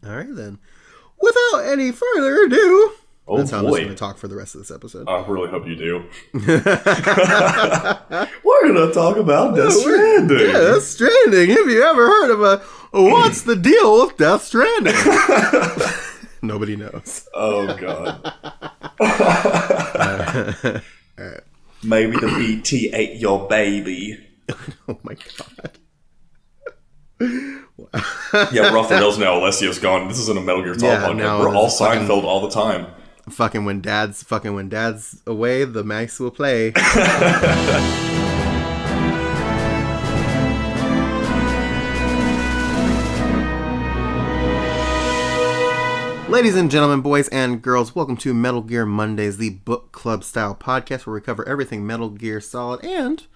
All right, then. Without any further ado... That's how I'm just boy. going to talk for the rest of this episode. I really hope you do. We're going to talk about Death Stranding. Death Stranding. Have you ever heard of what's the deal with Death Stranding? Nobody knows. Oh, God. All right. Maybe the BT ate your baby. Oh, my God. Yeah, we're off the rails now. Alessio's gone. This isn't a Metal Gear Solid podcast. We're all Seinfeld all the time. Fucking when dad's away, the mice will play. Ladies and gentlemen, boys and girls, welcome to Metal Gear Mondays, the book club style podcast where we cover everything Metal Gear Solid and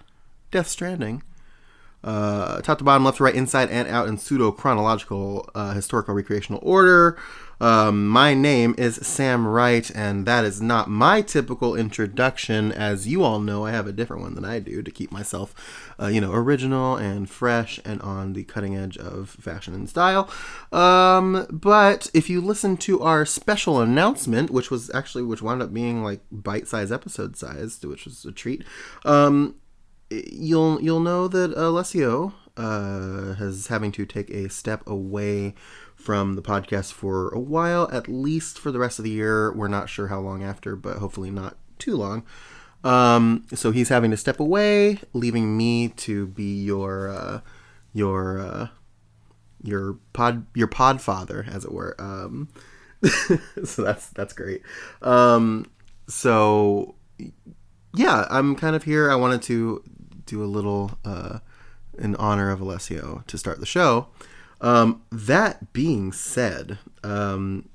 Death Stranding. Top to bottom, left to right, inside and out in pseudo-chronological historical recreational order. My name is Sam Wright, and that is not my typical introduction. As you all know, I have a different one than I do to keep myself, original and fresh and on the cutting edge of fashion and style. But if you listen to our special announcement, which wound up being like bite-sized episode sized, which was a treat, you'll know that Alessio is having to take a step away from the podcast for a while, at least for the rest of the year. We're not sure how long after, but hopefully not too long. So he's having to step away, leaving me to be your pod father, as it were. So that's great. So yeah, I'm kind of here. I wanted to do a little in honor of Alessio to start the show. That being said, I'm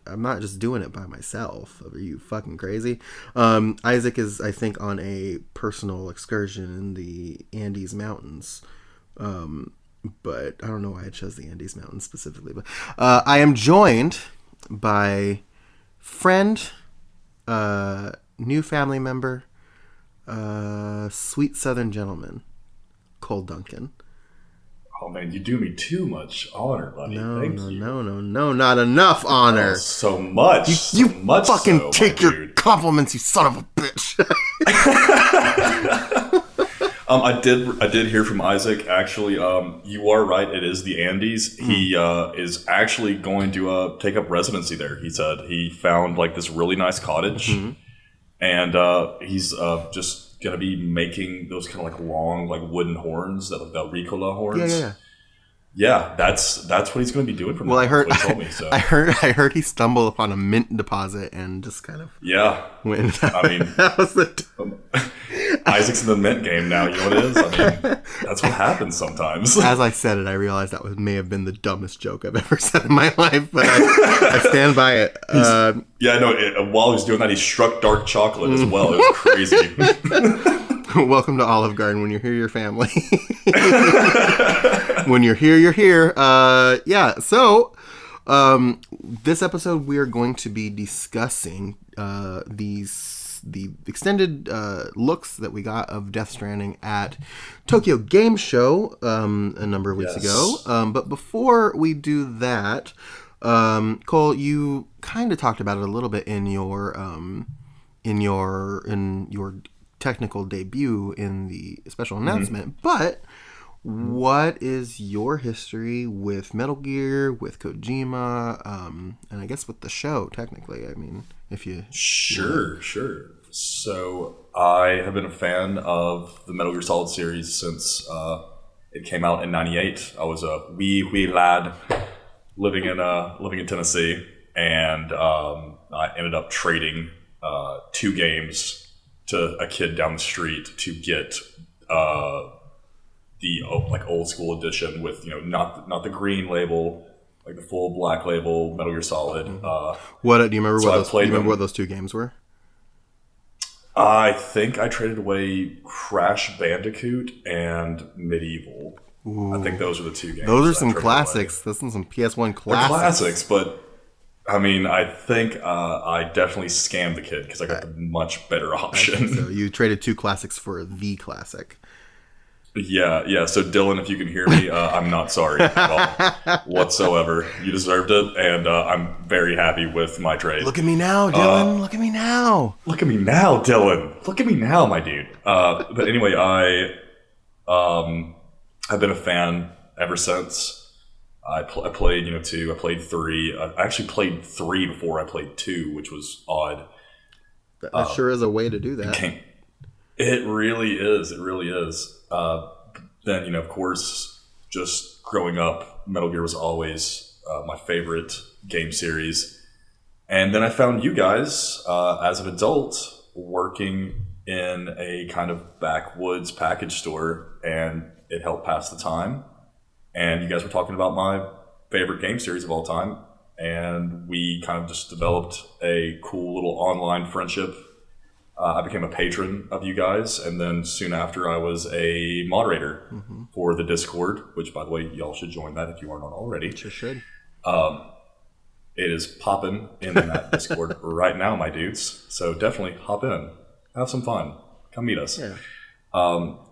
not just doing it by myself. Are you fucking crazy? Isaac is, I think, on a personal excursion in the Andes Mountains. But I don't know why I chose the Andes Mountains specifically. But I am joined by friend, new family member, sweet Southern gentleman, Cole Duncan. Oh, man, you do me too much honor, buddy. Thank you. No, not enough honor. Oh, so much. You much fucking so, take your compliments, you son of a bitch. I did hear from Isaac, actually. You are right. It is the Andes. He is actually going to take up residency there. He said he found like this really nice cottage, and he's just going to be making those kind of like long like wooden horns, that Ricola horns. Yeah, that's what he's going to be doing from now. Well, I heard he stumbled upon a mint deposit and just kind of went. I mean, that was the Isaac's in the mint game now. You know what it is? I mean, that's what happens sometimes. As I said it, I realized that may have been the dumbest joke I've ever said in my life, but I stand by it. While he was doing that, he struck dark chocolate as well. It was crazy. Welcome to Olive Garden. When you're here, your family. When you're here, you're here. So this episode we are going to be discussing the extended looks that we got of Death Stranding at Tokyo Game Show a number of weeks ago. But before we do that, Cole, you kind of talked about it a little bit in your technical debut in the special announcement, but what is your history with Metal Gear, with Kojima, and I guess with the show, technically? I mean, if you... Sure. So, I have been a fan of the Metal Gear Solid series since it came out in '98. I was a wee lad living in Tennessee, and I ended up trading 2 games to a kid down the street to get the old school edition with not the green label, like the full black label Metal Gear Solid. What do you remember? What those 2 games were? I think I traded away Crash Bandicoot and Medieval. Ooh. I think those are the 2 games. Those are some classics. Those are some PS1 classics. They're classics, but I mean, I think I definitely scammed the kid because I got the much better option. So you traded 2 classics for the classic. Yeah. So Dylan, if you can hear me, I'm not sorry at all whatsoever. You deserved it, and I'm very happy with my trade. Look at me now, Dylan. Look at me now. Look at me now, Dylan. Look at me now, my dude. But anyway, I've been a fan ever since. I played, 2. I played 3. I actually played 3 before I played 2, which was odd. That sure is a way to do that. It really is. It really is. Then, of course, just growing up, Metal Gear was always my favorite game series. And then I found you guys as an adult working in a kind of backwoods package store, and it helped pass the time. And you guys were talking about my favorite game series of all time. And we kind of just developed a cool little online friendship. I became a patron of you guys. And then soon after, I was a moderator for the Discord, which, by the way, y'all should join that if you aren't on already. Sure should. It is popping in that Discord right now, my dudes. So definitely hop in. Have some fun. Come meet us. Yeah.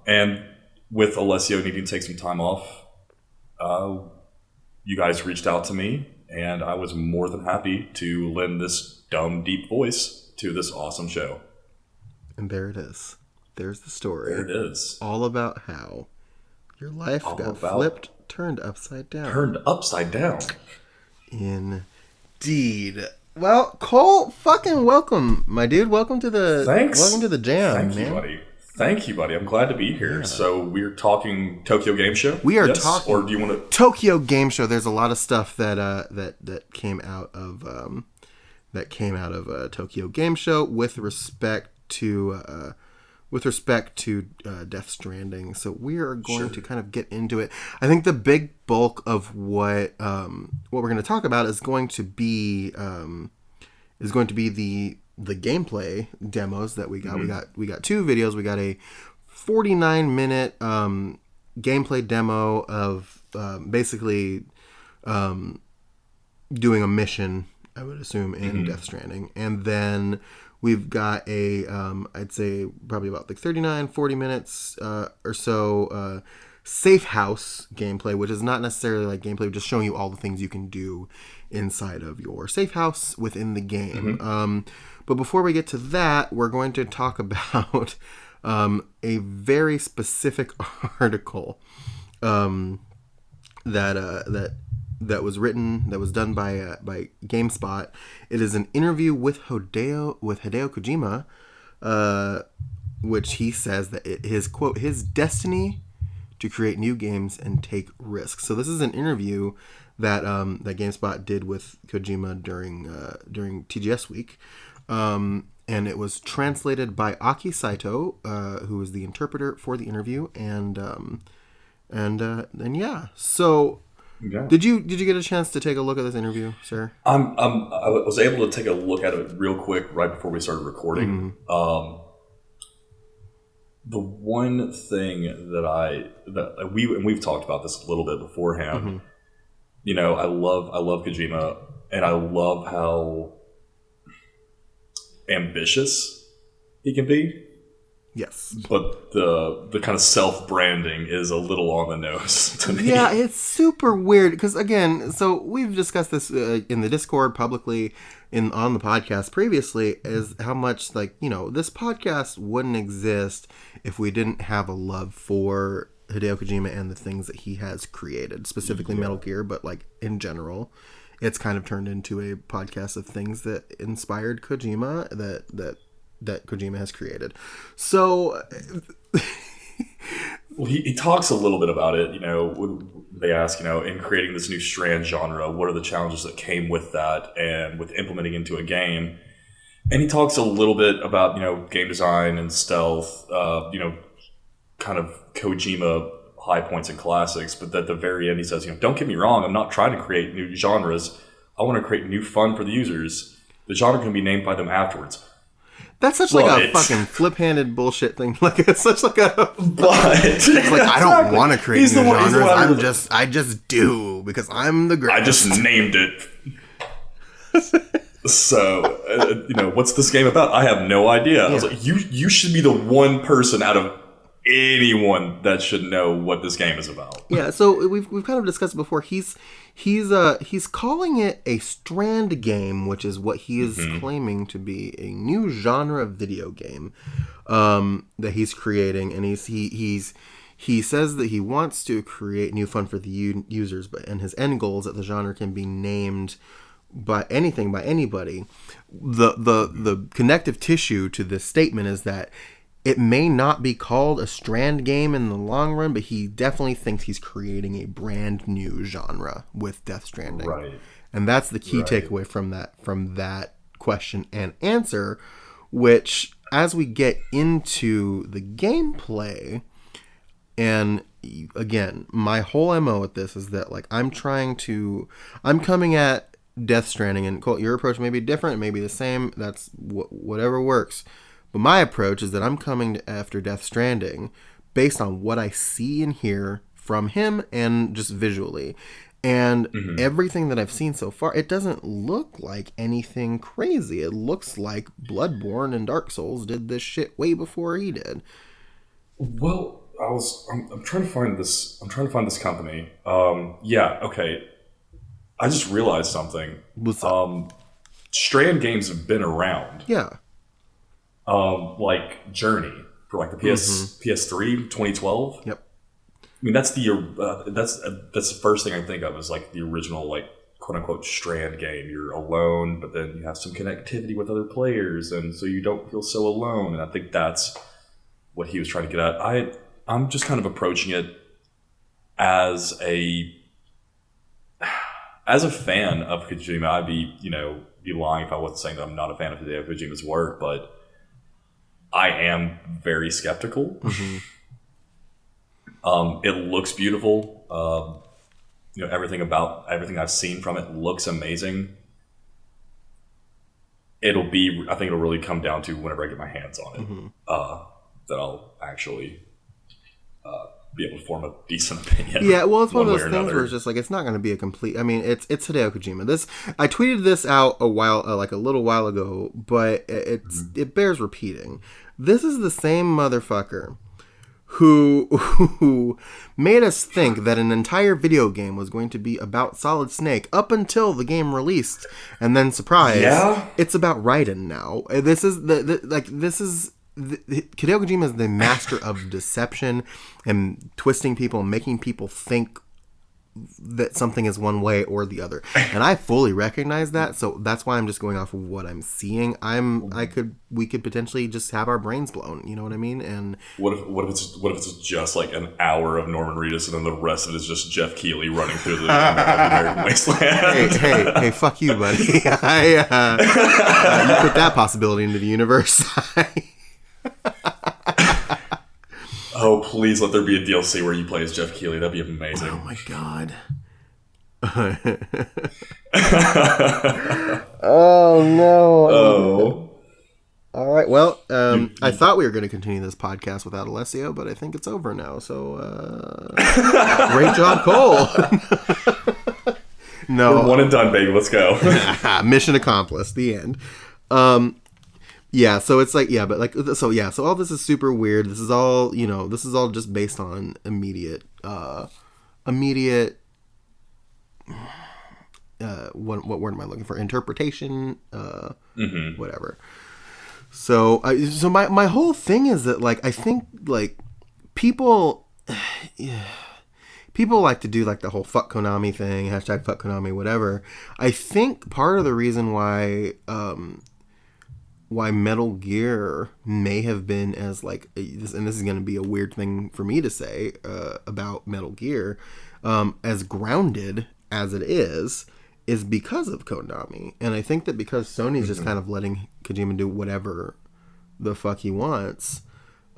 And with Alessio needing to take some time off, you guys reached out to me, and I was more than happy to lend this dumb, deep voice to this awesome show. And there it is. There's the story. There it is. All about how your life got flipped, turned upside down. Turned upside down. Indeed. Well, Cole, fucking welcome, my dude. Welcome to the Welcome to the jam, Thank you, buddy. I'm glad to be here. Yeah. So we're talking Tokyo Game Show. We are talking. Or do you want to Tokyo Game Show? There's a lot of stuff that came out of Tokyo Game Show with respect to Death Stranding. So we are going to kind of get into it. I think the big bulk of what we're going to talk about is going to be the gameplay demos that we got. We got 2 videos. We got a 49-minute gameplay demo of basically doing a mission, I would assume, in Death Stranding. And then we've got a, I'd say probably about like 40 minutes or so safe house gameplay, which is not necessarily like gameplay, just showing you all the things you can do inside of your safe house within the game. But before we get to that, we're going to talk about a very specific article that was done by GameSpot. It is an interview with Hideo Kojima, which he says that his destiny to create new games and take risks. So this is an interview that GameSpot did with Kojima during TGS week. And it was translated by Aki Saito, who was the interpreter for the interview, and yeah. So, did you get a chance to take a look at this interview, sir? I was able to take a look at it real quick right before we started recording. The one thing that we've talked about this a little bit beforehand. I love Kojima, and I love how ambitious he can be. Yes. But the kind of self-branding is a little on the nose to me. Yeah, it's super weird because, again, so we've discussed this in the Discord publicly on the podcast previously, is how much, this podcast wouldn't exist if we didn't have a love for Hideo Kojima and the things that he has created, specifically Metal Gear, but in general. It's kind of turned into a podcast of things that inspired Kojima that Kojima has created. So well, he talks a little bit about it. They ask, in creating this new Strand genre, what are the challenges that came with that and with implementing into a game? And he talks a little bit about, game design and stealth, kind of Kojima high points and classics, but at the very end he says, don't get me wrong, I'm not trying to create new genres. I want to create new fun for the users. The genre can be named by them afterwards. That's such a fucking flip-handed bullshit thing. It's such like a... But... It's I don't want to create new genres. I just do, because I'm the greatest. I just named it. So, what's this game about? I have no idea. I was like, you should be the one person out of anyone that should know what this game is about. Yeah, so we've kind of discussed it before. He's calling it a Strand game, which is what he is claiming to be a new genre of video game that he's creating, and he says that he wants to create new fun for the users, and his end goal is that the genre can be named by anybody. The connective tissue to this statement is that it may not be called a Strand game in the long run, but he definitely thinks he's creating a brand new genre with Death Stranding. Right. And that's the key takeaway from that question and answer, which as we get into the gameplay, and again, my whole MO with this is that like I'm coming at Death Stranding, and Colt, your approach may be different, it may be the same, that's whatever works. But my approach is that I'm coming after Death Stranding based on what I see and hear from him and just visually. And everything that I've seen so far, it doesn't look like anything crazy. It looks like Bloodborne and Dark Souls did this shit way before he did. Well, I'm trying to find this. I'm trying to find this company. Yeah. Okay. I just realized something. What's up? Strand games have been around. Yeah. Like Journey for like the PS3 2012. Yep. I mean that's the first thing I think of is like the original like quote unquote Strand game. You're alone, but then you have some connectivity with other players, and so you don't feel so alone. And I think that's what he was trying to get at. I'm just kind of approaching it as a fan of Kojima. I'd be lying if I wasn't saying that I'm not a fan of Hideo Kojima's work, but I am very skeptical. It looks beautiful. Everything I've seen from it looks amazing. I think it'll really come down to whenever I get my hands on it, that I'll actually be able to form a decent opinion. Yeah, well, it's one of those things where it's just like it's not going to be a complete. I mean, it's Hideo Kojima. I tweeted this out a little while ago, but it bears repeating. This is the same motherfucker who made us think that an entire video game was going to be about Solid Snake up until the game released, and then surprise, it's about Raiden now. This is Hideo Kojima is the master of deception and twisting people and making people think that something is one way or the other. And I fully recognize that, so that's why I'm just going off of what I'm seeing. We could potentially just have our brains blown, you know what I mean? And what if it's just like an hour of Norman Reedus and then the rest of it is just Jeff Keighley running through the American wasteland? Hey, fuck you, buddy. You put that possibility into the universe. Oh, please let there be a DLC where you play as Jeff Keighley. That'd be amazing. Oh, my God. Oh, no. Oh. All right. Well, I thought we were going to continue this podcast without Alessio, but I think it's over now. So, great job, Cole. No. We're one and done, baby. Let's go. Mission accomplished. The end. Yeah, so it's like, yeah, but like, so all this is super weird. This is all, this is all just based on immediate, what word am I looking for? Interpretation, whatever. So my whole thing is that, like, I think, like, people like to do, like, the whole fuck Konami thing, hashtag fuck Konami, whatever. I think part of the reason why Metal Gear may have been as, like, and this is going to be a weird thing for me to say about Metal Gear, as grounded as it is because of Konami. And I think that because Sony's just kind of letting Kojima do whatever the fuck he wants,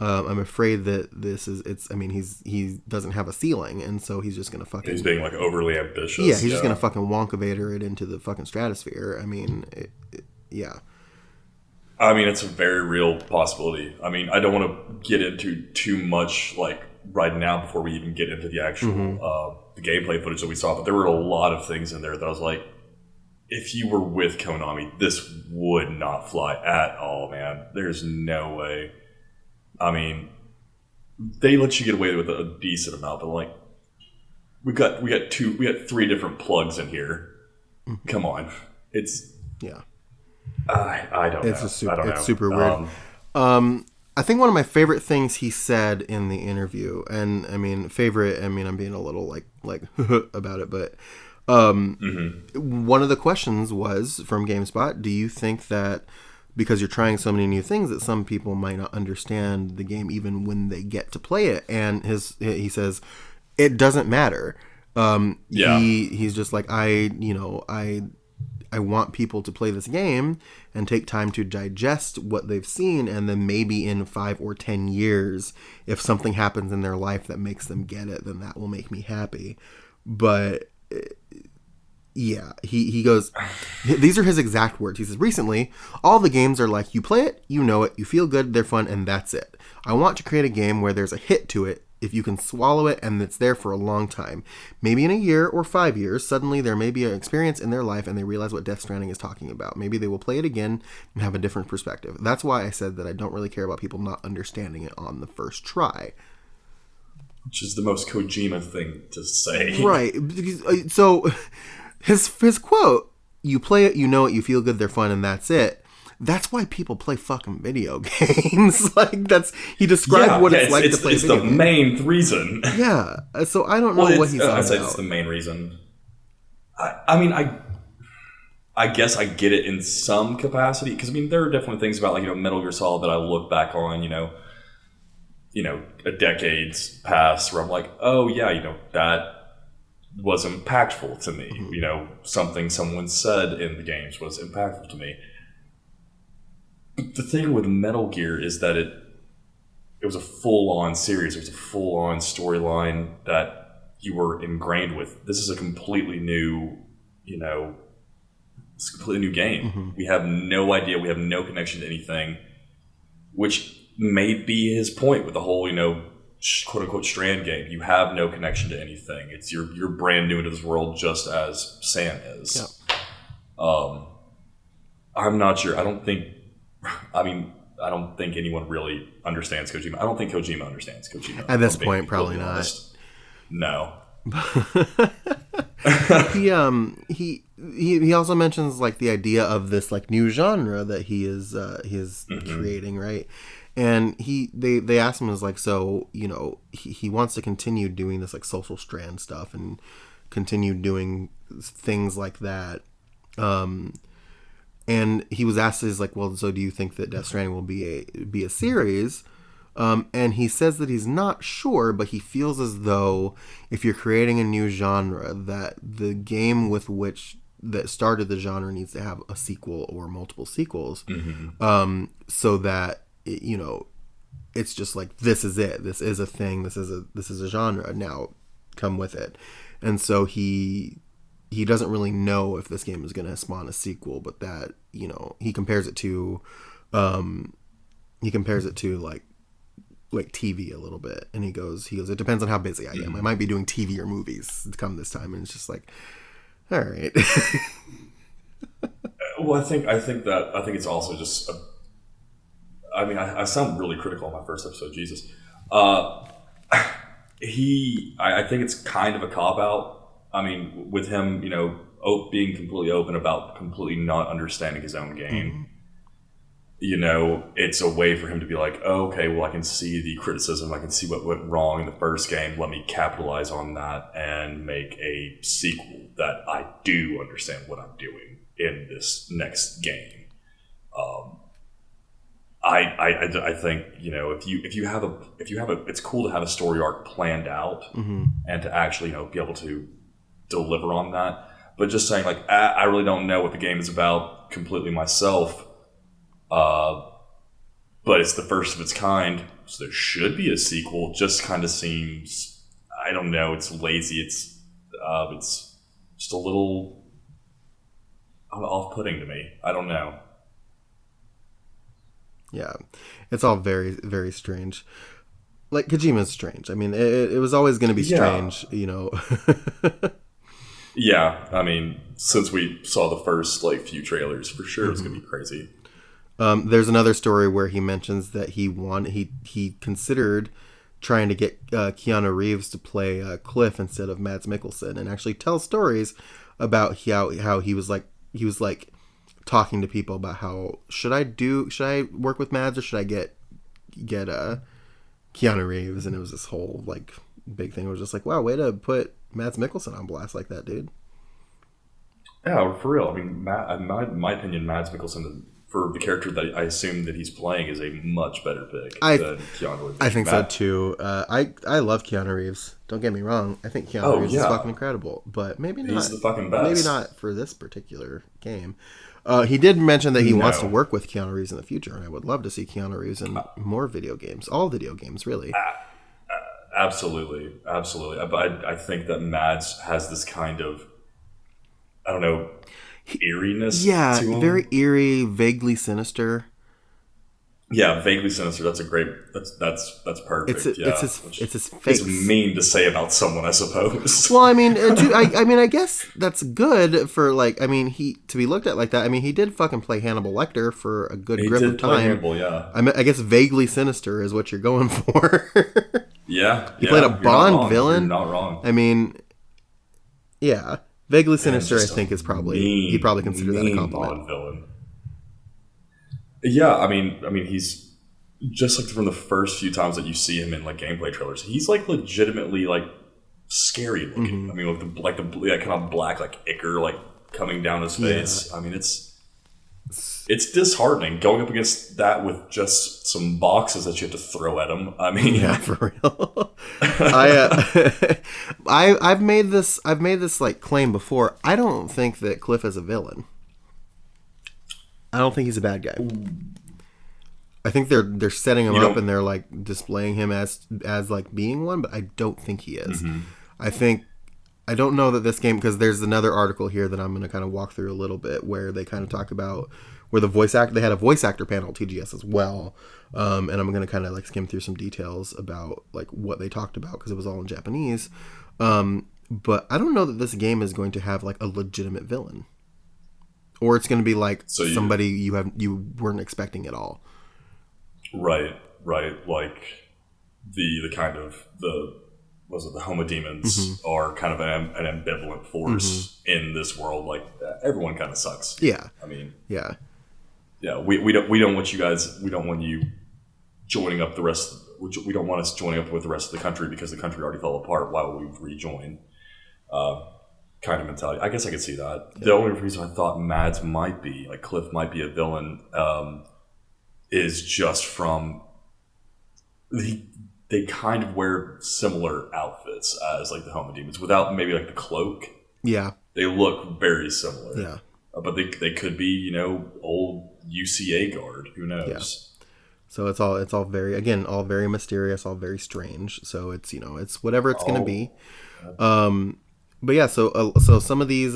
I'm afraid that he doesn't have a ceiling, and so he's just going to fucking... He's being, like, overly ambitious. Yeah, he's just going to fucking Wonka Vader it into the fucking stratosphere. I mean, yeah. I mean, it's a very real possibility. I mean, I don't want to get into too much, like, right now before we even get into the actual the gameplay footage that we saw, but there were a lot of things in there that I was like, if you were with Konami, this would not fly at all, man. There's no way. I mean, they let you get away with a decent amount, but like we got 3 different plugs in here. Mm-hmm. Come on, it's I don't know. It's super weird. I think one of my favorite things he said in the interview, and I mean I'm being a little like about it, but one of the questions was from GameSpot, do you think that because you're trying so many new things that some people might not understand the game even when they get to play it? And he says it doesn't matter. He's just like, I want people to play this game and take time to digest what they've seen, and then maybe in 5 or 10 years, if something happens in their life that makes them get it, then that will make me happy. But yeah, he goes, these are his exact words. He says, recently, all the games are like, you play it, you know it, you feel good, they're fun, and that's it. I want to create a game where there's a hit to it, if you can swallow it and it's there for a long time. Maybe in a year or 5 years, suddenly there may be an experience in their life and they realize what Death Stranding is talking about. Maybe they will play it again and have a different perspective. That's why I said that I don't really care about people not understanding it on the first try. Which is the most Kojima thing to say. Right. So his quote, you play it, you know it, you feel good, they're fun, and that's it. That's why people play fucking video games. Like, he described what it's like to play video games. It's the main reason. Yeah. So I don't know what he's on about. I'd say it's the main reason. I mean, I guess I get it in some capacity. Because, I mean, there are definitely things about, like, Metal Gear Solid that I look back on, a decade's past where I'm like, oh, yeah, that was impactful to me. Mm-hmm. Something someone said in the games was impactful to me. But the thing with Metal Gear is that it was a full-on series. It was a full-on storyline that you were ingrained with. This is a completely new, it's a completely new game. Mm-hmm. We have no idea. We have no connection to anything, which may be his point with the whole, quote-unquote Strand game. You have no connection to anything. It's you're brand new into this world just as Sam is. Yeah. I'm not sure. I don't think anyone really understands Kojima. I don't think Kojima understands Kojima. At this point, probably not. No. He also mentions like the idea of this like new genre that he is mm-hmm. creating, right? And they asked him, is like, so he wants to continue doing this like social strand stuff and continue doing things like that. And he was asked, is like, well, so do you think that Death Stranding will be a series? And he says that he's not sure, but he feels as though if you're creating a new genre, that the game that started the genre needs to have a sequel or multiple sequels, mm-hmm. So that it's just like, this is it. This is a thing. This is a genre. Now come with it. And so he doesn't really know if this game is going to spawn a sequel, but that, he compares it to like TV a little bit. And he goes, it depends on how busy I am. Mm-hmm. I might be doing TV or movies to come this time. And it's just like, all right. Well, I think it's also just, I sound really critical on my first episode, Jesus. I think it's kind of a cop-out. I mean, with him, being completely open about completely not understanding his own game, mm-hmm. It's a way for him to be like, oh, okay, well, I can see the criticism. I can see what went wrong in the first game. Let me capitalize on that and make a sequel that I do understand what I'm doing in this next game. I think, if you have it's cool to have a story arc planned out, mm-hmm. and to actually, be able to deliver on that. But just saying like, I really don't know what the game is about completely myself, but it's the first of its kind, so there should be a sequel, just kind of seems, I don't know, it's lazy, it's just a little off-putting to me. I don't know. Yeah, it's all very, very strange. Like, Kojima's strange. I mean, it was always going to be strange, Yeah, I mean, since we saw the first few trailers, for sure, mm-hmm. It's going to be crazy. There's another story where he mentions that he considered trying to get Keanu Reeves to play Cliff instead of Mads Mikkelsen, and actually tell stories about how he was like talking to people about how should I work with Mads or should I get Keanu Reeves, and it was this whole like big thing. It was just like, wow, way to put Mads Mikkelsen on blast like that, dude. Yeah, for real. I mean, in my opinion, Mads Mikkelsen, for the character that I assume that he's playing, is a much better pick than Keanu Reeves. I think so too. I love Keanu Reeves. Don't get me wrong. I think Keanu Reeves is fucking incredible, but maybe not. He's the fucking best. Maybe not for this particular game. He did mention that he wants to work with Keanu Reeves in the future, and I would love to see Keanu Reeves in more video games. All video games, really. Absolutely. I think that Mads has this kind of, I don't know, eeriness to him. Very eerie, vaguely sinister. Yeah, vaguely sinister. That's a great. That's perfect. It's his face. It's mean to say about someone, I suppose. Well, I mean, I guess that's good for like. I mean, to be looked at like that. I mean, he did fucking play Hannibal Lecter for a good grip of time. Hannibal, yeah. I guess vaguely sinister is what you're going for. Yeah, he played a Bond villain. You're not wrong. I mean, yeah, vaguely sinister. I think is probably he probably considered that a compliment. Bond villain. Yeah, I mean, he's just like from the first few times that you see him in like gameplay trailers, he's like legitimately like scary looking. I mean, with the kind of black like ichor like coming down his face. Yeah. I mean, it's disheartening going up against that with just some boxes that you have to throw at him. I mean, yeah, for real. I've made this like claim before. I don't think that Cliff is a villain. I don't think he's a bad guy. I think they're setting him up and they're like displaying him as like being one, but I don't think he is. I don't know that this game, because there's another article here that I'm going to kind of walk through a little bit where they kind of talk about where they had a voice actor panel at TGS as well, and I'm going to kind of like skim through some details about like what they talked about because it was all in Japanese. But I don't know that this game is going to have like a legitimate villain. Or it's going to be like somebody you weren't expecting at all. Right. Like the kind of the Homo demons are kind of an ambivalent force in this world. Like everyone kind of sucks. Yeah. I mean. Yeah. Yeah. We don't want you guys. We don't want you joining up the rest. We don't want us joining up with the rest of the country because the country already fell apart. Why would we rejoin? Kind of mentality. I guess I could see that. Yeah. The only reason I thought Mads might be, like Cliff might be a villain, is just from they kind of wear similar outfits as like the Homo demons without maybe like the cloak. Yeah. They look very similar. Yeah. But they could be, old UCA guard. Who knows? Yeah. So it's all very mysterious, all very strange. So it's whatever it's going to be. But yeah, so some of these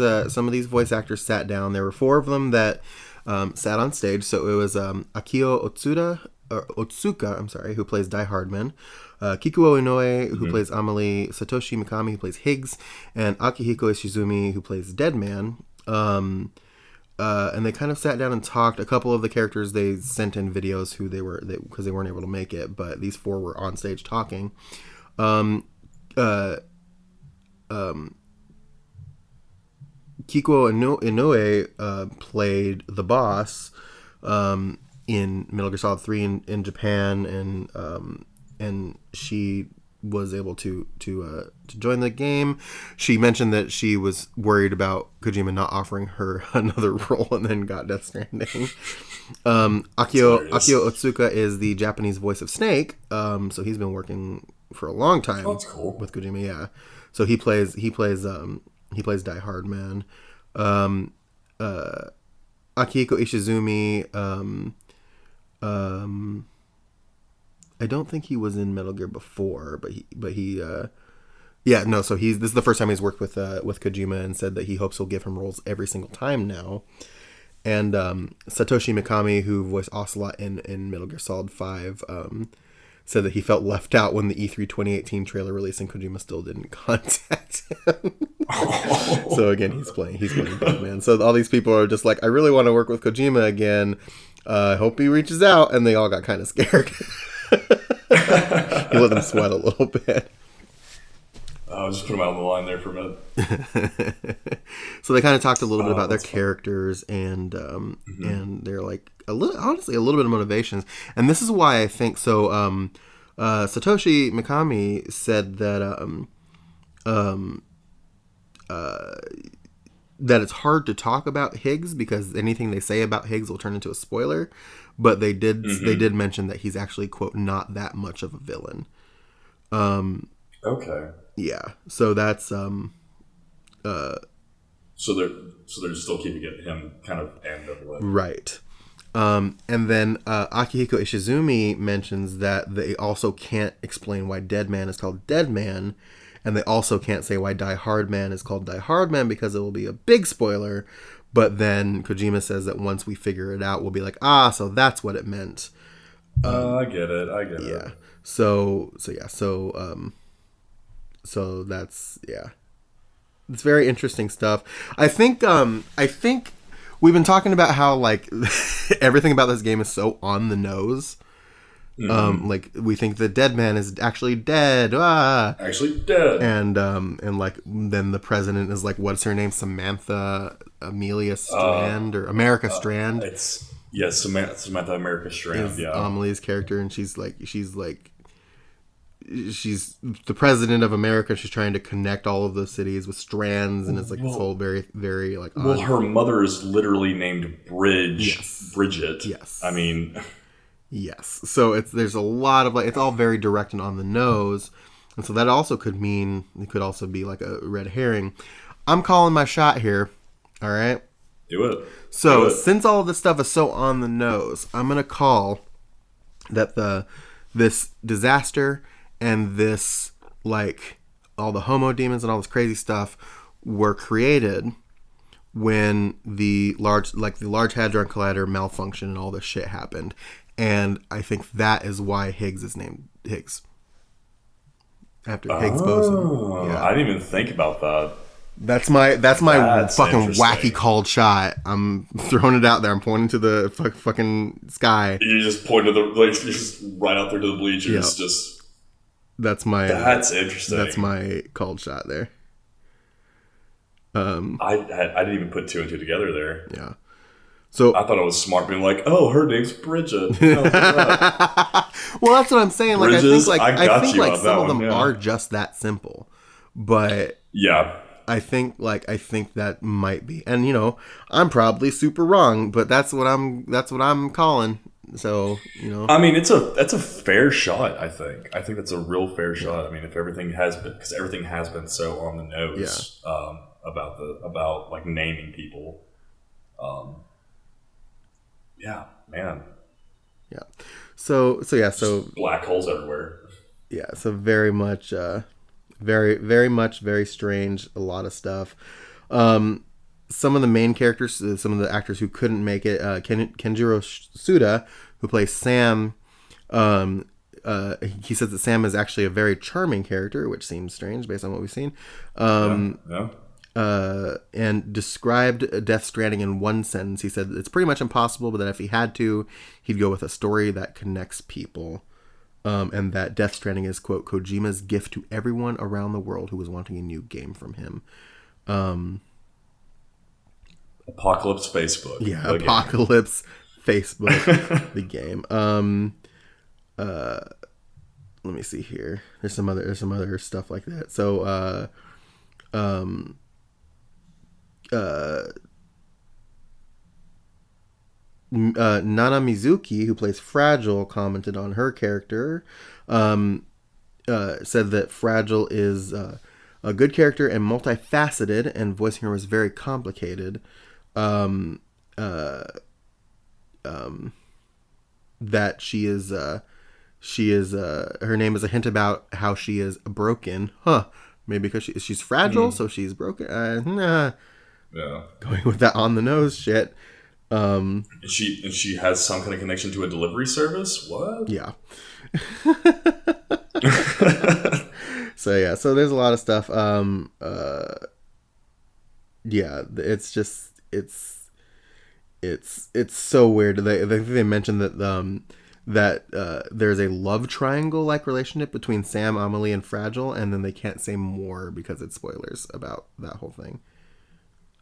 voice actors sat down. There were 4 of them that sat on stage. So it was Akio Otsuka, who plays Die Hardman, Kikuo Inoue, who plays Amelie, Satoshi Mikami, who plays Higgs, and Akihiko Ishizumi, who plays Deadman. And they kind of sat down and talked. A couple of the characters, they sent in videos because they weren't able to make it, but these 4 were on stage talking. Kikuo Inoue played the boss in Metal Gear Solid 3 in Japan, and she was able to join the game. She mentioned that she was worried about Kojima not offering her another role, and then got Death Stranding. Akio Otsuka is the Japanese voice of Snake, so he's been working for a long time with Kojima. Yeah, so he plays Die Hardman. Akihiko Ishizumi, I don't think he was in Metal Gear before, but he so this is the first time he's worked with Kojima, and said that he hopes he'll give him roles every single time now. And Satoshi Mikami, who voiced Ocelot in Metal Gear Solid 5, said that he felt left out when the E3 2018 trailer released and Kojima still didn't contact him. So again, he's playing Batman. So all these people are just like, I really want to work with Kojima again. I hope he reaches out. And they all got kind of scared. He let them sweat a little bit. I'll just put them out on the line there for a minute. So they kind of talked a little bit about their characters and they're like honestly a little bit of motivations. And this is why I think so. Satoshi Mikami said that that it's hard to talk about Higgs because anything they say about Higgs will turn into a spoiler. But they did mention that he's actually, quote, not that much of a villain. Okay. Yeah. So that's So they're still keeping him kind of ambivalent. Right. And then Akihiko Ishizumi mentions that they also can't explain why Dead Man is called Dead Man, and they also can't say why Die Hard Man is called Die Hard Man because it will be a big spoiler. But then Kojima says that once we figure it out, we'll be like, so that's what it meant. I get it. Yeah. So that's it's very interesting stuff. I think we've been talking about how like everything about this game is so on the nose. Like we think the Dead Man is actually dead. Actually dead. And like then the president is like, what's her name? Samantha Amelia Strand or America Strand. It's Samantha America Strand. Is Amelie's character, and she's the president of America. She's trying to connect all of those cities with strands, and it's like this whole very, very like. Well, her mother is literally named Bridget. Yes. I mean. Yes. So there's a lot of like it's all very direct and on the nose, and so that also could mean it could also be like a red herring. I'm calling my shot here. All right. Do it. So since all of this stuff is so on the nose, I'm gonna call that this disaster and this like all the homo demons and all this crazy stuff were created when the Large Hadron Collider malfunctioned and all this shit happened. And I think that is why Higgs is named Higgs. After Higgs boson. Yeah. I didn't even think about that. That's my fucking wacky called shot. I'm throwing it out there. I'm pointing to the fucking sky. You just point to you're just right out there to the bleachers. Yep. Just that's interesting. That's my called shot there. I didn't even put two and two together there. Yeah. So I thought it was smart being like, her name's Bridget. Well, that's what I'm saying. Like Bridges, I think some of them are just that simple, but yeah, I think that might be, and I'm probably super wrong, but that's what I'm calling. So I mean, that's a fair shot. I think that's a real fair shot. I mean, if everything has been so on the nose about like naming people. Yeah, man. Yeah. So black holes everywhere. Yeah. So very much, very strange. A lot of stuff. Some of the main characters, some of the actors who couldn't make it, Kenjiro Suda, who plays Sam. He says that Sam is actually a very charming character, which seems strange based on what we've seen. Yeah. And described Death Stranding in one sentence. He said it's pretty much impossible, but that if he had to, he'd go with a story that connects people. And that Death Stranding is, quote, Kojima's gift to everyone around the world who was wanting a new game from him. Apocalypse Facebook. Yeah, Apocalypse Facebook, the game. Let me see here. There's some other stuff like that. So, Nana Mizuki, who plays Fragile, commented on her character. Said that Fragile is a good character and multifaceted, and voicing her was very complicated. That she is her name is a hint about how she is broken. Maybe because she's fragile, so she's broken. Yeah. Going with that on the nose shit. And she has some kind of connection to a delivery service? What? Yeah. So there's a lot of stuff. It's so weird. They mentioned that that there's a love triangle-like relationship between Sam, Amelie, and Fragile, and then they can't say more because it's spoilers about that whole thing.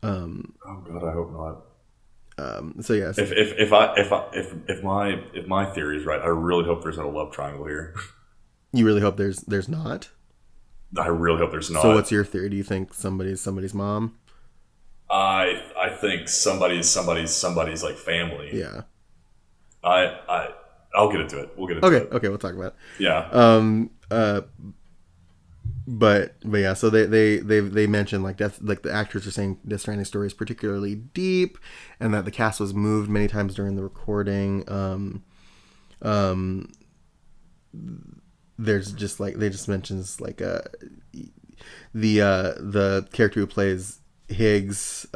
Oh God, I hope not. So yes, if my theory is right, I really hope there's not a love triangle here. You really hope there's not. I really hope there's not. So what's your theory? Do you think somebody's mom? I think somebody's like family. Yeah. I'll get into it. We'll get into it. Okay, we'll talk about it. Yeah. But yeah, so they mentioned like the actors are saying Death Stranding story is particularly deep, and that the cast was moved many times during the recording. There's just like they just mentions like the character who plays Higgs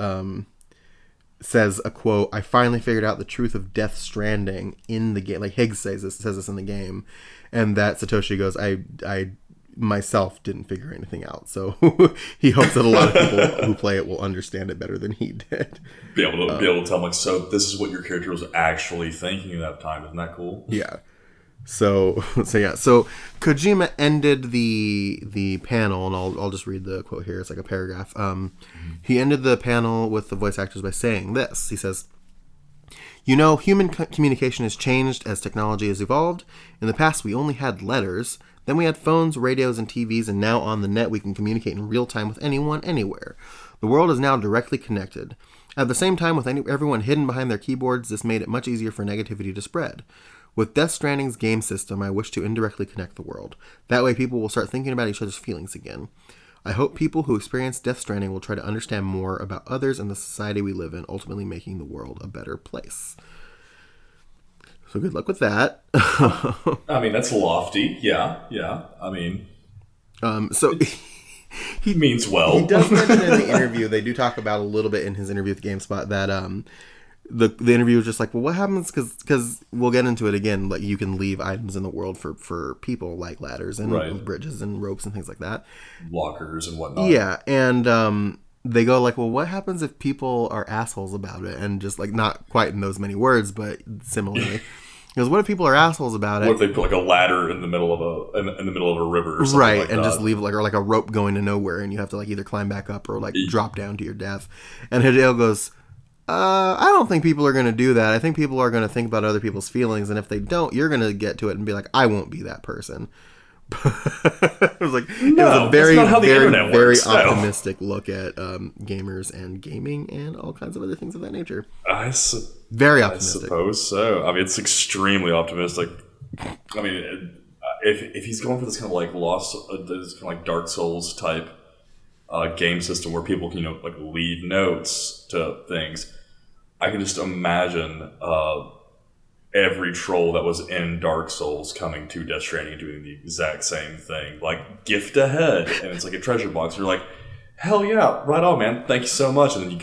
says a quote, "I finally figured out the truth of Death Stranding in the game." Like Higgs says this in the game, and that Satoshi goes, I myself didn't figure anything out, so he hopes that a lot of people who play it will understand it better than he did. Be able to tell them like, so this is what your character was actually thinking at that time. Isn't that cool? Yeah. So Kojima ended the panel, and I'll just read the quote here. It's like a paragraph. He ended the panel with the voice actors by saying this. He says, human communication has changed as technology has evolved. In the past, we only had letters. Then we had phones, radios, and TVs, and now on the net we can communicate in real time with anyone, anywhere. The world is now directly connected. At the same time, with everyone hidden behind their keyboards, this made it much easier for negativity to spread. With Death Stranding's game system, I wish to indirectly connect the world. That way people will start thinking about each other's feelings again. I hope people who experience Death Stranding will try to understand more about others and the society we live in, ultimately making the world a better place. So good luck with that. I mean, that's lofty. Yeah. I mean... So... He means well. He does mention in the interview, they do talk about a little bit in his interview with GameSpot that the interview was just like, well, what happens, because we'll get into it again, like you can leave items in the world for people, like ladders and bridges and ropes and things like that. Lockers and whatnot. Yeah, and they go like, well, what happens if people are assholes about it? And just like, not quite in those many words, but similarly. Because what if people are assholes about it? What if they put like a ladder in the middle of a river or something right, like and that? just leave like a rope going to nowhere, and you have to like either climb back up or like drop down to your death. And Hideo goes, I don't think people are going to do that. I think people are going to think about other people's feelings, and if they don't, you're going to get to it and be like, I won't be that person. It was like it was a very optimistic look at gamers and gaming and all kinds of other things of that nature. Very optimistic. I suppose so. I mean, it's extremely optimistic. I mean, if he's going for this kind of like this kind of like Dark Souls type game system where people can like leave notes to things, I can just imagine every troll that was in Dark Souls coming to Death Stranding and doing the exact same thing. Like, gift ahead. And it's like a treasure box. You're like, hell yeah, right on, man. Thank you so much. And then you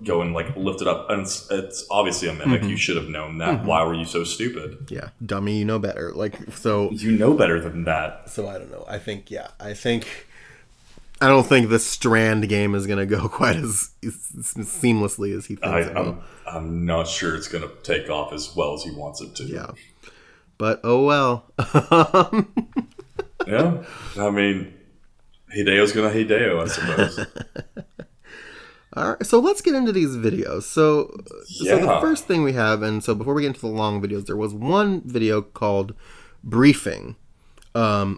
go and like lift it up. And it's obviously a mimic. You should have known that. Mm-hmm. Why were you so stupid? Yeah. Dummy, you know better. Like, so. You know better than that. So I don't know. I don't think the Strand game is going to go quite as seamlessly as he thinks it will. I'm not sure it's going to take off as well as he wants it to. Yeah. But, oh well. Yeah. I mean, Hideo's going to Hideo, I suppose. All right. So let's get into these videos. So the first thing we have, and so before we get into the long videos, there was one video called Briefing.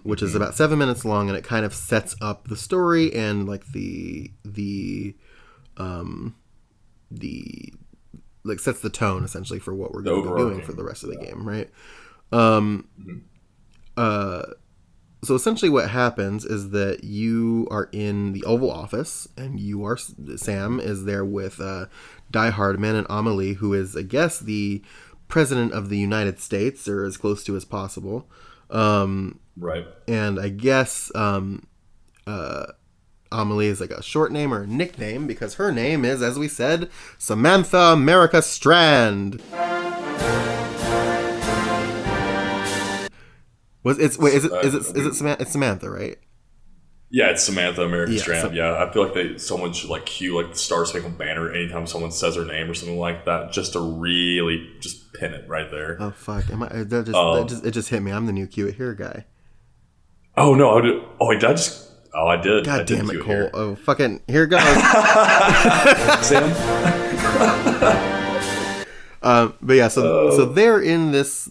Which is about 7 minutes long, and it kind of sets up the story and like sets the tone essentially for what we're going to be doing for the rest of the game, right? So essentially what happens is that you are in the Oval Office, and Sam is there with Die Hardman and Amelie, who is, I guess, the president of the United States, or as close to as possible. Right. And I guess Amelie is like a short name or a nickname, because her name is, as we said, Samantha America Strand. Is it Samantha? It's Samantha, right? Yeah, it's Samantha American Strand. So, Yeah, I feel like someone should like cue like the Star Spangled Banner anytime someone says her name or something like that, just to really just pin it right there. oh fuck! It just hit me. I'm the new cue it here guy. Oh no! I did. I did. God I did damn cue it, it Cole! here. Oh fucking here it goes. Sam. But yeah, so they're in this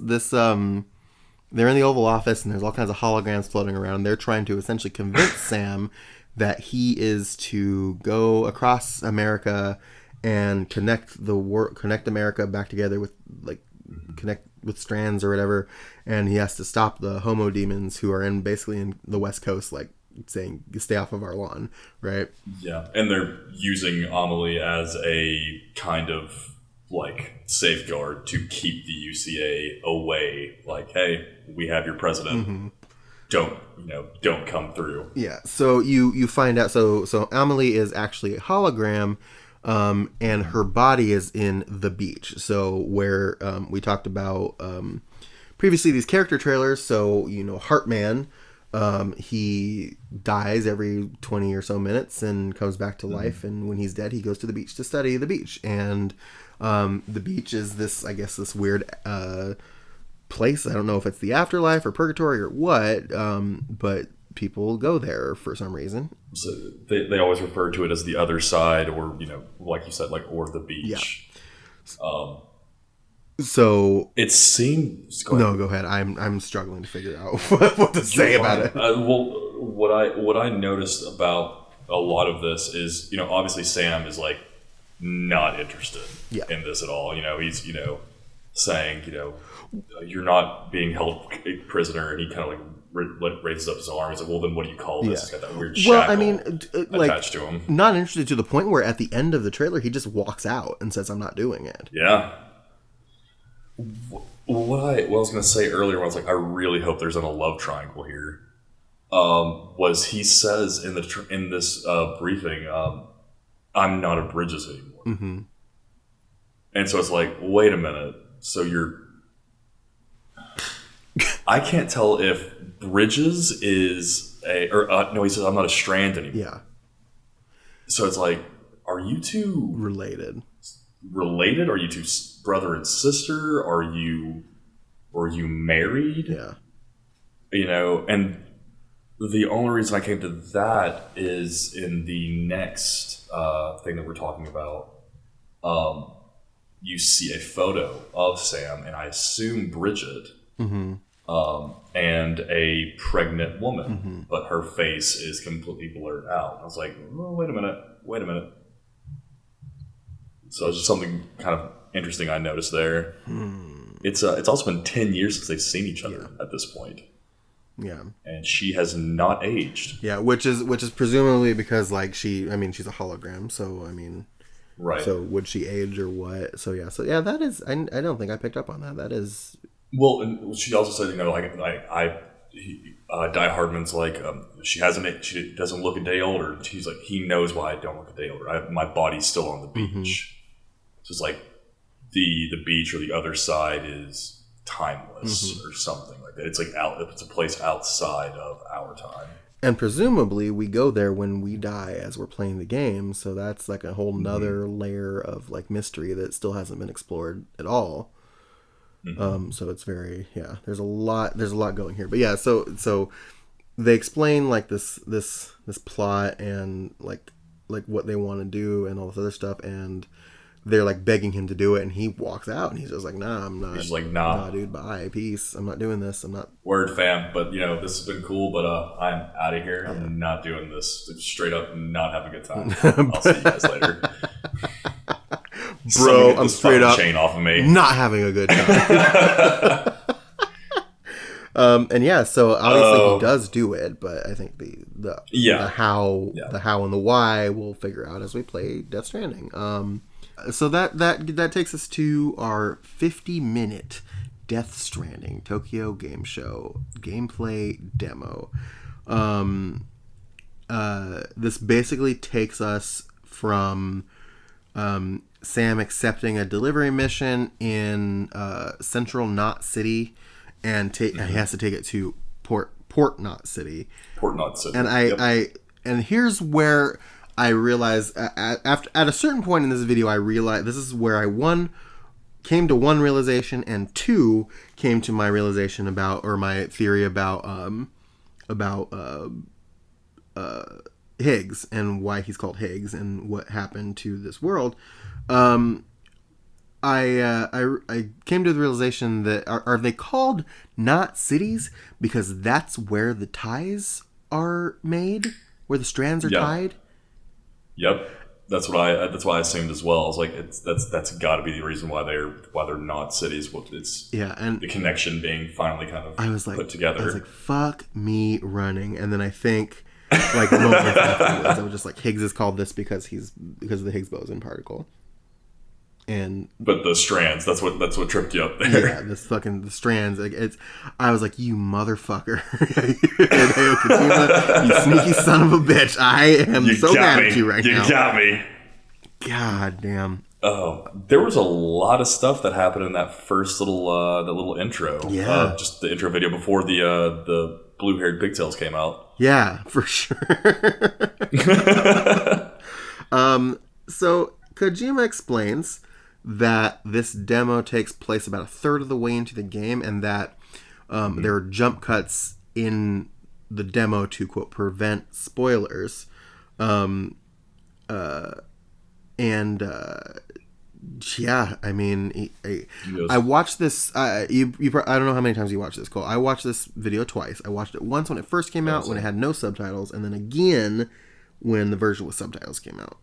they're in the Oval Office, and there's all kinds of holograms floating around. They're trying to essentially convince Sam that he is to go across America and connect America back together with connect with strands or whatever, and he has to stop the homo demons who are basically in the West Coast, like saying stay off of our lawn, right? Yeah, and they're using Amelie as a kind of like safeguard to keep the UCA away. Like, hey, we have your president. Mm-hmm. Don't come through. Yeah. So you find out. So Amelie is actually a hologram, and her body is in the beach. So where we talked about previously these character trailers. So Heartman, he dies every 20 or so minutes and comes back to life. And when he's dead, he goes to the beach to study the beach. And the beach is this weird place. I don't know if it's the afterlife or purgatory or what, but people go there for some reason. So they always refer to it as the other side, or like you said, like or the beach. Yeah. So it seems. Go ahead. I'm struggling to figure out what to say about it. Well, what I noticed about a lot of this is obviously Sam is like not interested in this at all. He's saying you're not being held prisoner, and he kind of like raises up his arm. He's like, well, then what do you call this? He's got that weird shackle attached to him. Not interested to the point where at the end of the trailer he just walks out and says, I'm not doing it. Yeah. What I was going to say earlier, when I was like, I really hope there's a love triangle here, was he says in this briefing, I'm not a Bridges anymore. Mm-hmm. And so it's like, wait a minute. So I can't tell if Bridges is no, he says, I'm not a Strand anymore. Yeah. So it's like, are you two related? Are you two brother and sister? Are you married? Yeah. And the only reason I came to that is in the next thing that we're talking about. You see a photo of Sam, and I assume Bridget, mm-hmm. And a pregnant woman, mm-hmm. but her face is completely blurred out. I was like, oh, wait a minute. So it's just something kind of interesting I noticed there. It's also been 10 years since they've seen each other at this point. Yeah. And she has not aged. Yeah, which is presumably because she's a hologram, so right. So would she age or what? So that is I don't think I picked up on that. That is well, and she also said, Die Hardman's like, she doesn't look a day older. He's like, he knows why I don't look a day older. My body's still on the beach. Mm-hmm. So it's like the beach or the other side is timeless, mm-hmm. or something like that. It's like it's a place outside of our time. And presumably we go there when we die as we're playing the game. So that's like a whole nother mm-hmm. layer of like mystery that still hasn't been explored at all. Mm-hmm. So it's very, there's a lot going here, but so they explain like this plot and like what they want to do and all this other stuff, and they're like begging him to do it, and he walks out and he's just like, nah, I'm not. He's like, nah, dude, bye, peace. I'm not doing this. I'm not. Word, fam, but this has been cool, but I'm out of here. I'm not doing this. Straight up, not having a good time. I'll see you guys later. Bro, I'm straight up chain off of me. Not having a good time. So obviously he does do it, but I think the how and the why we'll figure out as we play Death Stranding. So that takes us to our 50-minute Death Stranding Tokyo Game Show gameplay demo. This basically takes us from Sam accepting a delivery mission in Central Knot City, and he has to take it to Port Port Knot City. Port Knot City. And and here's where I realized at a certain point in this video, I realized this is where I came to one realization, and two came to my realization about, or my theory about Higgs and why he's called Higgs and what happened to this world. I came to the realization that are they called knot cities because that's where the ties are made, where the strands are tied. Yep, that's why I assumed as well. I was like, that's got to be the reason why they're knot cities. It's and the connection being finally kind of put together. I was like, fuck me running, and then I think like moments afterwards, I was just like, Higgs is called this because of the Higgs boson particle. But the strands, that's what tripped you up there. Yeah, the strands. Like I was like, you motherfucker. Hideo Kojima, you sneaky son of a bitch. I am so mad at you right now. You got me. God damn. Oh, there was a lot of stuff that happened in that first little intro. Yeah. Just the intro video before the blue-haired pigtails came out. Yeah, for sure. So Kojima explains that this demo takes place about a third of the way into the game, and that there are jump cuts in the demo to, quote, prevent spoilers. Yeah, I mean, I watched this. I don't know how many times you watched this, Cole. I watched this video twice. I watched it once when it first came out, when it had no subtitles, and then again when the version with subtitles came out.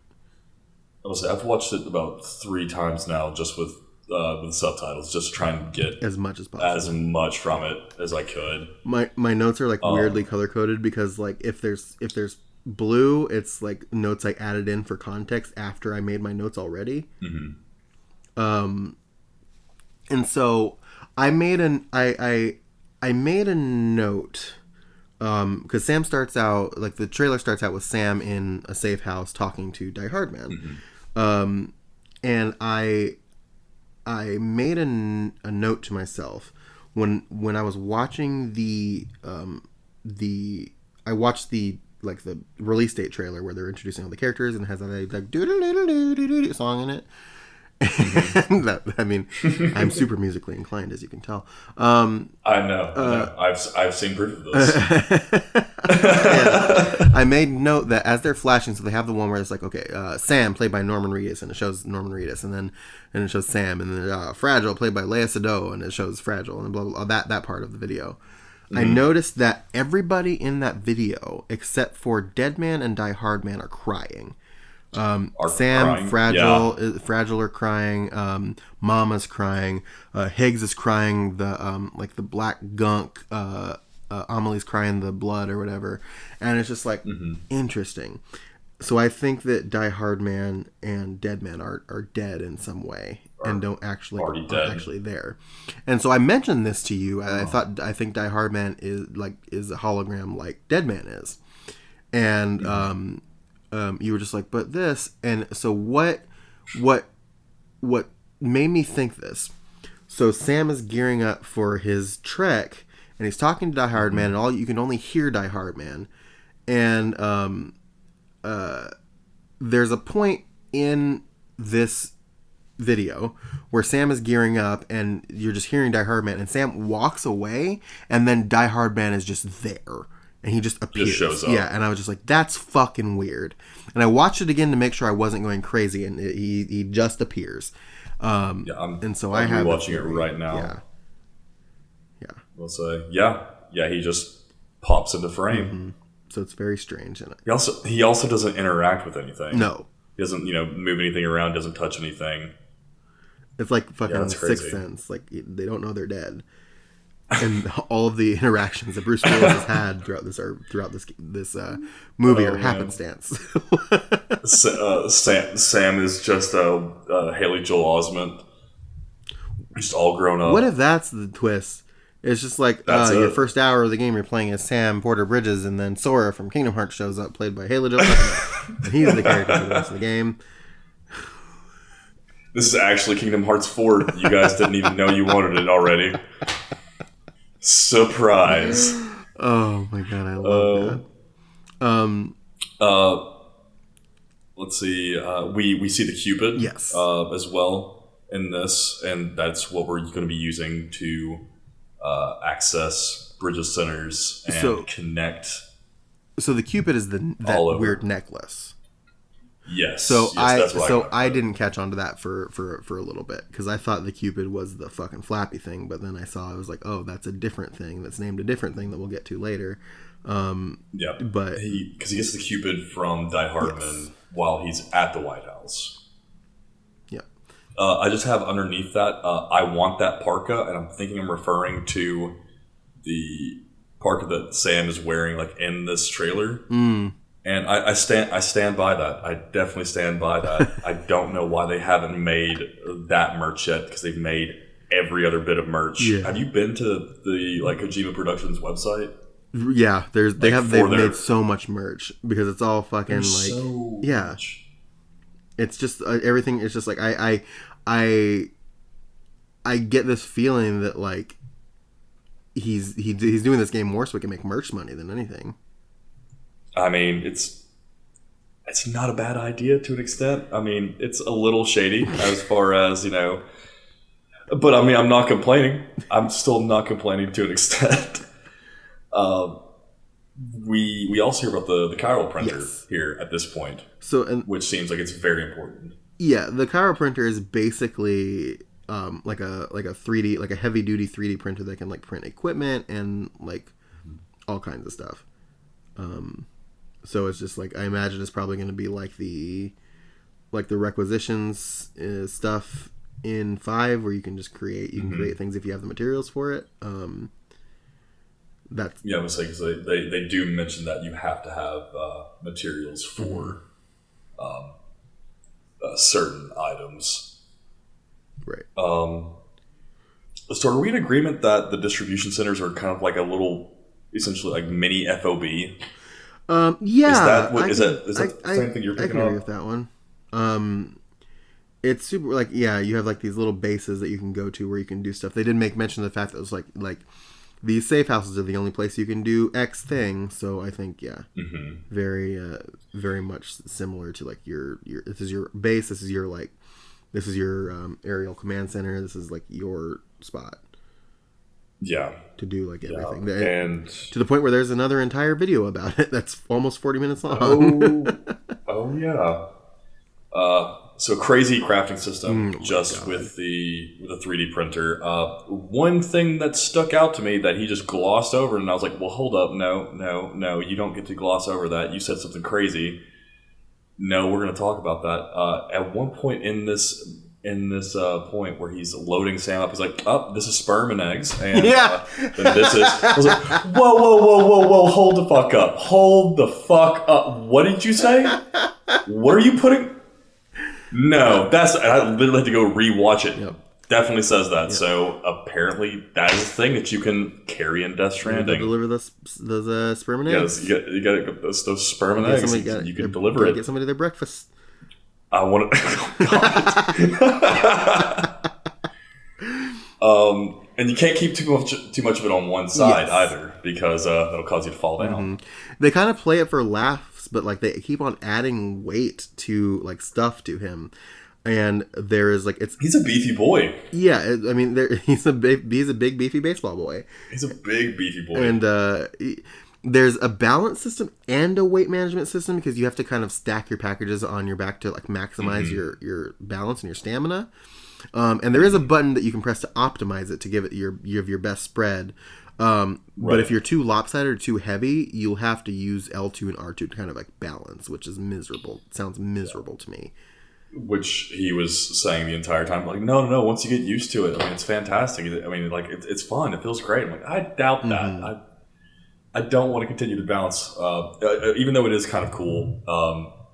I've watched it about 3 times now, just with subtitles, just trying to get as much as possible, as much from it as I could. My notes are like weirdly color coded because like if there's blue, it's like notes I added in for context after I made my notes already. Mm-hmm. And so I made I made a note. Because Sam starts out, like the trailer starts out with Sam in a safe house talking to Die Hard Man. Mm-hmm. And I made a note to myself when I was watching I watched the release date trailer where they're introducing all the characters and it has that like doo-doo-doo-doo-doo-doo song in it. I mean, I'm super musically inclined, as you can tell. I know. I've seen proof of this. I made note that as they're flashing, so they have the one where it's like, okay, Sam played by Norman Reedus, and it shows Norman Reedus, and it shows Sam, and then Fragile played by Lea Seydoux, and it shows Fragile, and blah blah blah. That part of the video. Mm-hmm. I noticed that everybody in that video, except for Deadman and Die Hard Man, are crying. Sam, crying. Fragile are crying. Mama's crying. Higgs is crying. The black gunk. Amelie's crying the blood or whatever, and it's just like interesting. So I think that Die Hard Man and Dead Man are dead in some way and aren't actually there. And so I mentioned this to you. I think Die Hard Man is a hologram like Dead Man is, and you were just like, but this, and so what made me think this? So Sam is gearing up for his trek, and he's talking to Die Hard Man, and you can only hear Die Hard Man, and there's a point in this video where Sam is gearing up, and you're just hearing Die Hard Man, and Sam walks away, and then Die Hard Man is just there. And he just appears. Just shows up. Yeah, and I was just like, that's fucking weird. And I watched it again to make sure I wasn't going crazy, and he just appears. And so I have watching it right now. Yeah. We'll say, yeah, he just pops into frame. Mm-hmm. So it's very strange. He also doesn't interact with anything. No. He doesn't, move anything around, doesn't touch anything. It's like fucking Sixth Sense. Like, they don't know they're dead. And all of the interactions that Bruce Willis has had throughout this movie are happenstance. Sam is just Haley Joel Osment, just all grown up. What if that's the twist? It's just like your first hour of the game, you're playing as Sam Porter Bridges, and then Sora from Kingdom Hearts shows up, played by Haley Joel Osment, and he's the character for the rest of the game. This is actually Kingdom Hearts 4. You guys didn't even know you wanted it already. Surprise. Oh my god, I love that. Let's see. We see the Cupid, Yes. as well in this, and that's what we're going to be using to access Bridges Centers and connect. So the Cupid is that weird necklace. Yes. So yes, I didn't catch on to that for a little bit because I thought the Cupid was the fucking flappy thing, but then I was like, oh, that's a different thing that's named a different thing that we'll get to later. Yeah, but because he gets the Cupid from Die Hardman while he's at the White House. Yeah. I just have underneath that, I want that parka, and I'm thinking I'm referring to the parka that Sam is wearing, like in this trailer. And I stand by that. I definitely stand by that. I don't know why they haven't made that merch yet, because they've made every other bit of merch. Yeah. Have you been to the Kojima Productions website? Yeah, they've made so much merch because it's all fucking much. It's just everything. It's just like I get this feeling that like he's doing this game more so he can make merch money than anything. I mean, it's not a bad idea to an extent. I mean, it's a little shady as far as, but I mean, I'm not complaining. I'm still not complaining to an extent. We also hear about the chiral printer here at this point, which seems like it's very important. Yeah, the chiral printer is basically like a 3D, like a heavy duty 3D printer that can like print equipment and like all kinds of stuff. So it's just like I imagine it's probably going to be like the requisitions stuff in 5, where you can just create things if you have the materials for it. That's I was like, because they do mention that you have to have materials for certain items, right? So are we in agreement that the distribution centers are kind of like a little, essentially like mini FOB? Yeah. Is that the same thing you're picking up? I can agree with that one. It's super like, you have like these little bases that you can go to where you can do stuff. They did make mention of the fact that it was like these safe houses are the only place you can do X thing. So I think, very, very much similar to like your this is your base. This is your aerial command center. This is like your spot. Yeah. To do like everything. Yeah. And to the point where there's another entire video about it that's almost 40 minutes long. Oh yeah. So crazy crafting system with the 3D printer. One thing that stuck out to me that he just glossed over, and I was like, well, hold up. No, you don't get to gloss over that. You said something crazy. No, we're going to talk about that. At one point in this point where he's loading Sam up, he's like, "Oh, this is sperm and eggs," and then this is. I was like, "Whoa! Hold the fuck up! What did you say? What are you putting?" No, I literally had to go rewatch it. Yep. Definitely says that. Yep. So apparently that is a thing that you can carry in Death Stranding. You deliver those sperm and eggs. Yes, you got those sperm and eggs. You can deliver it. Get somebody their breakfast. I want to. And you can't keep too much of it on one side either, because that'll cause you to fall down. They kind of play it for laughs, but like they keep on adding weight to like stuff to him, and there is like he's a beefy boy. Yeah, I mean he's a big beefy baseball boy. He's a big beefy boy, and there's a balance system and a weight management system, because you have to kind of stack your packages on your back to like maximize your balance and your stamina. And there is a button that you can press to optimize it to give it your best spread. But if you're too lopsided or too heavy, you'll have to use L2 and R2 to kind of like balance, which is miserable. It sounds miserable to me. Which he was saying the entire time, like, no, once you get used to it, I mean, it's fantastic. I mean, like, it's fun. It feels great. I'm like, I doubt that. I don't want to continue to balance, even though it is kind of cool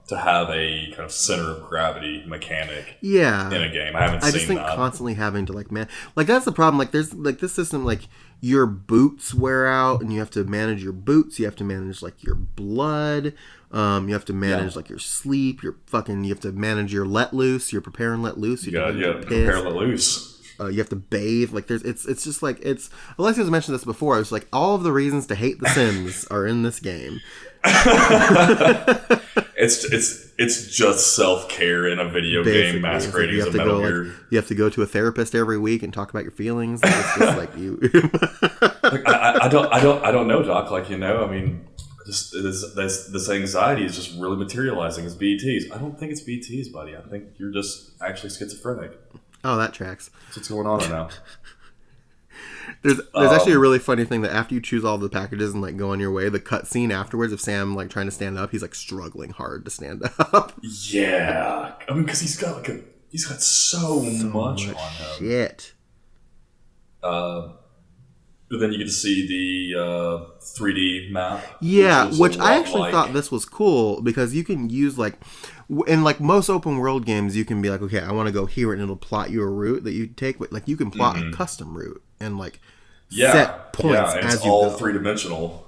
to have a kind of center of gravity mechanic in a game. I just think constantly having to like that's the problem. Like there's like this system, like your boots wear out and you have to manage your boots. You have to manage like your blood. You have to manage like your sleep. You have to manage your let loose. Your prepare and let loose. You gotta prepare and let loose. You have to bathe. Like it's just like Alexia's mentioned this before. It's like all of the reasons to hate The Sims are in this game. It's just self-care in a video game masquerading as a Metal Gear. You have to go to a therapist every week and talk about your feelings. Like, it's just like you. Like, I don't know, Doc. Like, I mean, just this anxiety is just really materializing as BTs. I don't think it's BTs, buddy. I think you're just actually schizophrenic. Oh, that tracks. That's what's going on right now. There's actually a really funny thing that after you choose all the packages and like go on your way, the cutscene afterwards of Sam like trying to stand up, he's like struggling hard to stand up. Yeah, I mean, because he's got so much on him. Shit. But then you get to see the 3D map. Yeah, which I actually thought this was cool because you can use like in like most open world games, you can be like, okay, I want to go here, and it'll plot you a route that you take. But like you can plot a custom route and like set points and as it's you all go. 3-dimensional,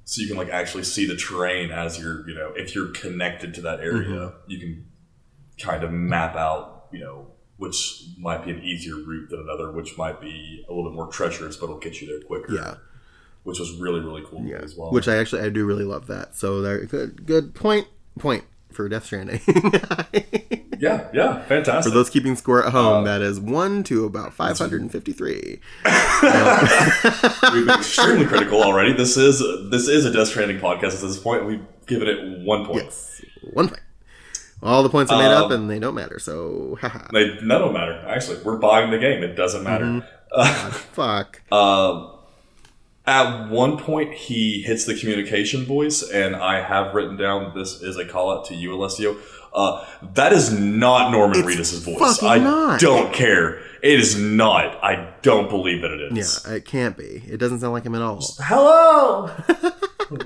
so you can like actually see the terrain as you're, if you're connected to that area, you can kind of map out, which might be an easier route than another, which might be a little bit more treacherous, but it'll get you there quicker. Yeah. Which was really, really cool as well. Which I do really love that. So there, good point for Death Stranding. yeah, fantastic. For those keeping score at home, that is 1 to about 553. We've been extremely critical already. This is a Death Stranding podcast at this point. We've given it 1 point. Yes, 1 point. All the points are made up, and they don't matter. So, haha. None don't matter. Actually, we're buying the game. It doesn't matter. Fuck. At one point, he hits the communication voice, and I have written down this is a call out to you, Alessio. That is not Norman Reedus' voice. I don't care. It is not. I don't believe that it is. Yeah, it can't be. It doesn't sound like him at all. Hello.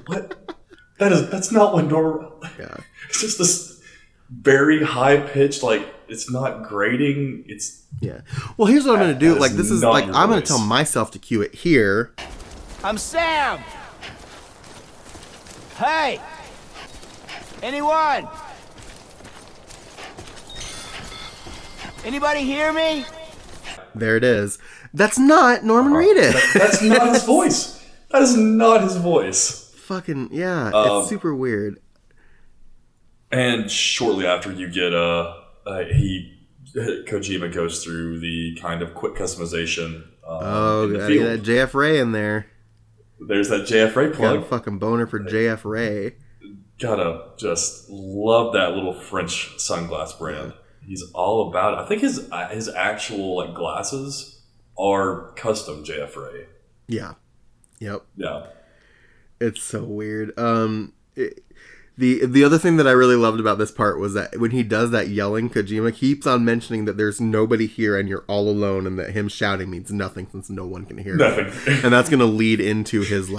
What? That's not what Norman. Yeah. It's just this very high pitched, like it's not grating. It's Well, here's what I'm going to do. Like this is like I'm going to tell myself to cue it here. I'm Sam. Hey! Anyone? Anybody hear me? There it is. That's not Norman Reedus. That's not his voice. That is not his voice. Fucking, it's super weird. And shortly after you get, Kojima goes through the kind of quick customization. Gotta get that JF Ray in there. There's that JF Ray plug. Got a fucking boner for JF Ray. Gotta just love that little French sunglass brand. He's all about it. I think his actual like glasses are custom JF Ray. Yeah. Yep. Yeah. It's so weird. The other thing that I really loved about this part was that when he does that yelling, Kojima keeps on mentioning that there's nobody here and you're all alone, and that him shouting means nothing since no one can hear nothing. And that's going to lead into his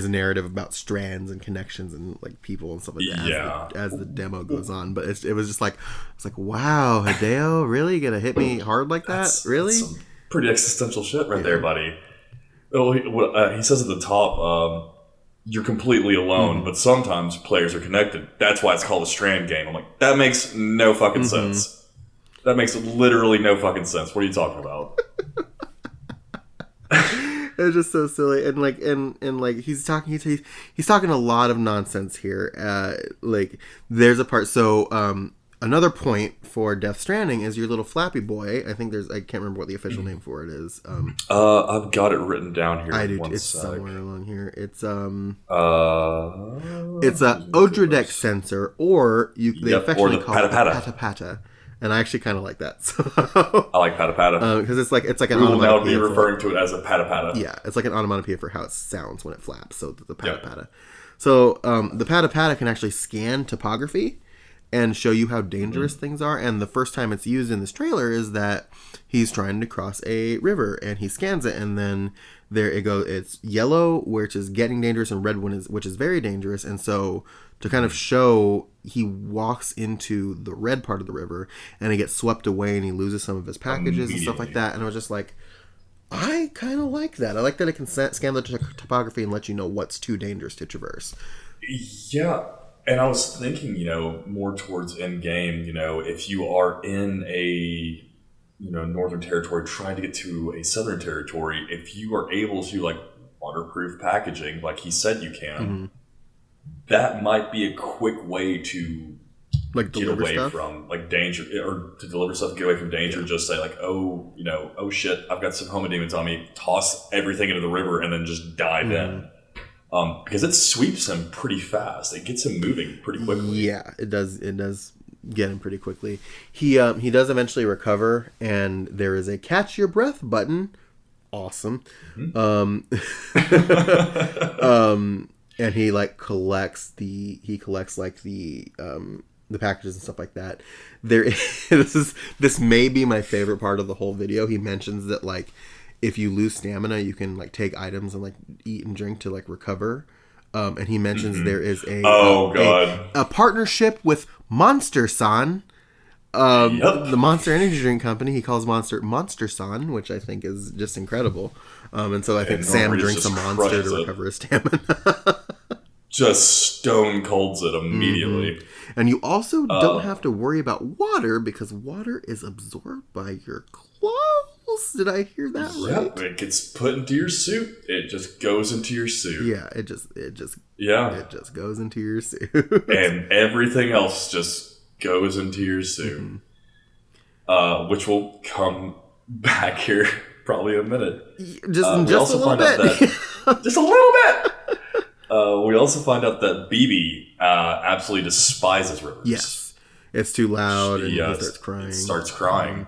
narrative about strands and connections and like people and stuff like that as the demo goes on. But it was just like, it's like, wow, Hideo, really gonna hit me hard like that? Really? That's some pretty existential shit right there, buddy. Oh, he says at the top, you're completely alone, but sometimes players are connected. That's why it's called a strand game. I'm like, that makes no fucking sense. That makes literally no fucking sense. What are you talking about? It's just so silly, and he's talking a lot of nonsense here. Like there's a part. So another point for Death Stranding is your little Flappy Boy. I think I can't remember what the official name for it is. I've got it written down here. I do. It's somewhere along here. It's a Odradek sensor, or they affectionately call it Pata Pata. And I actually kind of like that. So I like Pata Pata because it's like an we will now onomatopoeia. be referring to it as a Pata Pata. Yeah, it's like an onomatopoeia for how it sounds when it flaps. So the Pata Pata. So the Pata Pata can actually scan topography and show you how dangerous things are. And the first time it's used in this trailer is that he's trying to cross a river and he scans it, and then there it goes. It's yellow, which is getting dangerous, and red which is very dangerous. And so to kind of show, he walks into the red part of the river and he gets swept away and he loses some of his packages and stuff like that. And I was just like, I kind of like that. I like that it can scan the topography and let you know what's too dangerous to traverse. Yeah. And I was thinking, more towards end game, if you are in a Northern Territory trying to get to a Southern Territory, if you are able to like waterproof packaging, like he said you can, that might be a quick way to like get deliver away stuff from like danger, or to deliver stuff, get away from danger. Just say like, oh shit, I've got some homodemons on me. Toss everything into the river and then just dive in. Because it sweeps him pretty fast. It gets him moving pretty quickly. Yeah, it does. It does get him pretty quickly. He does eventually recover, and there is a catch your breath button. Awesome. And he like collects the packages and stuff like that. This may be my favorite part of the whole video. He mentions that like if you lose stamina, you can like take items and like eat and drink to like recover. And he mentions there is a partnership with Monster San, the Monster Energy Drink company. He calls Monster San, which I think is just incredible. And so I think Sam drinks a monster to recover his stamina. Just stone colds it immediately. And you also don't have to worry about water because water is absorbed by your clothes. Did I hear that right? Yep, it gets put into your suit. It just goes into your suit. Yeah, it just goes into your suit. And everything else just goes into your suit. Which will come back here probably in a minute. Just a little bit. Just a little bit. We also find out that BB absolutely despises rivers. Yes. It's too loud and he starts crying.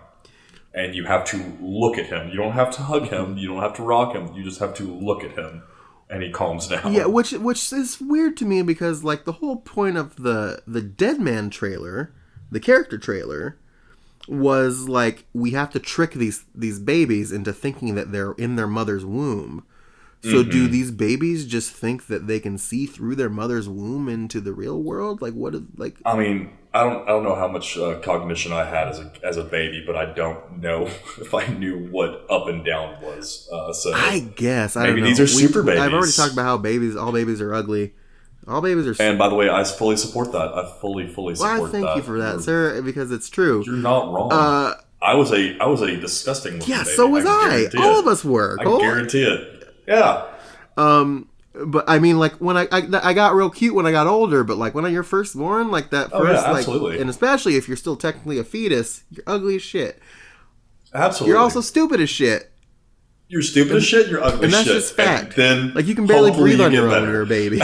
And you have to look at him. You don't have to hug him. You don't have to rock him. You just have to look at him. And he calms down. Yeah, which is weird to me because like the whole point of the Dead Man trailer, the character trailer, was like we have to trick these babies into thinking that they're in their mother's womb. So do these babies just think that they can see through their mother's womb into the real world? Like what is like? I mean, I don't know how much cognition I had as a baby, but I don't know if I knew what up and down was. So I guess I maybe don't know. These are super babies. I've already talked about how all babies are ugly. All babies are. And by the way, I fully support that. I fully support that. Well, I thank you for that, sir, because it's true. You're not wrong. I was a disgusting looking baby. So was I. All of us were. I guarantee it. Yeah. But I mean, like when I got real cute when I got older, but like when you're first born, like that first, absolutely. Like, and especially if you're still technically a fetus, you're ugly as shit. Absolutely. You're also stupid as shit. You're stupid as shit. You're ugly as shit. And that's just fact. And then like you can barely breathe on your own when you're a baby.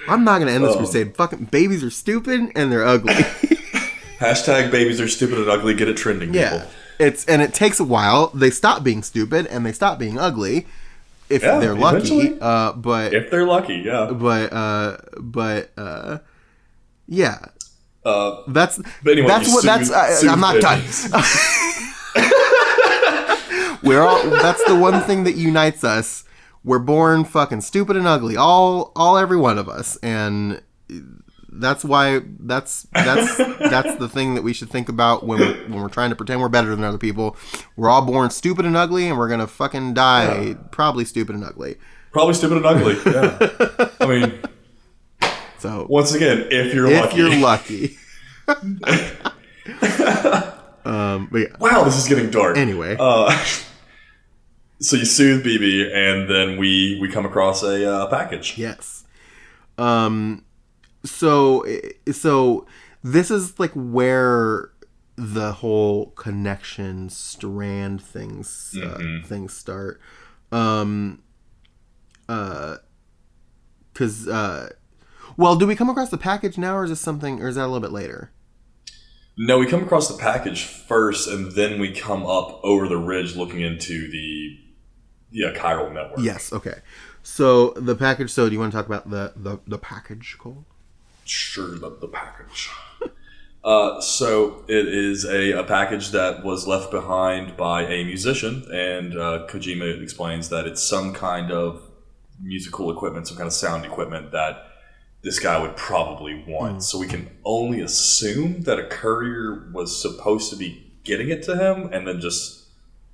I'm not gonna end this crusade. Fucking babies are stupid and they're ugly. Hashtag babies are stupid and ugly. Get it trending, people. It takes a while. They stop being stupid and they stop being ugly if they're lucky. But if they're lucky, yeah. But yeah. But anyway, I'm not done. That's the one thing that unites us. We're born fucking stupid and ugly, all every one of us, and that's why that's the thing that we should think about when we're trying to pretend we're better than other people. We're all born stupid and ugly, and we're gonna fucking die probably stupid and ugly. Probably stupid and ugly. Yeah. I mean, so once again, if you're lucky. But yeah. Wow, this is getting dark. Anyway. So you soothe BB, and then we come across a package. Yes. So this is like where the whole connection strand things start. Well, do we come across the package now, or is this something, or is that a little bit later? No, we come across the package first, and then we come up over the ridge looking into the chiral network. Yes, okay. So the package, do you want to talk about the package, Cole? Sure, the package. So it is a package that was left behind by a musician, and Kojima explains that it's some kind of musical equipment, some kind of sound equipment that this guy would probably want. So we can only assume that a courier was supposed to be getting it to him and then just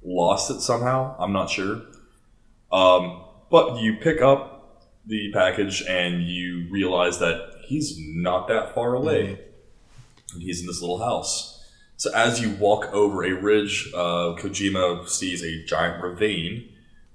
lost it somehow. I'm not sure. But you pick up the package and you realize that he's not that far away. He's in this little house. So as you walk over a ridge, Kojima sees a giant ravine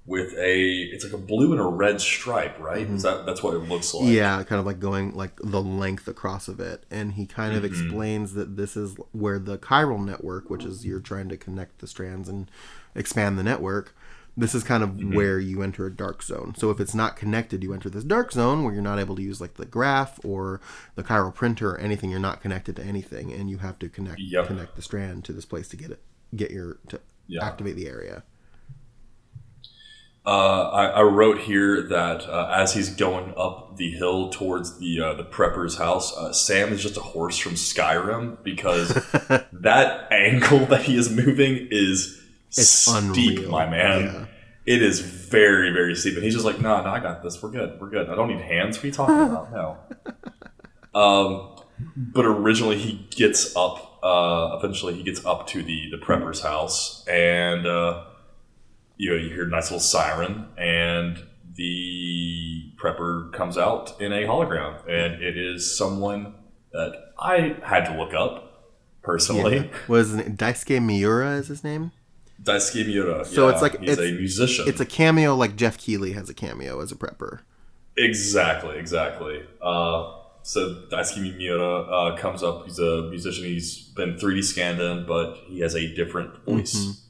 with it's like a blue and a red stripe, right? That's what it looks like? Yeah, kind of like going like the length across of it. And he kind of explains that this is where the chiral network, which is you're trying to connect the strands and expand the network, this is kind of where you enter a dark zone. So if it's not connected, you enter this dark zone where you're not able to use like the graph or the chiral printer or anything. You're not connected to anything, and you have to connect the strand to this place to activate the area. I wrote here that as he's going up the hill towards the prepper's house, Sam is just a horse from Skyrim, because that angle that he is moving is steep, unreal. My man. Yeah. It is very, very steep. And he's just like, no, I got this. We're good. I don't need hands. What are you talking about? No. But originally he gets up, eventually he gets up to the prepper's house, and you hear a nice little siren, and the prepper comes out in a hologram, and it is someone that I had to look up personally. Yeah. Was it Daisuke Miura is his name? Daisuke Miura. So it's like he's a musician. It's a cameo, like Jeff Keighley has a cameo as a prepper. Exactly. So Daisuke Miura comes up. He's a musician. He's been 3D scanned in, but he has a different voice.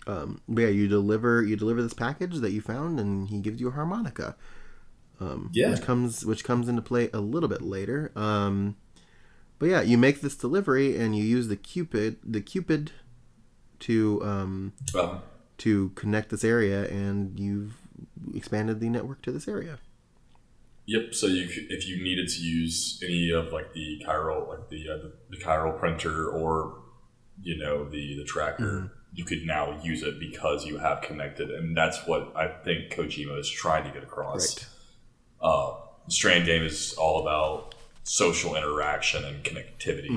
But yeah, you deliver this package that you found, and he gives you a harmonica. Which comes into play a little bit later. But yeah, you make this delivery, and you use the Cupid to connect this area, and you've expanded the network to this area. Yep. So if you needed to use any of like the chiral, like the chiral printer, or the tracker, you could now use it because you have connected, and that's what I think Kojima is trying to get across. Right. The Strand game is all about social interaction and connectivity.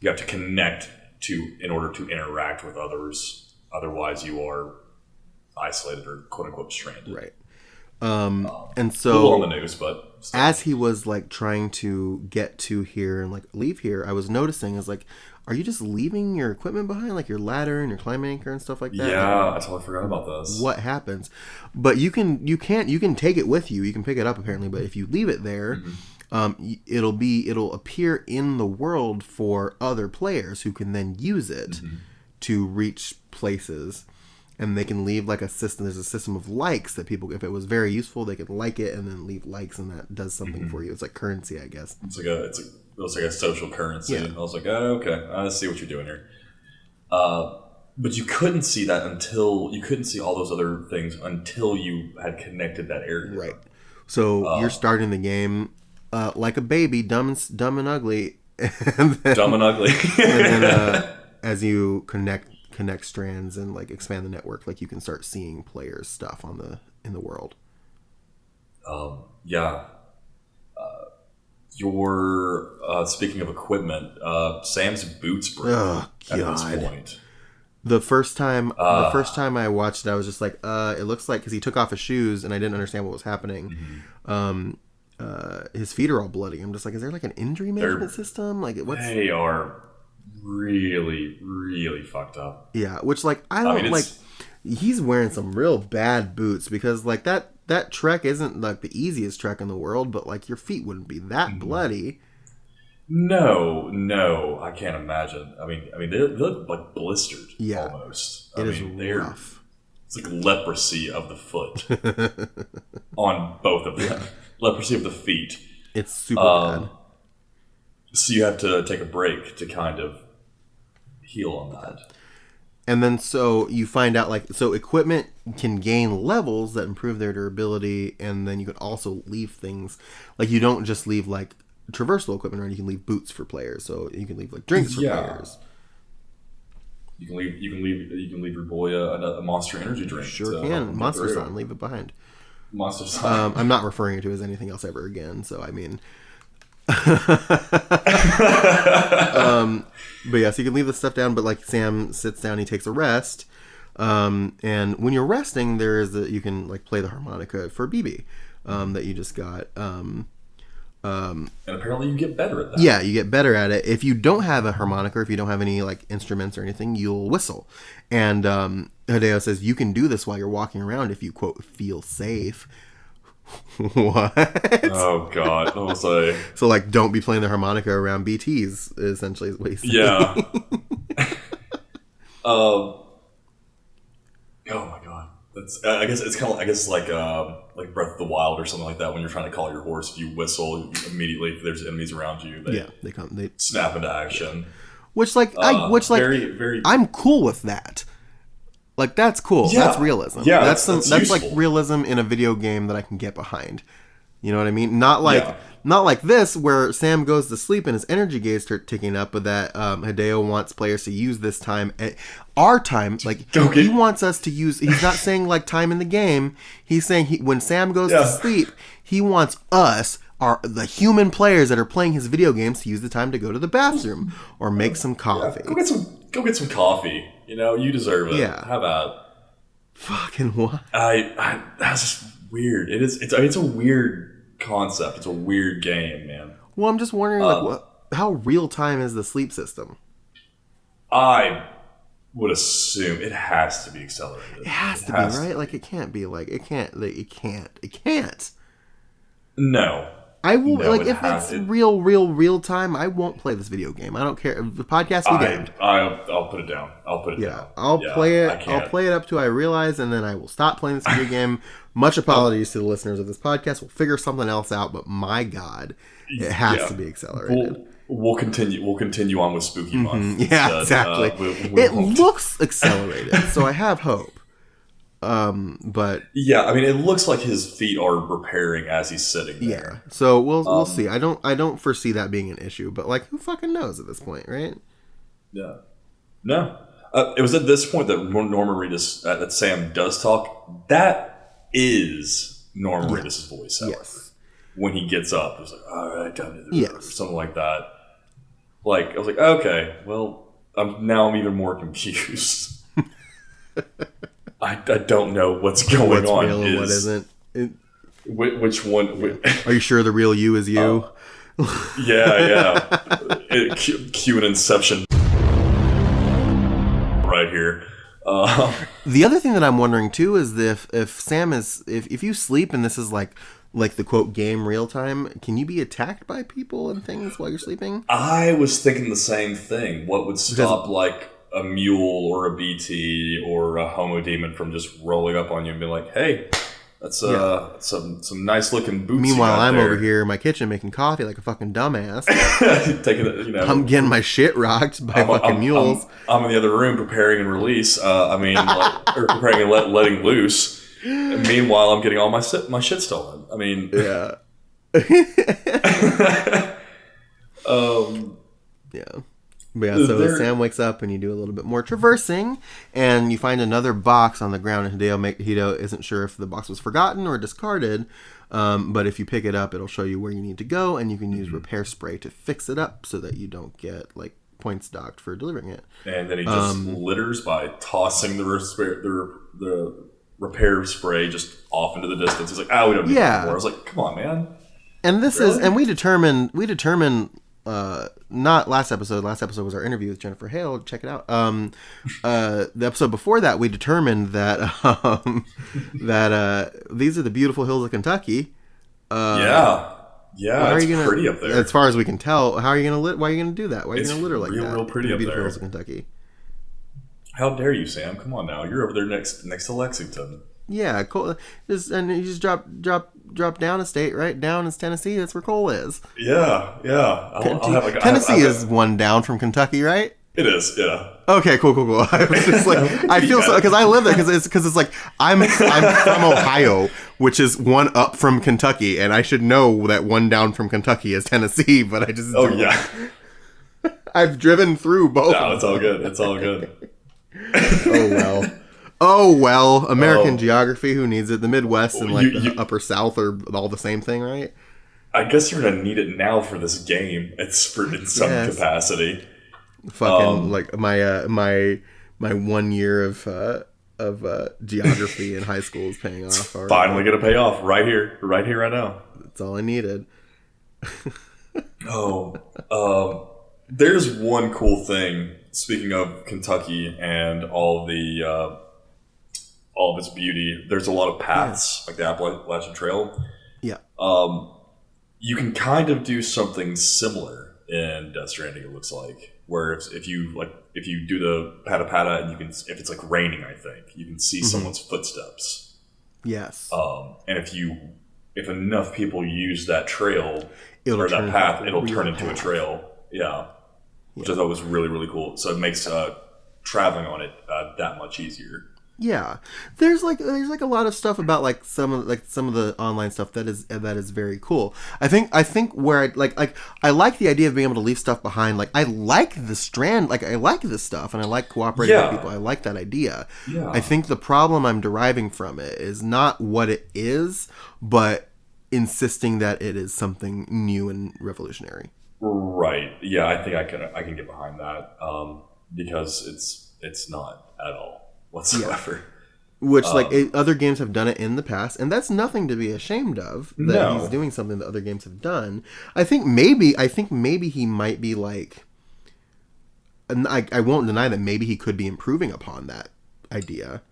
You have to connect in order to interact with others. Otherwise, you are isolated or quote unquote stranded. Right. And so, cool on the news, but still. As he was like trying to get to here and like leave here, I was noticing, are you just leaving your equipment behind, like your ladder and your climb anchor and stuff like that? Yeah, I totally forgot about this. What happens? But you can take it with you. You can pick it up apparently, but if you leave it there, it'll appear in the world for other players who can then use it to reach places. And they can leave like a system. There's a system of likes that people, if it was very useful, they could like it and then leave likes, and that does something for you. It's like currency, I guess. It's like a social currency. Yeah. I was like, oh, okay, I see what you're doing here. But you couldn't see that you couldn't see all those other things until you had connected that area. Right. So you're starting the game like a baby, dumb and ugly. And then, dumb and ugly. And then as you connect strands and like expand the network, like you can start seeing players' stuff in the world. Yeah. Speaking of equipment, Sam's boots broke at this point. The first time I watched it, I was just like, it looks like, because he took off his shoes and I didn't understand what was happening. His feet are all bloody. I'm just like, is there like an injury management system? Like, they are really, really fucked up. Yeah, which like I don't like. He's wearing some real bad boots, because like that trek isn't like the easiest trek in the world, but like your feet wouldn't be that bloody. No, I can't imagine. I mean, they look like blistered. Yeah, almost. It is rough. It's like leprosy of the foot on both of them. Leprosy of the feet. It's super bad. So you have to take a break to kind of heal on that. And then so you find out equipment can gain levels that improve their durability, and then you can also leave things, like you don't just leave like traversal equipment, right? You can leave boots for players, so you can leave like drinks for players. You can leave your boy a Monster Energy drink. Sure can. Monster Sun, leave it behind. Monster Sun. I'm not referring to it as anything else ever again, so I mean. But yeah, so you can leave the stuff down, but like Sam sits down, he takes a rest, and when you're resting, you can like play the harmonica for BB that you just got. And apparently you get better at that. Yeah, you get better at it. If you don't have a harmonica, or if you don't have any like instruments or anything, you'll whistle. And Hideo says you can do this while you're walking around if you, quote, feel safe. What? Oh, God. I was like... So, like, don't be playing the harmonica around BTs, essentially, is what he's saying. Yeah. Oh, my God. That's. I guess it's kind of. I guess like Breath of the Wild or something like that. When you're trying to call your horse, if you whistle immediately, if there's enemies around you, they come. They snap into action. Which very, very. I'm cool with that. Like that's cool. Yeah. That's realism. Yeah, that's useful. like realism in a video game that I can get behind. You know what I mean? Not like this where Sam goes to sleep and his energy gauge start ticking up, but that Hideo wants players to use this time at our time. Like he wants us to use. He's not saying like time in the game. He's saying when Sam goes to sleep, he wants us, the human players that are playing his video games, to use the time to go to the bathroom or make some coffee. Yeah. Go get some coffee. You know, you deserve it. Yeah. How about? Fucking what? That's just weird. It's a weird concept. It's a weird game, man. Well, I'm just wondering, how real time is the sleep system? I would assume it has to be accelerated. It has to be, right? Like it can't be like it can't. No. I will if it's real time. I won't play this video game. I don't care. The podcast be damned. I'll put it down. I'll play it. I'll play it up to I realize, and then I will stop playing this video game. Much apologies to the listeners of this podcast. We'll figure something else out. But my God, it has to be accelerated. We'll continue on with Spooky Month. Yeah, exactly. It looks accelerated, so I have hope. But yeah, I mean, it looks like his feet are repairing as he's sitting there. Yeah, so we'll see. I don't foresee that being an issue, but like, who fucking knows at this point, right? Yeah, no. It was at this point that Norman Reedus, that Sam does talk. That is Norman Reedus' voice. However. Yes. When he gets up, it's like, all right, time to do it, or something like that. Like I was like, okay, well, I'm even more confused. I don't know what's going on. Real and what isn't? Which one? Are you sure the real you is you? Yeah. Cue an Inception right here. The other thing that I'm wondering too is if Sam is if you sleep and this is like the quote game real time, can you be attacked by people and things while you're sleeping? I was thinking the same thing. What would stop like a mule or a BT or a homo demon from just rolling up on you and being like, hey, that's some nice looking boots. Meanwhile, I'm there. over here in my kitchen making coffee like a fucking dumbass. I'm getting my shit rocked by fucking mules. I'm in the other room preparing and release. Or preparing and letting loose. And meanwhile, I'm getting all my shit stolen. I mean, yeah. Yeah. But yeah, so Sam wakes up and you do a little bit more traversing and you find another box on the ground and Hideo isn't sure if the box was forgotten or discarded, but if you pick it up it'll show you where you need to go and you can use repair spray to fix it up so that you don't get like points docked for delivering it. And then he just litters by tossing the repair spray just off into the distance. He's like, we don't need it anymore. I was like, come on, man. And this is, and we determined not last episode was our interview with Jennifer Hale. Check it out. The episode before that, we determined that these are the beautiful hills of Kentucky. It's pretty up there. As far as we can tell, how are you gonna why are you gonna do that? Why are you gonna litter like that? Real pretty up there. Beautiful hills of Kentucky. How dare you, Sam? Come on now, you're over there next to Lexington. Yeah, Cole. And you just drop down a state, right? Down is Tennessee. That's where Cole is. Yeah. Tennessee is one down from Kentucky, right? It is, yeah. Okay, cool. I was just like, I feel so because I live there because it's like I'm from Ohio, which is one up from Kentucky, and I should know that one down from Kentucky is Tennessee, but I just don't. Yeah. I've driven through both. No, it's all good. Oh well, American geography. Who needs it? The Midwest and like the Upper South are all the same thing, right? I guess you're gonna need it now for this game. It's in some capacity. Fucking like my 1 year of geography in high school is paying off. Finally gonna pay off right here, right now. That's all I needed. Oh, there's one cool thing. Speaking of Kentucky and all of its beauty, there's a lot of paths like the Appalachian Trail. Yeah. You can kind of do something similar in Death Stranding. It looks like where if you do the pata pata and you can, if it's like raining, I think you can see someone's footsteps. Yes. And if enough people use that trail or that path, it'll turn into a trail. Yeah. Which I thought was really, really cool. So it makes traveling on it that much easier. Yeah, there's like a lot of stuff about like some of the online stuff that is very cool. I think where I like the idea of being able to leave stuff behind. Like I like the strand, like I like this stuff, and I like cooperating with people. I like that idea. Yeah. I think the problem I'm deriving from it is not what it is, but insisting that it is something new and revolutionary. Right. Yeah, I think I can get behind that because it's not at all whatsoever. Which other games have done it in the past, and that's nothing to be ashamed of. That he's doing something that other games have done. I think maybe he might be like, and I won't deny that maybe he could be improving upon that idea.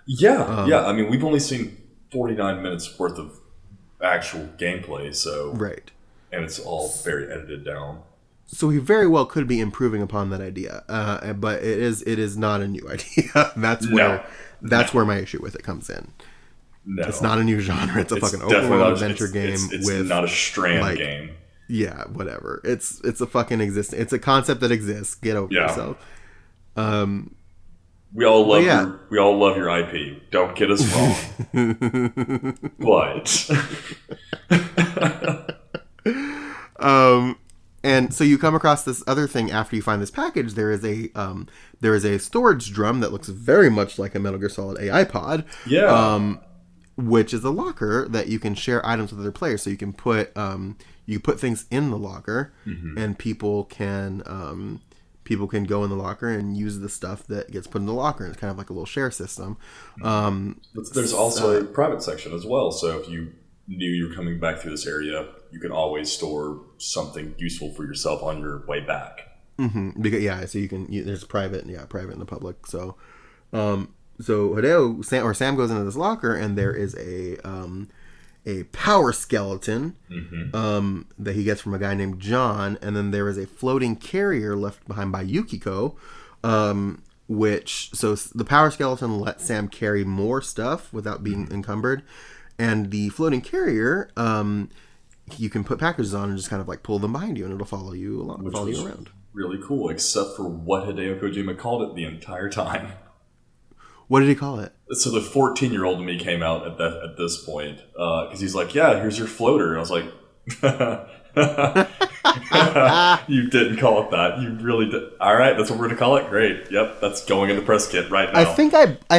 Yeah, yeah. I mean, we've only seen 49 minutes worth of actual gameplay, so right. And it's all very edited down. So he very well could be improving upon that idea, but it is not a new idea. That's where my issue with it comes in. No, it's not a new genre. It's a fucking open world adventure game. It's not a Strand game. Yeah, whatever. It's a fucking existing. It's a concept that exists. Get over yourself. We all love your IP. Don't get us wrong. But and so you come across this other thing after you find this package. There is a storage drum that looks very much like a Metal Gear Solid AI pod. Yeah. Which is a locker that you can share items with other players. So you can put things in the locker, and people can go in the locker and use the stuff that gets put in the locker. It's kind of like a little share system. But there's also a private section as well. So if you knew you were coming back through this area, you can always store something useful for yourself on your way back. Because so you can there's private in the public. So Hideo Sam goes into this locker, and there is a power skeleton that he gets from a guy named John, and then there is a floating carrier left behind by Yukiko, which the power skeleton lets Sam carry more stuff without being encumbered, and the floating carrier you can put packages on and just kind of like pull them behind you, and it'll follow you around. Really cool, except for what Hideo Kojima called it the entire time. What did he call it? So the 14-year-old in me came out at this point because he's like, "Yeah, here's your floater," and I was like, "You didn't call it that. You really did. All right, that's what we're gonna call it. Great. Yep, that's going in the press kit right now." I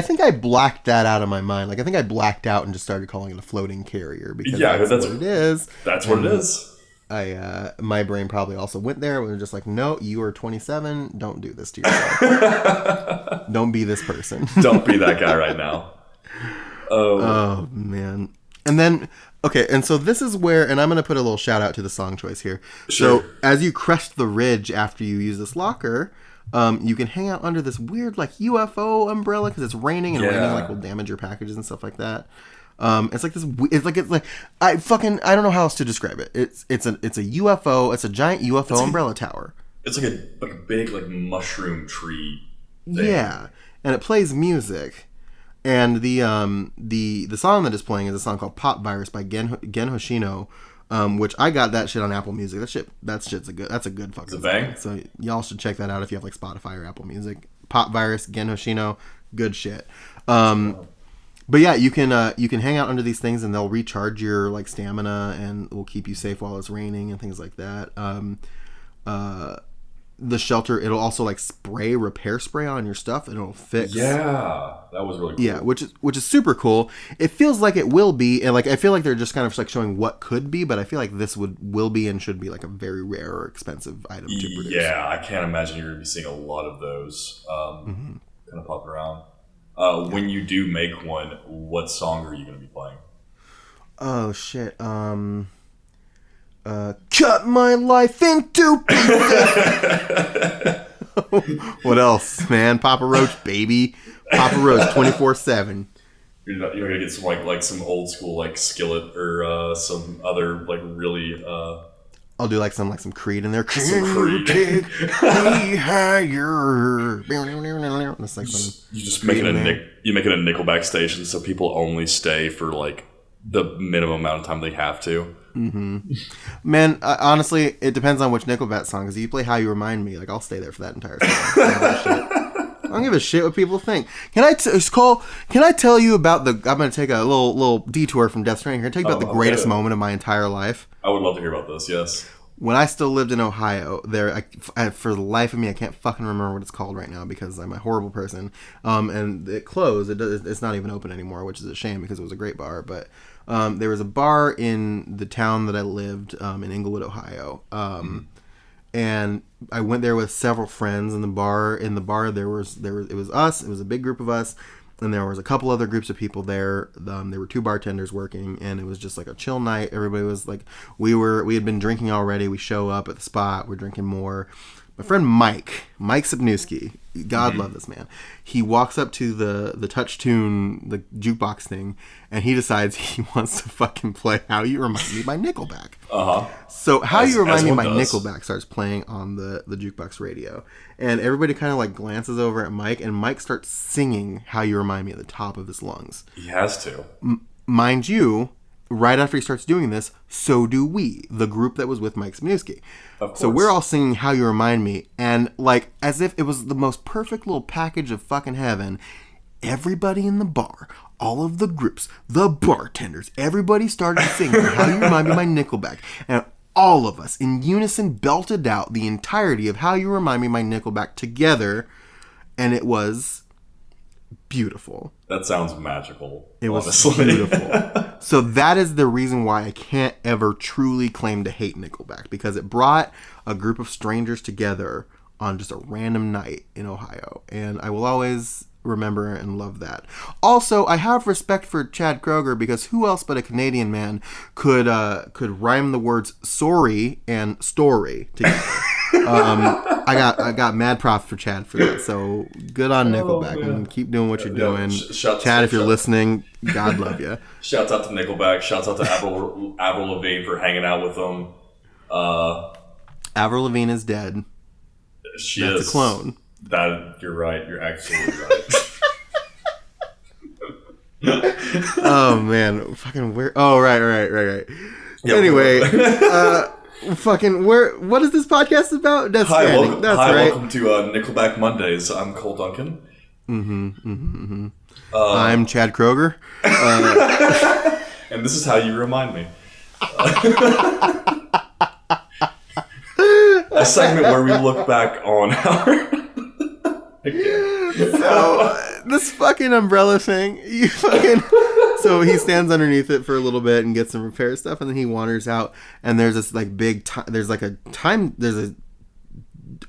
think I blacked that out of my mind. Like I think I blacked out and just started calling it a floating carrier because that's what it is. That's what it is. My brain probably also went there. We were just like, no, you are 27. Don't do this to yourself. Don't be this person. Don't be that guy right now. Oh man. And then, okay, and so this is where, and I'm going to put a little shout out to the song choice here. Sure. So as you crest the ridge after you use this locker, you can hang out under this weird like UFO umbrella because it's raining, and raining like will damage your packages and stuff like that. It's like this. It's like I don't know how else to describe it. It's a UFO. It's a giant UFO umbrella tower. It's like a big like mushroom tree thing. Yeah, and it plays music, and the song that is playing is a song called "Pop Virus" by Gen Hoshino, which I got that shit on Apple Music. That's a good fucking song. So y'all should check that out if you have like Spotify or Apple Music. Pop Virus, Gen Hoshino, good shit. But yeah, you can hang out under these things, and they'll recharge your like stamina, and will keep you safe while it's raining and things like that. The shelter, it'll also like spray repair spray on your stuff, and it'll fix. Yeah, that was really cool. Yeah, which is super cool. It feels like it will be, and like I feel like they're just kind of like showing what could be, but I feel like this will be and should be like a very rare or expensive item to produce. Yeah, I can't imagine you're going to be seeing a lot of those kind of pop around. When you do make one, what song are you going to be playing? Oh shit. Cut my life into pieces. What else, man? Papa Roach, baby. Papa Roach, 24/7. You're gonna get some like some old school like Skillet or some other like really. I'll do like some Creed in there. Some Creed. Take me higher. That's like You just make it you make it a Nickelback station so people only stay for like the minimum amount of time they have to. Mm-hmm. Man, honestly, it depends on which Nickelback song. Because if you play "How You Remind Me," like I'll stay there for that entire song. I don't give a shit what people think. Cole? Can I tell you about the? I'm going to take a little detour from Death Stranding here. Can I tell you about the greatest moment of my entire life? I would love to hear about this. Yes. When I still lived in Ohio, for the life of me, I can't fucking remember what it's called right now because I'm a horrible person. And it closed. It's not even open anymore, which is a shame because it was a great bar. But there was a bar in the town that I lived in Englewood, Ohio. And I went there with several friends. In the bar, it was us. It was a big group of us. And there was a couple other groups of people there. There were 2 bartenders working, and it was just like a chill night. Everybody was like, we had been drinking already. We show up at the spot. We're drinking more. My friend Mike Sapnewski, God love this man. He walks up to the touch tune, the jukebox thing, and he decides he wants to fucking play "How You Remind Me" by Nickelback. So "How You Remind Me" by Nickelback starts playing on the jukebox radio, and everybody kind of like glances over at Mike, and Mike starts singing "How You Remind Me" at the top of his lungs. He has to. Mind you, right after he starts doing this, so do we, the group that was with Mike Sapnewski. Of course. So we're all singing "How You Remind Me," and like as if it was the most perfect little package of fucking heaven. Everybody in the bar, all of the groups, the bartenders, everybody started singing "How You Remind Me" by Nickelback, and all of us in unison belted out the entirety of "How You Remind Me" by Nickelback together, and it was beautiful. That sounds magical. It was beautiful. So that is the reason why I can't ever truly claim to hate Nickelback, because it brought a group of strangers together on just a random night in Ohio, and I will always remember and love that. Also, I have respect for Chad Kroeger, because who else but a Canadian man could rhyme the words "sorry" and "story" together. I got mad props for Chad for that. So good on Nickelback, and keep doing what you're doing. Chad, if you're listening, God love you. Shouts out to Nickelback. Shouts out to Avril Lavigne for hanging out with them. Avril Lavigne is dead. That's a clone. That you're right. You're absolutely right. Oh man, fucking where? Oh right. Yeah, anyway, fucking where? What is this podcast about? Death Stranding. That's right. Welcome to Nickelback Mondays. I'm Cole Duncan. I'm Chad Kroeger. And this is How You Remind Me. A segment where we look back on our. So this fucking umbrella thing, so he stands underneath it for a little bit and gets some repair stuff, and then he wanders out, and there's this like there's a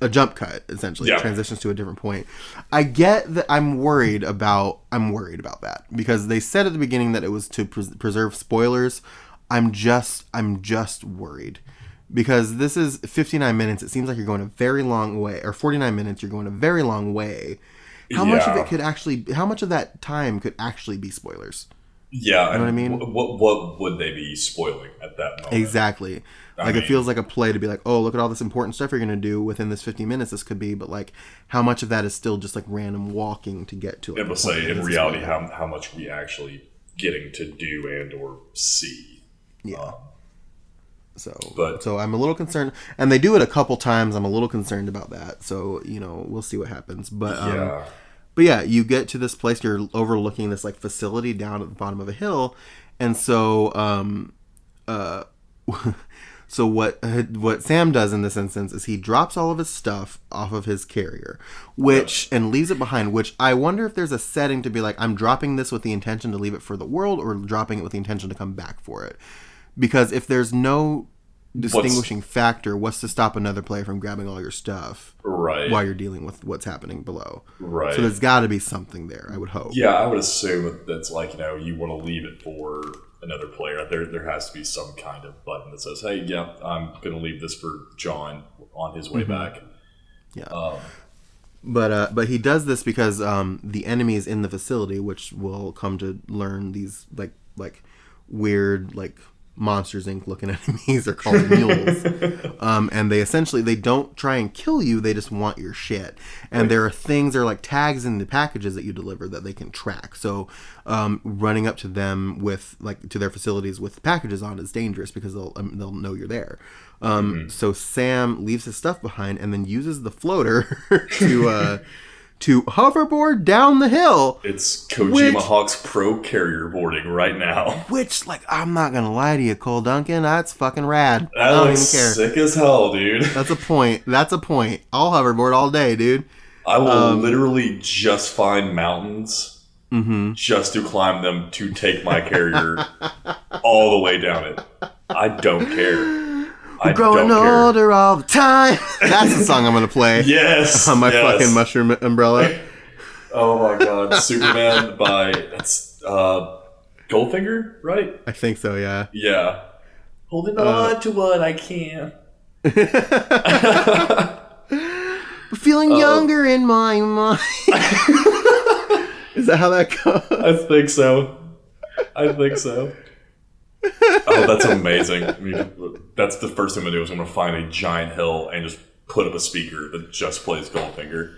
jump cut, essentially. It transitions to a different point. I get that. I'm worried about that, because they said at the beginning that it was to preserve spoilers. I'm just worried, because this is 59 minutes. It seems like you're going a very long way, or 49 minutes. You're going a very long way. How much of that time could actually be spoilers? Yeah, you know what I mean. What would they be spoiling at that moment? Exactly. It feels like a play to be like, oh, look at all this important stuff you're going to do within this 50 minutes. This could be, but like, how much of that is still just like random walking to get to it? It will say in reality how much we actually getting to do and or see. Yeah. So I'm a little concerned, and they do it a couple times. I'm a little concerned about that. So, we'll see what happens. But yeah, you get to this place. You're overlooking this like facility down at the bottom of a hill, and so so what Sam does in this instance is he drops all of his stuff off of his carrier, and leaves it behind. Which I wonder if there's a setting to be like, I'm dropping this with the intention to leave it for the world, or dropping it with the intention to come back for it. Because if there's no distinguishing factor, what's to stop another player from grabbing all your stuff while you're dealing with what's happening below? Right. So there's got to be something there, I would hope. Yeah, I would assume that's like, you want to leave it for another player. There has to be some kind of button that says, "Hey, yeah, I'm going to leave this for John on his way back." Yeah. But he does this because the enemies in the facility, which we'll come to learn, these like weird like Monsters Inc. looking enemies are called mules, and they don't try and kill you. They just want your shit. And there are things, there are like tags in the packages that you deliver that they can track. So running up to them with like to their facilities with packages on is dangerous because they'll know you're there. So Sam leaves his stuff behind and then uses the floater to hoverboard down the hill. It's Kojima Hawk's pro carrier boarding right now. Which, like, I'm not gonna lie to you, Cole Duncan, that's fucking rad. That looks sick as hell, dude. That's a point. I'll hoverboard all day, dude. I will literally just find mountains just to climb them to take my carrier all the way down it. I don't care. I'm growing older all the time. That's the song I'm going to play. Yes. On my fucking mushroom umbrella. Oh my god. Superman by Goldfinger, right? I think so, yeah. Yeah. Holding on to what I can. Feeling younger in my mind. Is that how that goes? I think so. Oh, that's amazing. I mean, that's the first thing I'm going to do is I'm going to find a giant hill and just put up a speaker that just plays Goldfinger.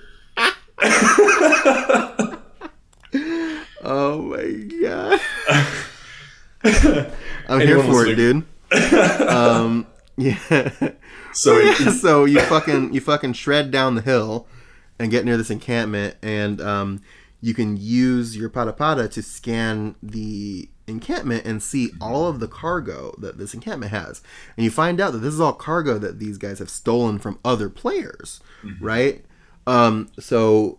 Oh my god. I'm here for it, dude. Yeah. So you fucking shred down the hill and get near this encampment, and you can use your pata to scan the encampment and see all of the cargo that this encampment has. And you find out that this is all cargo that these guys have stolen from other players, right? So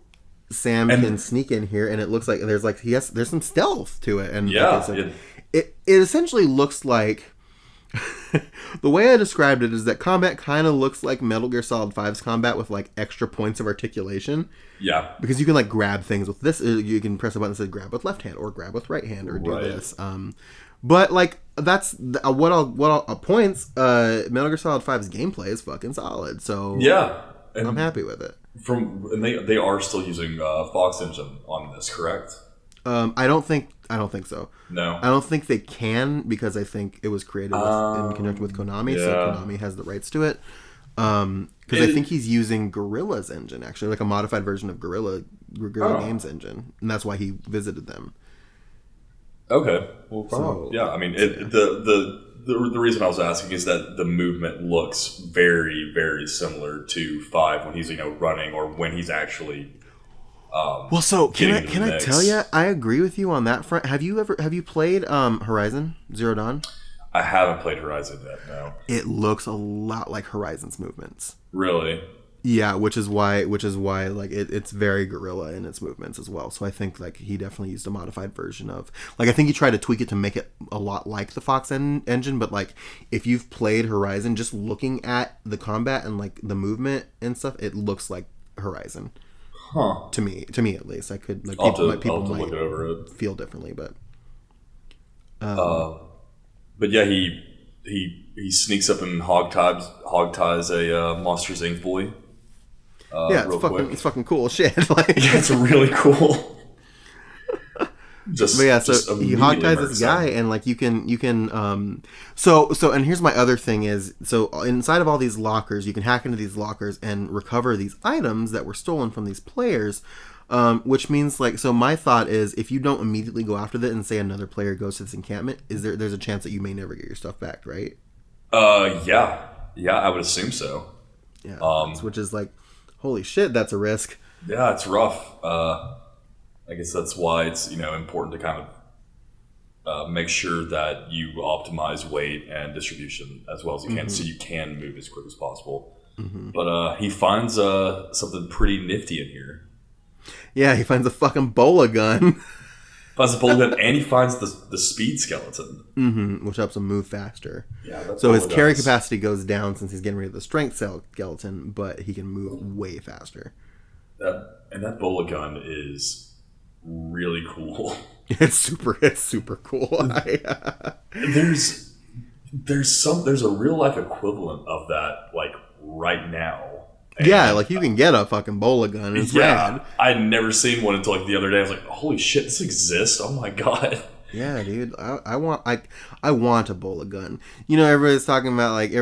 Sam can sneak in here, and it looks like there's some stealth to it, and it essentially looks like the way I described it is that combat kind of looks like Metal Gear Solid 5's combat with like extra points of articulation. Yeah. Because you can like grab things with this. You can press a button that says grab with left hand or grab with right hand or do this. But like that's what I'll points. Metal Gear Solid 5's gameplay is fucking solid. So yeah, and I'm happy with it. They are still using Fox Engine on this, correct? I don't think so. No. I don't think they can because I think it was created in conjunction with Konami, so Konami has the rights to it. Because I think he's using Guerrilla's engine, actually, like a modified version of Guerrilla Games engine, and that's why he visited them. Okay. Well, yeah. I mean, the reason I was asking is that the movement looks very, very similar to 5 when he's running or when he's actually. Well, so can I tell you? I agree with you on that front. Have you played Horizon Zero Dawn? I haven't played Horizon yet. No. It looks a lot like Horizon's movements. Really? Yeah, which is why like it's very Guerrilla in its movements as well. So I think like he definitely used a modified version of like I think he tried to tweak it to make it a lot like the Fox engine. But like if you've played Horizon, just looking at the combat and like the movement and stuff, it looks like Horizon. Huh. To me at least, I could like people might look over it. Feel differently, but yeah, he sneaks up and hog ties a Monsters Inc. bully. Yeah, it's fucking cool shit. Like, yeah, it's really cool. So he hog ties this guy, and like you can so and here's my other thing is, so inside of all these lockers you can hack into these lockers and recover these items that were stolen from these players, which means like, so my thought is if you don't immediately go after that and say another player goes to this encampment, there's a chance that you may never get your stuff back, right? Yeah, I would assume so. Yeah, which is like, holy shit, that's a risk. Yeah, it's rough. I guess that's why it's important to kind of make sure that you optimize weight and distribution as well as you can, so you can move as quick as possible. But he finds something pretty nifty in here. Yeah, he finds a fucking bola gun. And he finds the speed skeleton, which helps him move faster. Yeah, so his carry capacity goes down since he's getting rid of the strength skeleton, but he can move way faster. That bola gun is really cool. It's super cool. There's a real life equivalent of that, like right now. And yeah, like you can get a fucking bola gun. It's rad. I'd never seen one until like the other day. I was like, holy shit, this exists! Oh my god. Yeah, dude. I want a bola gun. You know, everybody's talking about like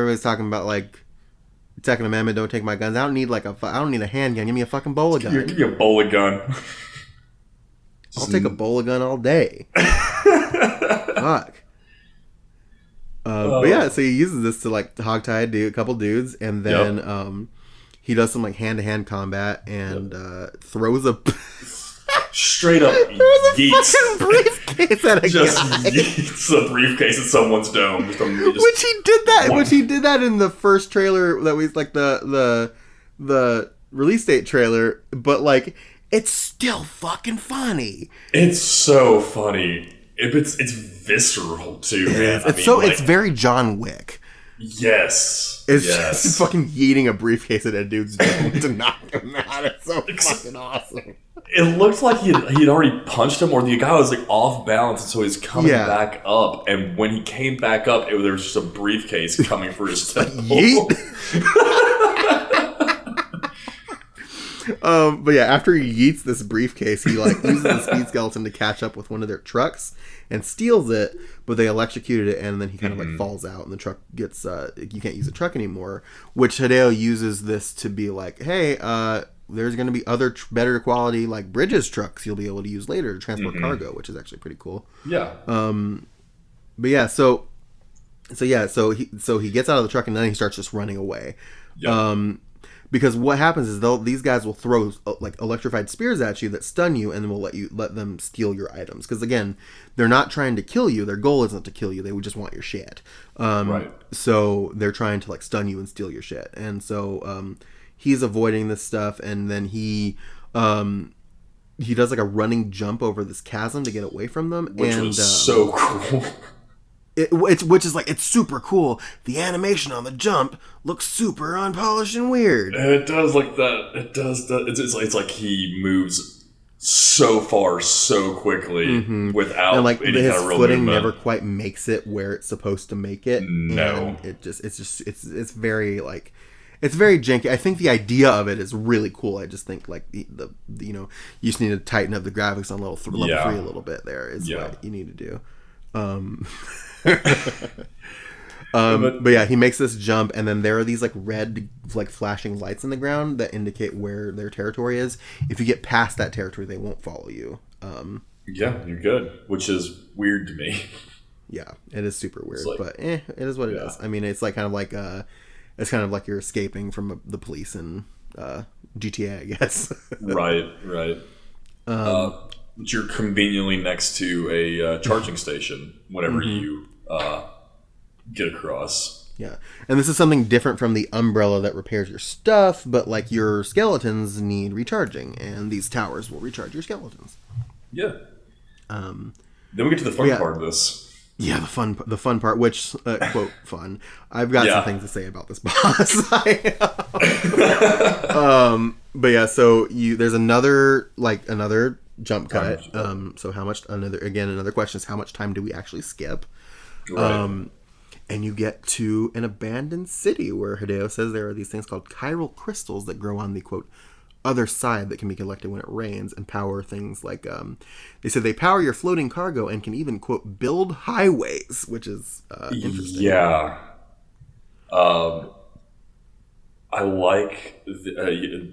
Second Amendment. Don't take my guns. I don't need a handgun. Give me a fucking bola gun. Give me a bola gun. I'll take a bola gun all day. Fuck. But yeah, so he uses this to like hogtie a couple dudes, and then he does some like hand-to-hand combat and throws a straight up yeets fucking briefcase at a just guy. Yeets a briefcase at someone's dome. Which he did that in the first trailer that was like the release date trailer, but like it's still fucking funny. It's so funny. It's visceral too, man. It's very John Wick. Yes. It's just fucking yeeting a briefcase at a dude's dome to knock him out. It's so fucking awesome. It looked like he'd already punched him, or the guy was like off balance, and so he's coming back up. And when he came back up, there was just a briefcase coming for his temple. But yeah, after he yeets this briefcase, he like uses the speed skeleton to catch up with one of their trucks and steals it, but they electrocuted it, and then he kind of like falls out, and the truck gets you can't use the truck anymore. Which Hideo uses this to be like, hey, there's going to be other better quality like Bridges trucks you'll be able to use later to transport cargo, which is actually pretty cool. Yeah. But yeah, so he gets out of the truck, and then he starts just running away. Yep. Because what happens is these guys will throw like electrified spears at you that stun you, and then will let them steal your items. Because again, they're not trying to kill you. Their goal isn't to kill you. They would just want your shit. Right. So they're trying to like stun you and steal your shit. And so he's avoiding this stuff, and then he does like a running jump over this chasm to get away from them, which was so cool. Which is like, it's super cool. The animation on the jump looks super unpolished and weird. It does like that. It does that. It's like he moves so far so quickly without and like any his kind of real footing movement. never quite makes it where it's supposed to make it. No, and it's very like, it's very janky. I think the idea of it is really cool. I just think like the you just need to tighten up the graphics on level 3 a little bit. There is what you need to do. But yeah, he makes this jump, and then there are these like red like flashing lights in the ground that indicate where their territory is. If you get past that territory, they won't follow you. Yeah, you're good, which is weird to me. Yeah, it is super weird, but it is what it is. I mean, it's like kind of like it's kind of like you're escaping from the police in GTA, I guess. Right. But you're conveniently next to a charging station whenever you get across. Yeah, and this is something different from the umbrella that repairs your stuff, but like your skeletons need recharging, and these towers will recharge your skeletons. Yeah. Then we get to the fun part of this. Yeah, the fun part, which quote fun. I've got some things to say about this boss. But yeah, so there's another jump cut. So how much? Another question is, how much time do we actually skip? Right. And you get to an abandoned city where Hideo says there are these things called chiral crystals that grow on the quote other side that can be collected when it rains and power things like they said they power your floating cargo and can even quote build highways, which is interesting. Yeah. I like as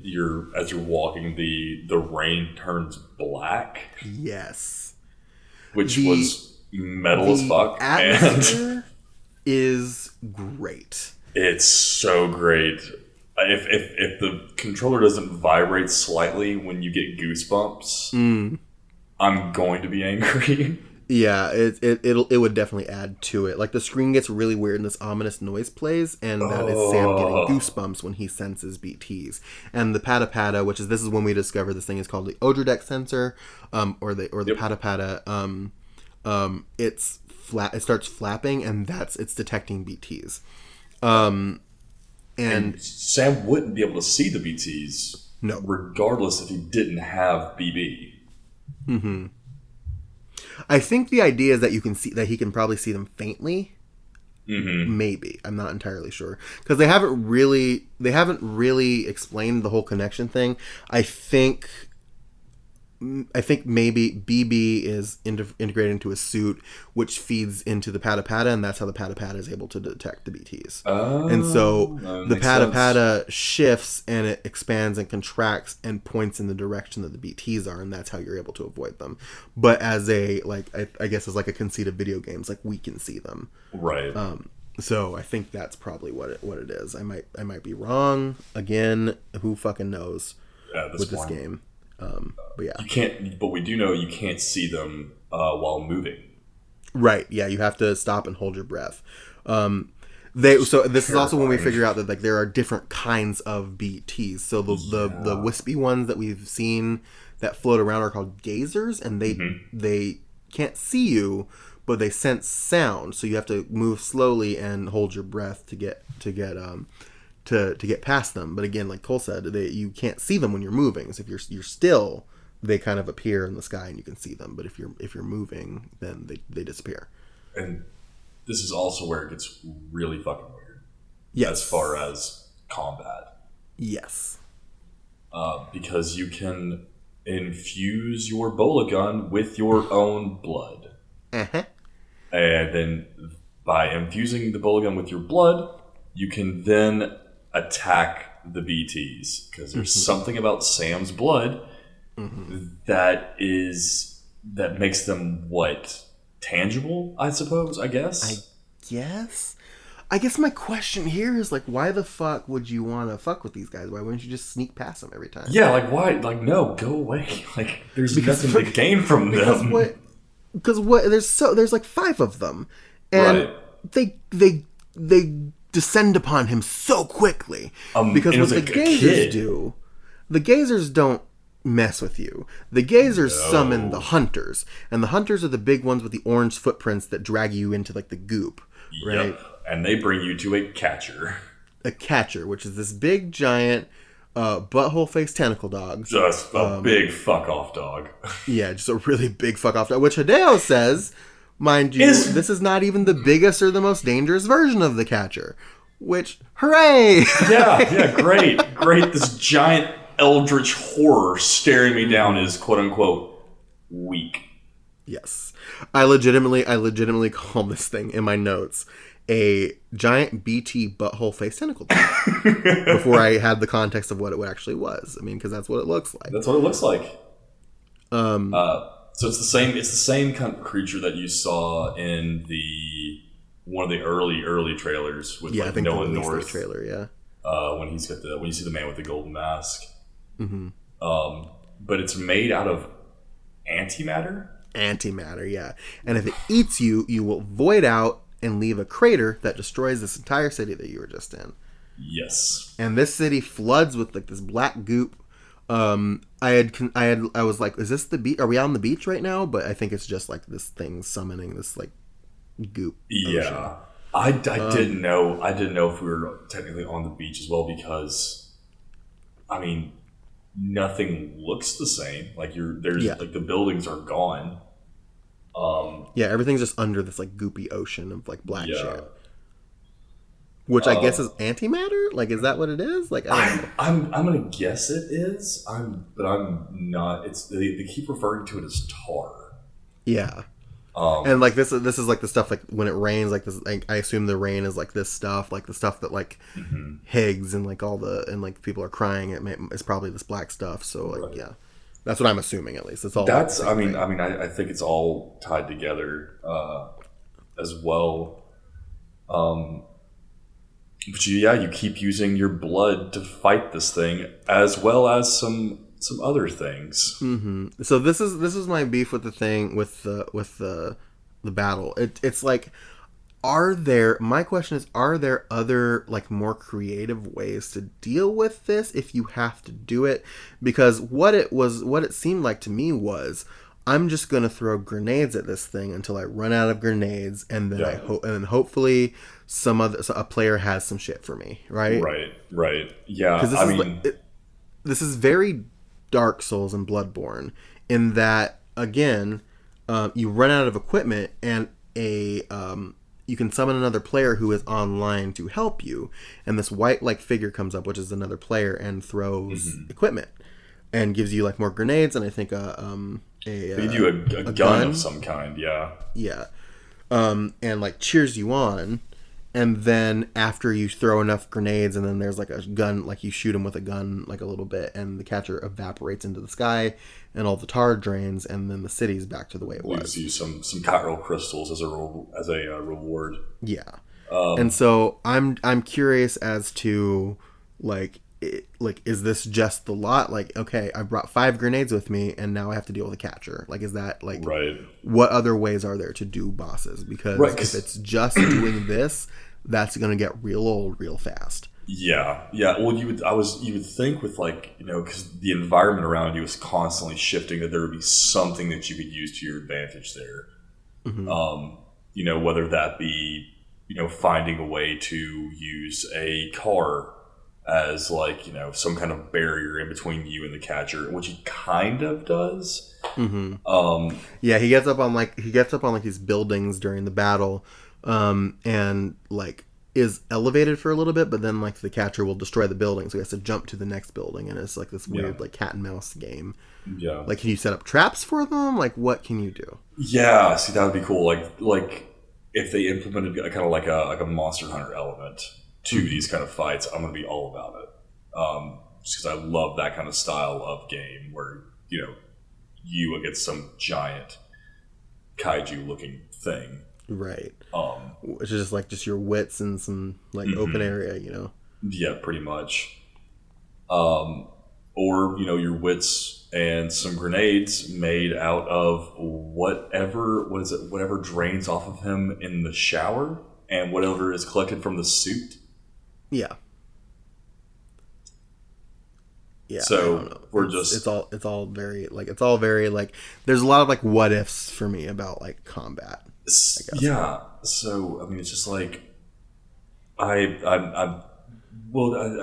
you're walking, the rain turns black. Yes. Which was metal as fuck. Atmosphere is great. It's so great. If the controller doesn't vibrate slightly when you get goosebumps, I'm going to be angry. Yeah, it would definitely add to it. Like the screen gets really weird and this ominous noise plays, and that is Sam getting goosebumps when he senses BTs. And the pata pata, this is when we discover this thing is called the Odradek sensor, or the pata pata. It's flat. It starts flapping, and it's detecting BTs. And Sam wouldn't be able to see the BTs, no, regardless if he didn't have BB. I think the idea is that you can see that he can probably see them faintly. Mm-hmm. Maybe, I'm not entirely sure, because they haven't really explained the whole connection thing. I think maybe BB is integrated into a suit, which feeds into the Pata Pata, and that's how the Pata Pata is able to detect the BTs. Oh, and so the Pata sense. Pata shifts and it expands and contracts and points in the direction that the BTs are, and that's how you're able to avoid them. But as a I guess as like a conceit of video games, like we can see them, right? So I think that's probably what it is. I might be wrong. Again, who fucking knows with this game. But yeah, you can't. But we do know you can't see them while moving. Right. Yeah, you have to stop and hold your breath. This is also when we figure out that like there are different kinds of BTs. So the wispy ones that we've seen that float around are called gazers, and they can't see you, but they sense sound. So you have to move slowly and hold your breath to get past them. But again, like Cole said, you can't see them when you're moving. So if you're still, they kind of appear in the sky and you can see them. But if you're moving, then they disappear. And this is also where it gets really fucking weird. Yes. As far as combat. Yes. Because you can infuse your bola gun with your own blood. Uh-huh. And then by infusing the bola gun with your blood, you can then attack the BTs. Because there's something about Sam's blood that makes them tangible, I suppose, I guess. I guess my question here is like, why the fuck would you want to fuck with these guys? Why wouldn't you just sneak past them every time? Yeah, like why? Like no, go away. Like there's nothing to gain from them. Because there's like 5 of them, and they descend upon him so quickly. Because what the gazers do, the gazers don't mess with you. The gazers summon the hunters, and the hunters are the big ones with the orange footprints that drag you into like the goop, right? Yep. And they bring you to a catcher. A catcher, which is this big giant butthole faced tentacle dog. Just a big fuck off dog. Yeah, just a really big fuck off dog, which Hideo says, mind you, this is not even the biggest or the most dangerous version of the catcher. Which, hooray! Yeah, great. This giant eldritch horror staring me down is quote unquote weak. Yes. I legitimately call this thing in my notes a giant BT butthole face tentacle dog before I had the context of what it actually was. I mean, because that's what it looks like. That's what it looks like. So it's the same kind of creature that you saw in one of the early trailers with I think Noah the North trailer, yeah. When you see the man with the golden mask. Mm-hmm. But it's made out of antimatter. Antimatter, yeah. And if it eats you, you will void out and leave a crater that destroys this entire city that you were just in. Yes. And this city floods with like this black goop. I was like, is this the beach? Are we on the beach right now? But I think it's just like this thing summoning this like goop. Yeah. Ocean. I didn't know if we were technically on the beach as well, because I mean, nothing looks the same. Like like the buildings are gone. Yeah, everything's just under this like goopy ocean of like black shit. Which I guess is antimatter? Like, is that what it is? Like, I don't know. I'm gonna guess it is. But I'm not. It's they keep referring to it as tar. Yeah. And like this is like the stuff like when it rains, like this. Like, I assume the rain is like this stuff, like the stuff that like Higgs and like like people are crying. It's probably this black stuff. So like yeah, that's what I'm assuming at least. It's all. That's I think it's all tied together as well. But you keep using your blood to fight this thing, as well as some other things. Mm-hmm. So this is my beef with the thing with the battle. It's like, my question is, are there other like more creative ways to deal with this if you have to do it? Because what it seemed like to me was, I'm just gonna throw grenades at this thing until I run out of grenades, and then hopefully a player has some shit for me, right? Right. Yeah. Because this is very Dark Souls and Bloodborne in that, again, you run out of equipment, and you can summon another player who is online to help you, and this white like figure comes up, which is another player, and throws equipment and gives you like more grenades, and I think they give you a gun of some kind. Yeah, and like cheers you on. And then after you throw enough grenades, and then there's like a gun, like you shoot him with a gun like a little bit, and the catcher evaporates into the sky, and all the tar drains, and then the city's back to the way it was. Gives you some chiral crystals as a reward. Yeah, and so I'm curious as to is this just the lot? Like, okay, I brought 5 grenades with me, and now I have to deal with a catcher. Like, is that like right? What other ways are there to do bosses? Because if it's just doing this, that's going to get real old real fast. Yeah. Well, you would think with like, because the environment around you is constantly shifting, that there would be something that you could use to your advantage there. Mm-hmm. Whether that be, finding a way to use a car as like, some kind of barrier in between you and the catcher, which he kind of does. Mm-hmm. Yeah, he gets up on like these buildings during the battle. And like is elevated for a little bit, but then like the catcher will destroy the building, so he has to jump to the next building, and it's like this weird like cat and mouse game. Yeah. Like, can you set up traps for them? Like, what can you do? Yeah, see, that would be cool. Like if they implemented kind of like a Monster Hunter element to these kind of fights, I'm gonna be all about it. Just because I love that kind of style of game where you against some giant kaiju looking thing. Right. Which is just your wits and some like open area, Yeah, pretty much. Or your wits and some grenades made out of whatever drains off of him in the shower and whatever is collected from the suit. Yeah. Yeah. So we're it's all very there's a lot of like what ifs for me about like combat. Yeah, so I mean, it's just like I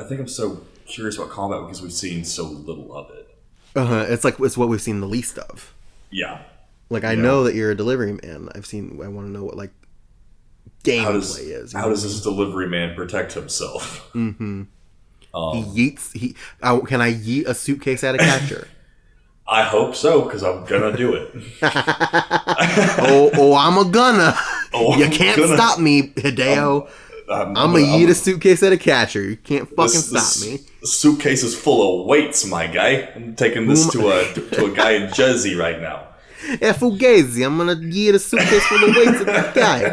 think I'm so curious about combat because we've seen so little of it. It's what we've seen the least of. Yeah, like I know that you're a delivery man. I want to know what like gameplay is. How does this delivery man protect himself? Mm-hmm. He yeets. Can I yeet a suitcase at a catcher? I hope so, because I'm gonna do it. I'm a gonna. You can't stop me, Hideo. I'm gonna yeet a suitcase at a catcher. You can't fucking stop me. The suitcase is full of weights, my guy. I'm taking this to a guy in Jersey right now. Fugazi, I'm gonna yeet a suitcase full of weights at a guy.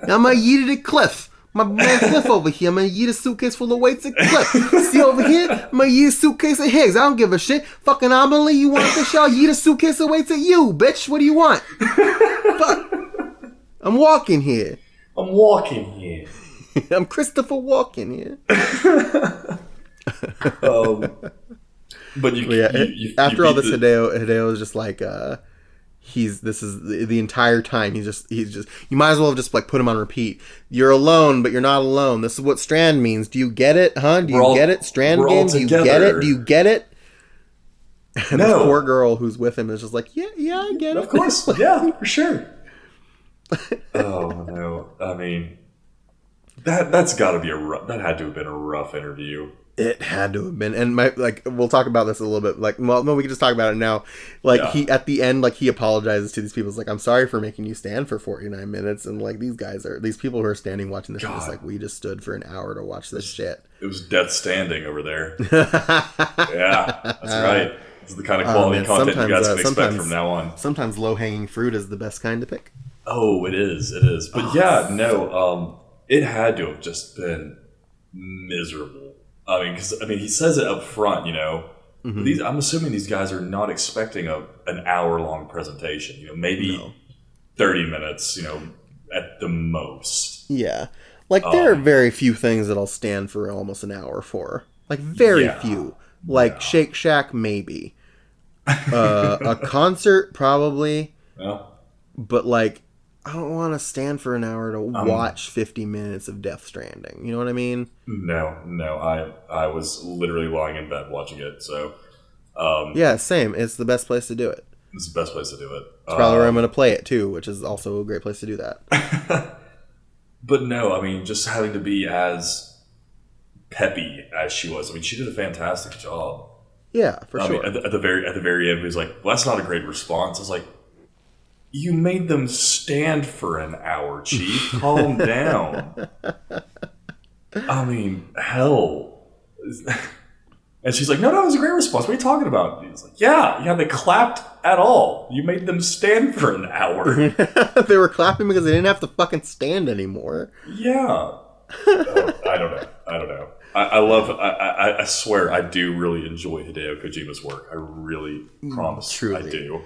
I'm gonna yeet it at Cliff. My man Cliff over here, I'm gonna yeet a suitcase full of weights at Cliff. See over here? I'm gonna yeet a suitcase at Higgs. I don't give a shit. Fucking Amelie, you want this shit? I'll yeet a suitcase of weights at you, bitch. What do you want? Fuck. I'm walking here. I'm Christopher Walken here. But you after all this, Hideo is just like, this is the entire time he's just you might as well have just like put him on repeat. You're alone, but you're not alone. This is what Strand means. Do you get it? Huh? Do you get it? Strand game? Do you get it? Do you get it? And this poor girl who's with him is just like, yeah, I get it. Of course. Yeah, for sure. Oh no. I mean, that's got to be that had to have been a rough interview. It had to have been, and we'll talk about this a little bit. Like, well, no, we can just talk about it now. He at the end, he apologizes to these people. It's like, I'm sorry for making you stand for 49 minutes, and like these people who are standing watching this, is like, we just stood for an hour to watch this shit. It was Death Stranding over there. Yeah, that's right. It's the kind of quality content you guys can expect from now on. Sometimes low hanging fruit is the best kind to pick. Oh, it is. But it had to have just been miserable. I mean, he says it up front, Mm-hmm. I'm assuming these guys are not expecting an hour-long presentation. Maybe 30 minutes, at the most. Yeah. There are very few things that I'll stand for almost an hour for. Very few. Shake Shack, maybe. A concert, probably. Yeah. But, I don't want to stand for an hour to watch 50 minutes of Death Stranding. You know what I mean? No. I was literally lying in bed watching it. So, yeah, same. It's the best place to do it. It's the best place to do it. It's probably where I'm going to play it too, which is also a great place to do that. But no, I mean, just having to be as peppy as she was. I mean, she did a fantastic job. Yeah, for sure. I mean, at the very end, he was like, well, that's not a great response. I was like, you made them stand for an hour, Chief. Calm down. I mean, hell. And she's like, no, it was a great response. What are you talking about? And he's like, yeah, they clapped at all. You made them stand for an hour. They were clapping because they didn't have to fucking stand anymore. Yeah. I don't know. I swear I do really enjoy Hideo Kojima's work. I really promise. Truly. I do.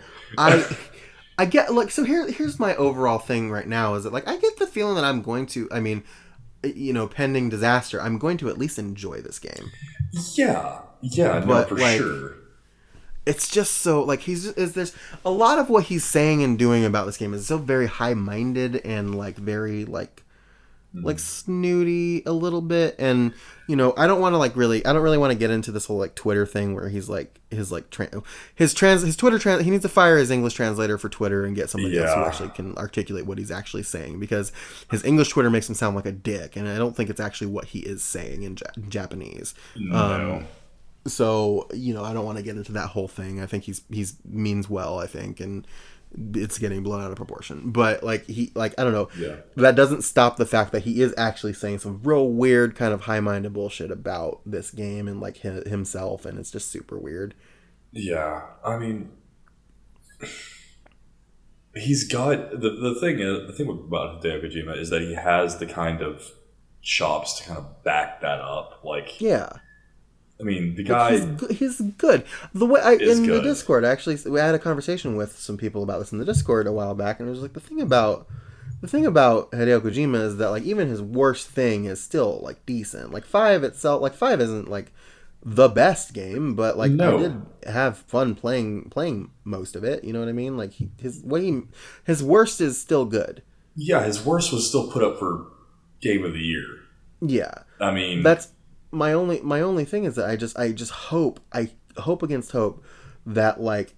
I get, like, so here's my overall thing right now is that, like, I get the feeling that I'm going to, I mean, you know, pending disaster, I'm going to at least enjoy this game. Yeah, no, for sure. It's just so, like, there's a lot of what he's saying and doing about this game is so very high-minded and, like, very, like snooty a little bit, and you know, I don't really want to get into this whole like Twitter thing where he's like his Twitter he needs to fire his English translator for Twitter and get somebody else who actually can articulate what he's actually saying, because his English Twitter makes him sound like a dick, and I don't think it's actually what he is saying in Japanese. No. So, you know, I don't want to get into that whole thing. I think he's means well, I think, and it's getting blown out of proportion. But, like, I don't know. Yeah. That doesn't stop the fact that he is actually saying some real weird kind of high-minded bullshit about this game and, like, himself, and it's just super weird. Yeah. I mean, he's got... The thing about Hideo Kojima is that he has the kind of chops to kind of back that up. Like... Yeah. I mean, the guy... He's good. The way the Discord, actually, we had a conversation with some people about this in the Discord a while back, and it was like, the thing about Hideo Kojima is that, like, even his worst thing is still, like, decent. Like, 5 isn't, like, the best game, but, like, I did have fun playing most of it, you know what I mean? Like, his worst is still good. Yeah, his worst was still put up for Game of the Year. Yeah. I mean... That's... My only thing is that I just hope against hope that, like,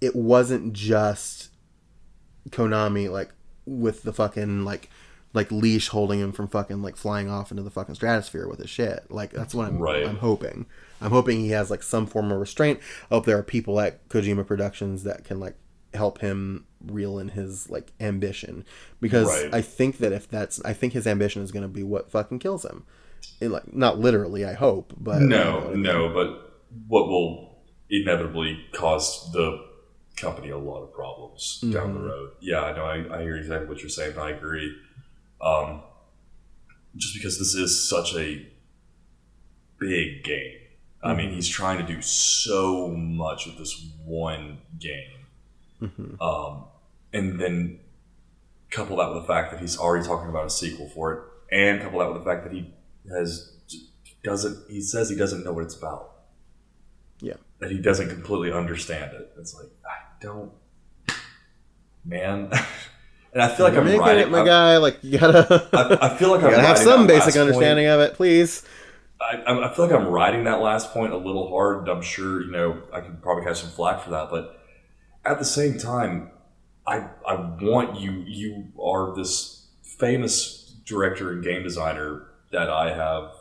it wasn't just Konami, like, with the fucking like leash holding him from fucking, like, flying off into the fucking stratosphere with his shit. Like, that's what I'm hoping. I'm hoping he has, like, some form of restraint. I hope there are people at Kojima Productions that can, like, help him reel in his, like, ambition, because I think that I think his ambition is going to be what fucking kills him. Like, not literally, I hope, but but what will inevitably cause the company a lot of problems down the road. Yeah, I know. I hear exactly what you're saying, and I agree. Just because this is such a big game. I mean, he's trying to do so much with this one game, and then couple that with the fact that he's already talking about a sequel for it, and couple that with the fact that he says he doesn't know what it's about. Yeah. That he doesn't completely understand it. It's like, I don't, man. And I feel like I'm making it, my guy. Like, you gotta. I feel like I'm gotta have some basic understanding of it, please. I feel like I'm riding that last point a little hard. I'm sure, you know, I could probably have some flack for that, but at the same time, I want you. You are this famous director and game designer that I have,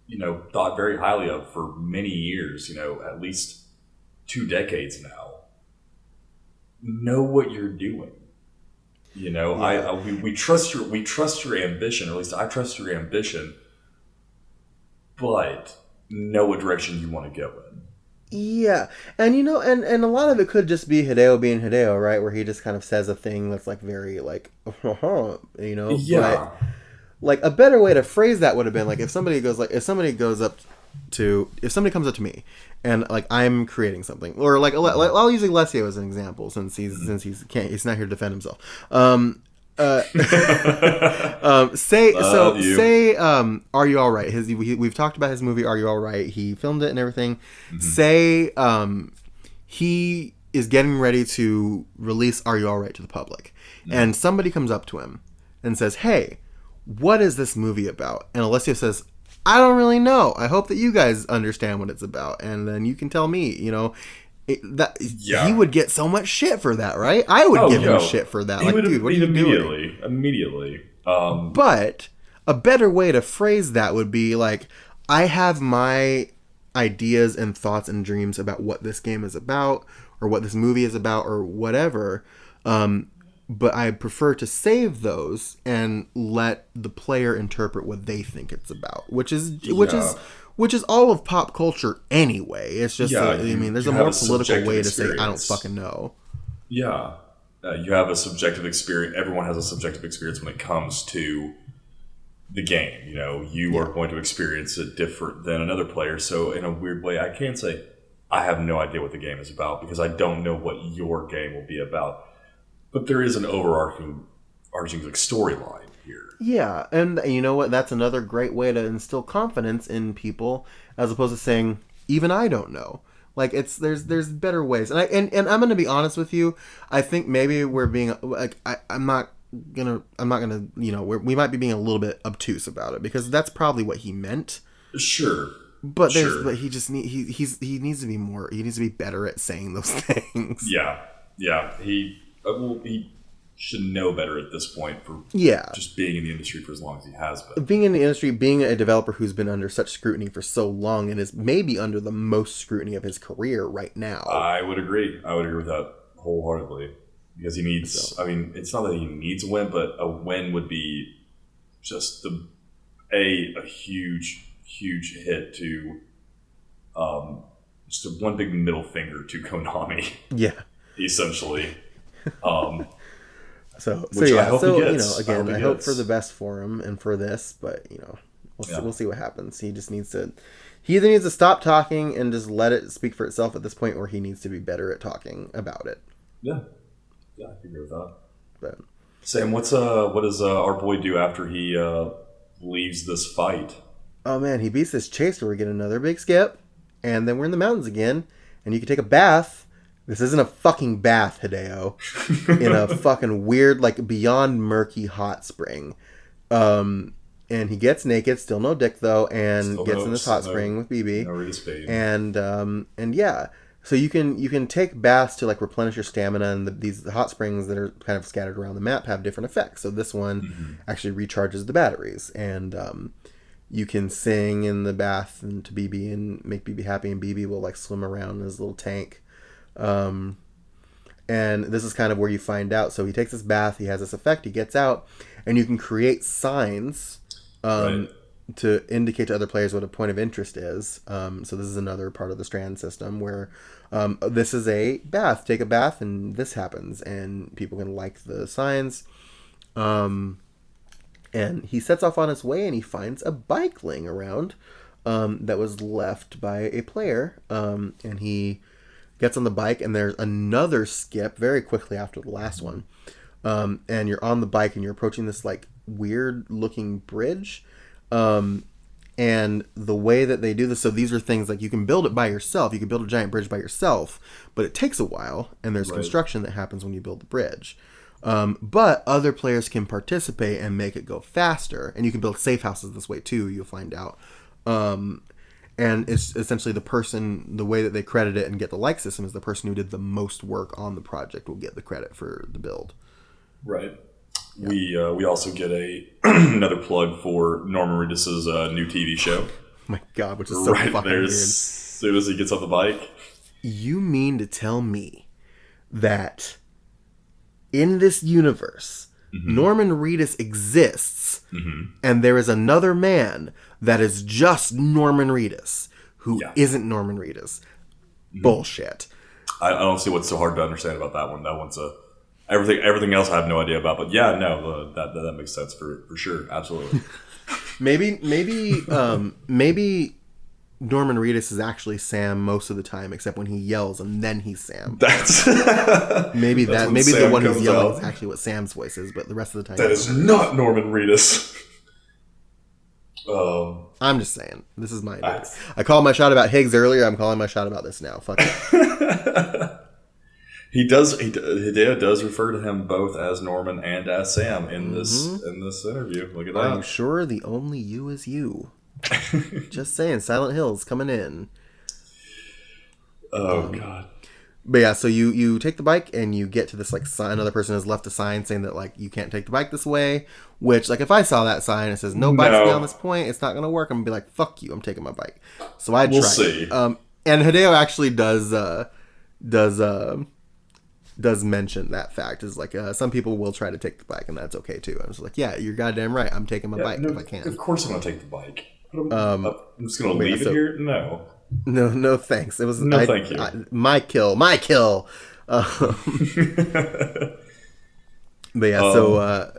you know, thought very highly of for many years, you know, at least 2 decades now. Know what you're doing. You know, we trust your ambition, or at least I trust your ambition, but know what direction you want to go in. Yeah, and you know, and a lot of it could just be Hideo being Hideo, right? Where he just kind of says a thing that's, like, very, like, you know, yeah. But, like, a better way to phrase that would have been, like, if somebody comes up to me and, like, I'm creating something, or, like, I'll use Alessio as an example since he's not here to defend himself. Say, Are You All Right? We've talked about his movie Are You All Right? He filmed it and everything. Mm-hmm. Say he is getting ready to release Are You All Right to the public, and somebody comes up to him and says, "Hey, what is this movie about?" And Alessio says, "I don't really know. I hope that you guys understand what it's about, and then you can tell me," you know. He would get so much shit for that, right? I would give him shit for that. Like, dude, what are you doing? Immediately. But a better way to phrase that would be like, I have my ideas and thoughts and dreams about what this game is about, or what this movie is about, or whatever. But I prefer to save those and let the player interpret what they think it's about, which is all of pop culture anyway. It's just, there's a more political way to say I don't fucking know. Yeah, you have a subjective experience. Everyone has a subjective experience when it comes to the game. You know, you are going to experience it different than another player. So in a weird way, I can't say I have no idea what the game is about because I don't know what your game will be about. But there is an overarching like storyline here. Yeah, and you know what? That's another great way to instill confidence in people, as opposed to saying, "Even I don't know." Like there's better ways, and I'm gonna be honest with you. I think maybe we're being like I'm not gonna we might be being a little bit obtuse about it because that's probably what he meant. Sure. But he just he needs to be more. He needs to be better at saying those things. Yeah. He should know better at this point for just being in the industry for as long as he has been. Being in the industry, being a developer who's been under such scrutiny for so long and is maybe under the most scrutiny of his career right now. I would agree with that wholeheartedly. Because he needs, it's not that he needs a win, but a win would be just a huge hit to just one big middle finger to Konami. Yeah. Essentially. So again, I hope for the best for him and for this, but we'll see what happens. He just needs to, he either needs to stop talking and just let it speak for itself at this point, or he needs to be better at talking about it. Yeah, I can agree with that. But Sam, what does our boy do after he leaves this fight? Oh man, he beats this chase where we get another big skip, and then we're in the mountains again, and you can take a bath. This isn't a fucking bath, Hideo. In a fucking weird, like, beyond murky hot spring. And he gets naked, still no dick, though, and gets in this hot spring with BB. And yeah. So you can take baths to, like, replenish your stamina, and these hot springs that are kind of scattered around the map have different effects. So this one actually recharges the batteries. And you can sing in the bath and to BB and make BB happy, and BB will, like, swim around in his little tank. And this is kind of where you find out. So he takes this bath, he has this effect, he gets out, and you can create signs to indicate to other players what a point of interest is. So this is another part of the Strand system where this is a bath. Take a bath and this happens, and people can like the signs. And he sets off on his way, and he finds a bike laying around that was left by a player, and he gets on the bike, and there's another skip very quickly after the last one. And you're on the bike, and you're approaching this, like, weird-looking bridge. And the way that they do this, so these are things, like, you can build it by yourself. You can build a giant bridge by yourself, but it takes a while, and there's construction that happens when you build the bridge. But other players can participate and make it go faster. And you can build safe houses this way, too, you'll find out. And it's essentially the way that they credit it and get the like system is the person who did the most work on the project will get the credit for the build. Right. Yeah. We also get another plug for Norman Reedus's new TV show. Oh my God, which is so fucking weird. As soon as he gets off the bike. You mean to tell me that in this universe, Norman Reedus exists, and there is another man that is just Norman Reedus, who isn't Norman Reedus. Bullshit. I don't see what's so hard to understand about that one. That one's everything else I have no idea about. But yeah, no, that makes sense for sure. Absolutely. maybe Norman Reedus is actually Sam most of the time, except when he yells, and then he's Sam. That's maybe the one who's yelling is actually what Sam's voice is, but the rest of the time that is not Norman Reedus. I'm just saying, this is my idea. I called my shot about Higgs earlier. I'm calling my shot about this now. Fuck it. Hideo does refer to him both as Norman and as Sam in this interview. Look at that. Are you sure the only you is you? Just saying, Silent Hill's coming in. Oh God. But yeah, so you take the bike and you get to this like sign. Another person has left a sign saying that like you can't take the bike this way. Which like if I saw that sign and it says no bikes beyond this point, it's not gonna work. I'm gonna be like, fuck you, I'm taking my bike. So I We'll tried. see. And Hideo actually does mention that fact. Is like some people will try to take the bike and that's okay too. I was like, yeah, you're goddamn right. I'm taking my bike if I can. Of course I'm gonna take the bike. I'm just gonna leave it here? No. No, thanks. It was Thank you. My kill. But yeah,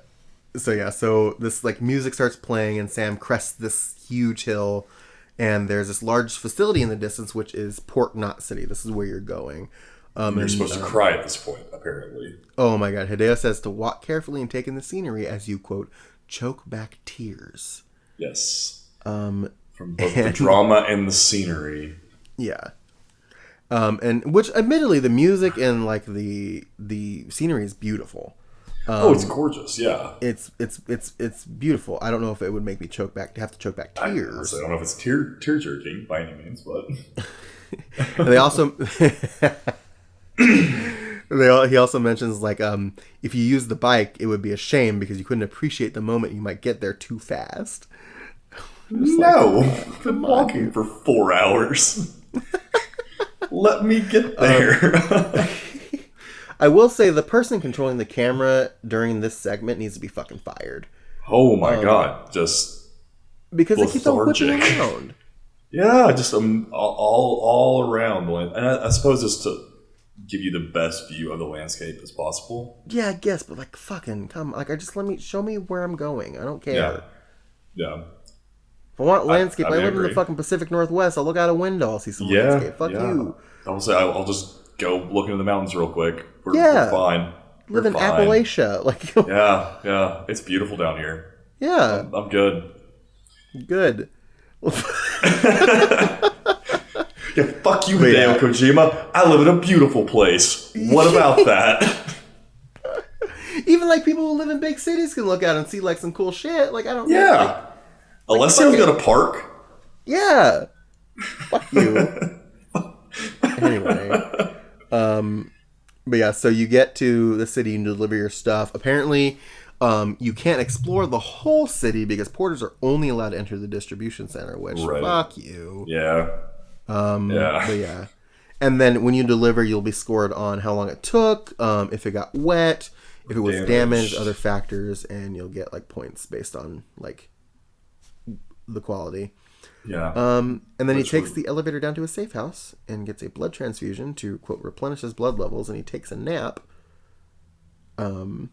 so this like music starts playing and Sam crests this huge hill, and there's this large facility in the distance, which is Port Knot City. This is where you're going. You're supposed to cry at this point, apparently. Oh my god! Hideo says to walk carefully and take in the scenery as you quote choke back tears. Yes. From both the drama and the scenery. Yeah. And which admittedly the music and like the scenery is beautiful. It's gorgeous, yeah. It's beautiful. I don't know if it would make me have to choke back tears. I don't know if it's tear jerking by any means, but they also he also mentions like if you use the bike it would be a shame because you couldn't appreciate the moment, you might get there too fast. No, I've been walking for 4 hours. Let me get there. I will say the person controlling the camera during this segment needs to be fucking fired. Oh my god, just because they keep on whipping lethargic. around. Yeah, just all around. And I suppose it's to give you the best view of the landscape as possible. Yeah, I guess, but like fucking come, like show me where I'm going. I don't care. Yeah. If I want landscape, I live agree. in the fucking Pacific Northwest. I'll look out a window. I'll see some landscape. Fuck you. I'll say I'll just go look into the mountains real quick. We're fine. Live in Appalachia. Like yeah. It's beautiful down here. Yeah. I'm good. Good. Yeah, fuck you, Hideo Kojima. I live in a beautiful place. What about that? Even like people who live in big cities can look out and see like some cool shit. Like I don't. Yeah. Alessio's got a park. Yeah. Fuck you. Anyway. But yeah, so you get to the city and deliver your stuff. Apparently, you can't explore the whole city because porters are only allowed to enter the distribution center, which fuck you. Yeah. But yeah. And then when you deliver, you'll be scored on how long it took, if it got wet, if it was damaged, other factors, and you'll get like points based on like the quality. Yeah. And then he takes the elevator down to a safe house and gets a blood transfusion to quote replenish his blood levels, and he takes a nap. And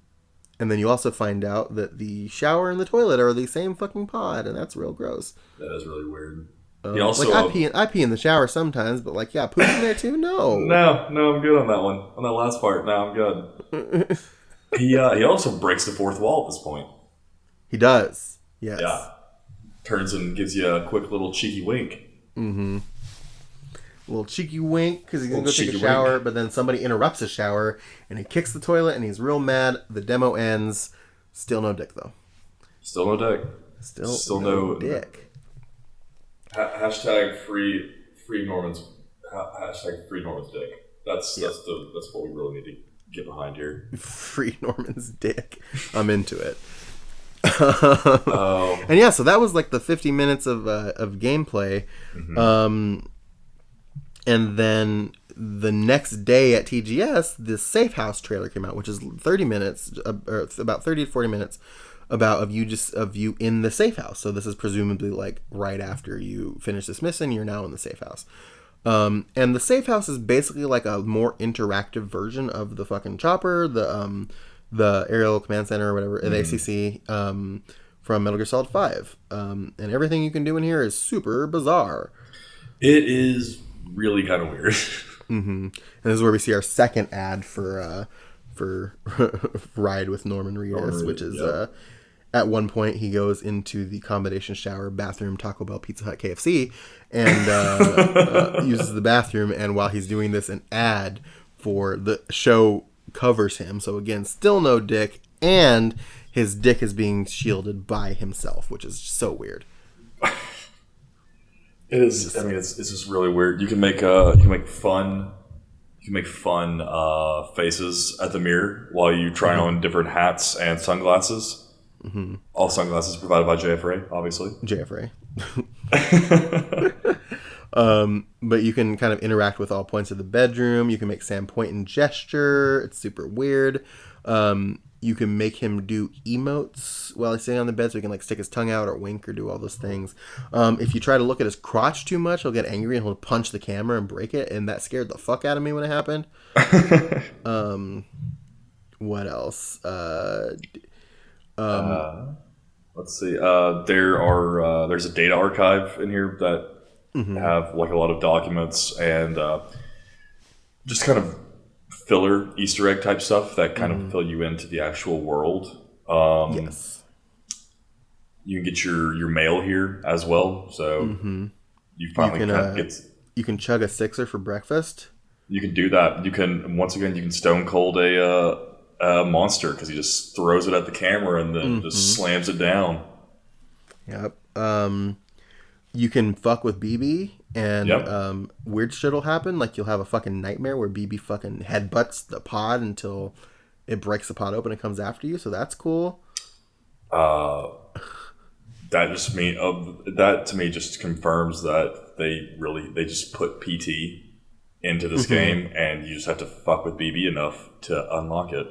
then you also find out that the shower and the toilet are the same fucking pod, and that's real gross. That is really weird. He also, like I pee in the shower sometimes, but like poop in there too? No. No, I'm good on that one. On that last part, no, I'm good. He also breaks the fourth wall at this point. He does. Yes. Yeah. Turns and gives you a quick little cheeky wink. Mm-hmm. A little cheeky wink because he's going to go take a shower, wink. But then somebody interrupts his shower and he kicks the toilet and he's real mad. The demo ends. Still no dick, though. Still no dick. Still no dick. Hashtag free Norman's. Hashtag free Norman's dick. That's what we really need to get behind here. Free Norman's dick. I'm into it. And yeah, so that was like the 50 minutes of gameplay. Mm-hmm. And then the next day at TGS, the Safe House trailer came out, which is 30 minutes, or about 30 to 40 minutes, of you in the safe house. So this is presumably like right after you finish this mission, you're now in the safe house. And the safe house is basically like a more interactive version of the fucking chopper, the aerial command center or whatever, the ACC, from Metal Gear Solid 5. And everything you can do in here is super bizarre. It is really kind of weird. Mm-hmm. And this is where we see our second ad for Ride with Norman Reedus, which is at one point he goes into the combination shower, bathroom, Taco Bell, Pizza Hut, KFC, and uses the bathroom. And while he's doing this, an ad for the show covers him. So again, still no dick, and his dick is being shielded by himself, which is so weird. It is. I mean, it's just really weird. You can make can make fun faces at the mirror while you try on different hats and sunglasses. All sunglasses provided by JFRA, obviously. JFRA. But you can kind of interact with all points of the bedroom. You can make Sam point and gesture. It's super weird. You can make him do emotes while he's sitting on the bed, so he can like stick his tongue out or wink or do all those things. If you try to look at his crotch too much, he'll get angry and he'll punch the camera and break it, and that scared the fuck out of me when it happened. What else? Let's see. There's a data archive in here that have like a lot of documents and just kind of filler Easter egg type stuff that kind of fill you into the actual world. Yes. You can get your mail here as well. So you finally you can chug a sixer for breakfast. You can do that. You can stone cold a monster because he just throws it at the camera and then just slams it down. Yep. You can fuck with BB and weird shit will happen. Like you'll have a fucking nightmare where BB fucking headbutts the pod until it breaks the pod open and comes after you. So that's cool. That to me just confirms that they just put PT into this game, and you just have to fuck with BB enough to unlock it.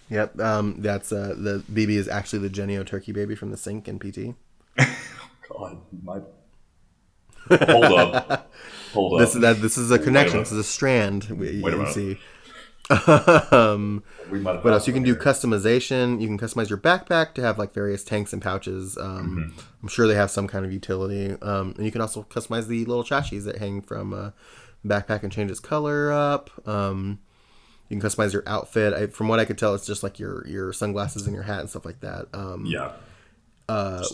Yep. That's the BB is actually the Genio turkey baby from the sink in PT. God, hold up. This is a connection. This is a strand. You can see. What else? You can do customization. You can customize your backpack to have like various tanks and pouches. I'm sure they have some kind of utility. And you can also customize the little chassis that hang from backpack and change its color up. You can customize your outfit. From what I could tell, it's just like your sunglasses and your hat and stuff like that.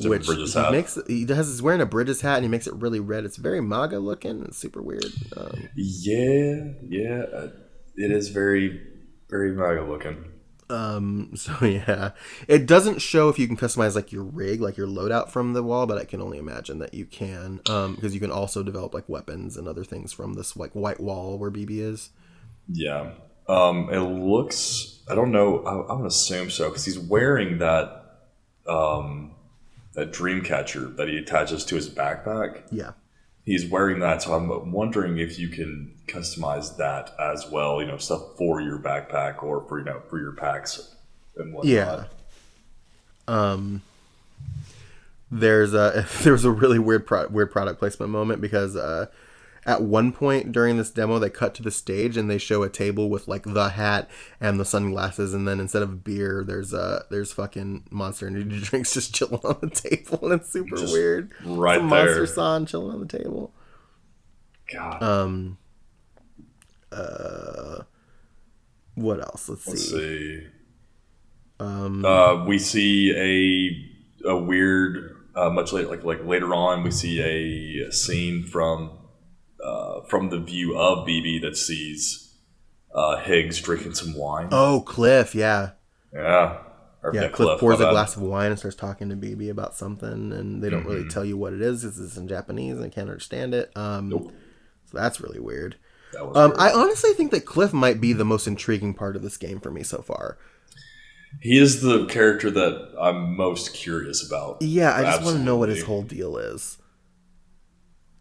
Which he's wearing a Bridges hat and he makes it really red. It's very MAGA looking. It's super weird. It is very, very MAGA looking. So yeah, it doesn't show if you can customize like your rig, like your loadout from the wall, but I can only imagine that you can, because you can also develop like weapons and other things from this like white wall where BB is. Yeah. It looks, I don't know, I'm gonna assume so, because he's wearing that dream catcher that he attaches to his backpack. Yeah. He's wearing that, so I'm wondering if you can customize that as well, stuff for your backpack or for your packs and whatnot. Yeah. There was a really weird product placement moment because at one point during this demo they cut to the stage and they show a table with like the hat and the sunglasses, and then instead of beer there's fucking Monster Energy drinks just chilling on the table, and it's super weird. Right it's a there. Monster San chilling on the table. God. What else? Let's see. We see a weird much later, like later on, we see a scene from the view of BB that sees Higgs drinking some wine. Oh, Cliff, yeah. Yeah. Cliff pours a glass of wine and starts talking to BB about something, and they don't really tell you what it is. This is in Japanese, and I can't understand it. Nope. So that's really weird. That was weird. I honestly think that Cliff might be the most intriguing part of this game for me so far. He is the character that I'm most curious about. Yeah, I just want to know what his whole deal is.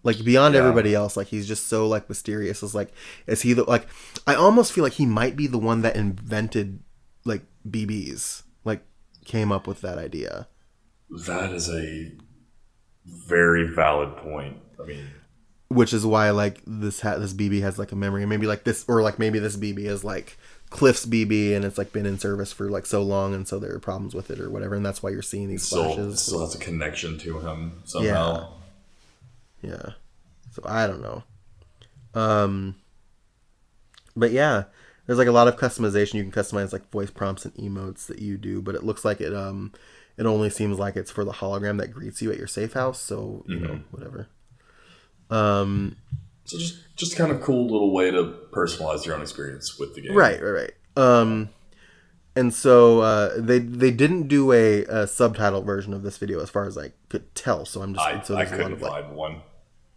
Like, beyond everybody else, like, he's just so, like, mysterious. It's like, is he the, like, I almost feel like he might be the one that invented, like, BBs. Like, came up with that idea. That is a very valid point. I mean... Which is why, like, this BB has, like, a memory. Maybe, like, this, or, like, maybe this BB is, like, Cliff's BB, and it's, like, been in service for, like, so long, and so there are problems with it or whatever, and that's why you're seeing these flashes. Still has a connection to him somehow. Yeah. So, I don't know. But, yeah. There's, like, a lot of customization. You can customize, like, voice prompts and emotes that you do, but it looks like it only seems like it's for the hologram that greets you at your safe house, so, you know, whatever. So just kind of cool little way to personalize your own experience with the game. Right. And so they didn't do a subtitle version of this video as far as I could tell. So I'm just I couldn't find one.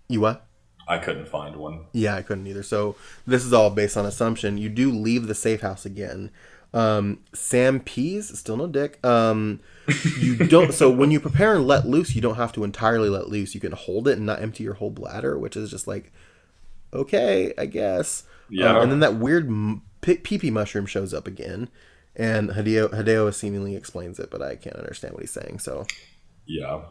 You what? I couldn't find one. Yeah, I couldn't either. So this is all based on assumption. You do leave the safe house again. Sam pees, still no dick. You don't. So when you prepare and let loose, you don't have to entirely let loose. You can hold it and not empty your whole bladder, which is just like, okay, I guess. Yeah. And then that weird pee-pee mushroom shows up again, and Hideo seemingly explains it, but I can't understand what he's saying. So yeah.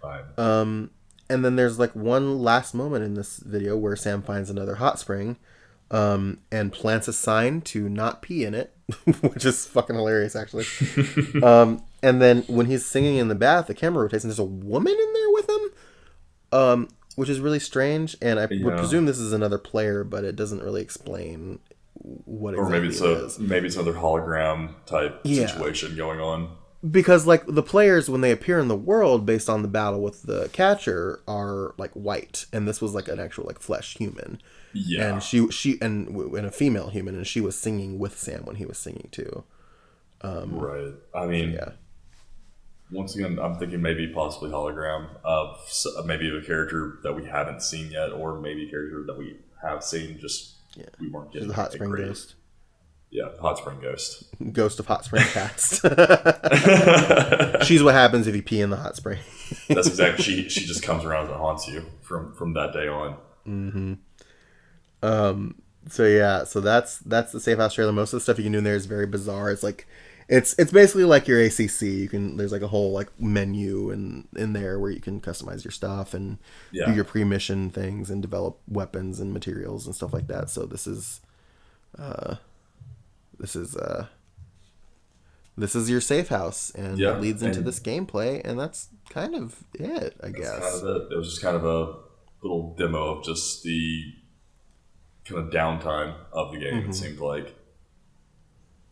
Fine. And then there's like one last moment in this video where Sam finds another hot spring. And plants a sign to not pee in it, which is fucking hilarious, actually. And then when he's singing in the bath, the camera rotates, and there's a woman in there with him, which is really strange. And I would presume this is another player, but it doesn't really explain what exactly it is. Maybe it's another hologram type situation going on. Because like the players, when they appear in the world based on the battle with the catcher, are like white, and this was like an actual like flesh human. Yeah, and she and a female human, and she was singing with Sam when he was singing too. Right. I mean, once again, I'm thinking maybe possibly hologram of maybe a character that we haven't seen yet, or maybe a character that we have seen, just we weren't getting. The hot spring ghost. Yeah, hot spring ghost. Ghost of hot spring past. She's what happens if you pee in the hot spring. That's exactly. She just comes around and haunts you from that day on. Mm-hmm. So that's the safe house trailer. Most of the stuff you can do in there is very bizarre. It's like it's basically like your ACC. There's like a whole like menu in there where you can customize your stuff and do your pre-mission things and develop weapons and materials and stuff like that. So this is your safe house, and it leads into this gameplay, and that's kind of it, I guess. Kind of it. It was just kind of a little demo of just the kind of downtime of the game. It seemed like,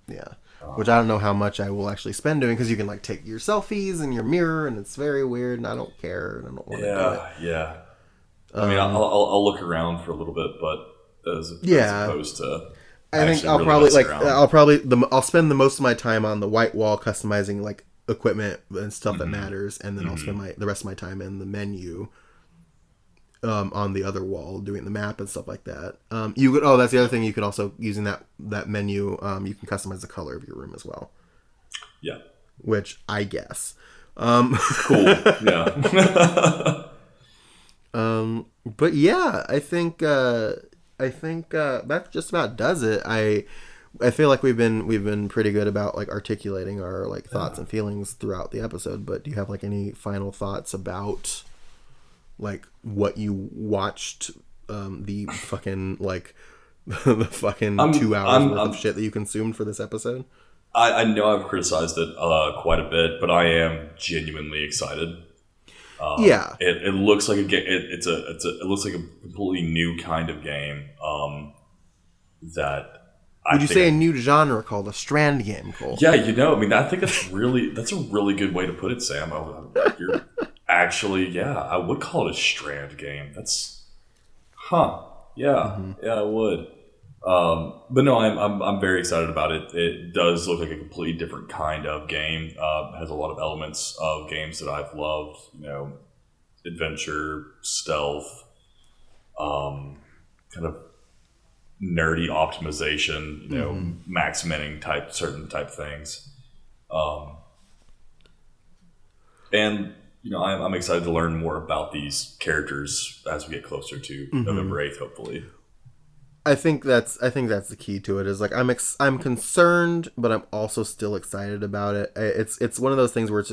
which I don't know how much I will actually spend doing, because you can like take your selfies in your mirror, and it's very weird, and I don't care, and I don't want to do it. I mean, I'll look around for a little bit, but as opposed to. I think I'll spend the most of my time on the white wall customizing like equipment and stuff that matters, and then I'll spend the rest of my time in the menu on the other wall doing the map and stuff like that. That's the other thing, you could also, using that menu, you can customize the color of your room as well. Yeah. Which I guess. Cool. Yeah. But yeah, I think that just about does it. I feel like we've been pretty good about like articulating our like thoughts and feelings throughout the episode. But do you have like any final thoughts about like what you watched? The fucking like the fucking 2 hours worth of shit that you consumed for this episode. I know I've criticized it quite a bit, but I am genuinely excited. It looks like a game. It looks like a completely new kind of game. Would you say a new genre called a strand game, Cole? Yeah, I mean, I think that's a really good way to put it, Sam. You're actually, I would call it a strand game. That's, yeah, I would. But no, I'm very excited about it. It does look like a completely different kind of game. Has a lot of elements of games that I've loved. Adventure, stealth, kind of nerdy optimization. Max-minning certain type things. And I'm excited to learn more about these characters as we get closer to November 8th, hopefully. I think that's the key to it, is like I'm concerned, but I'm also still excited about it. It's one of those things where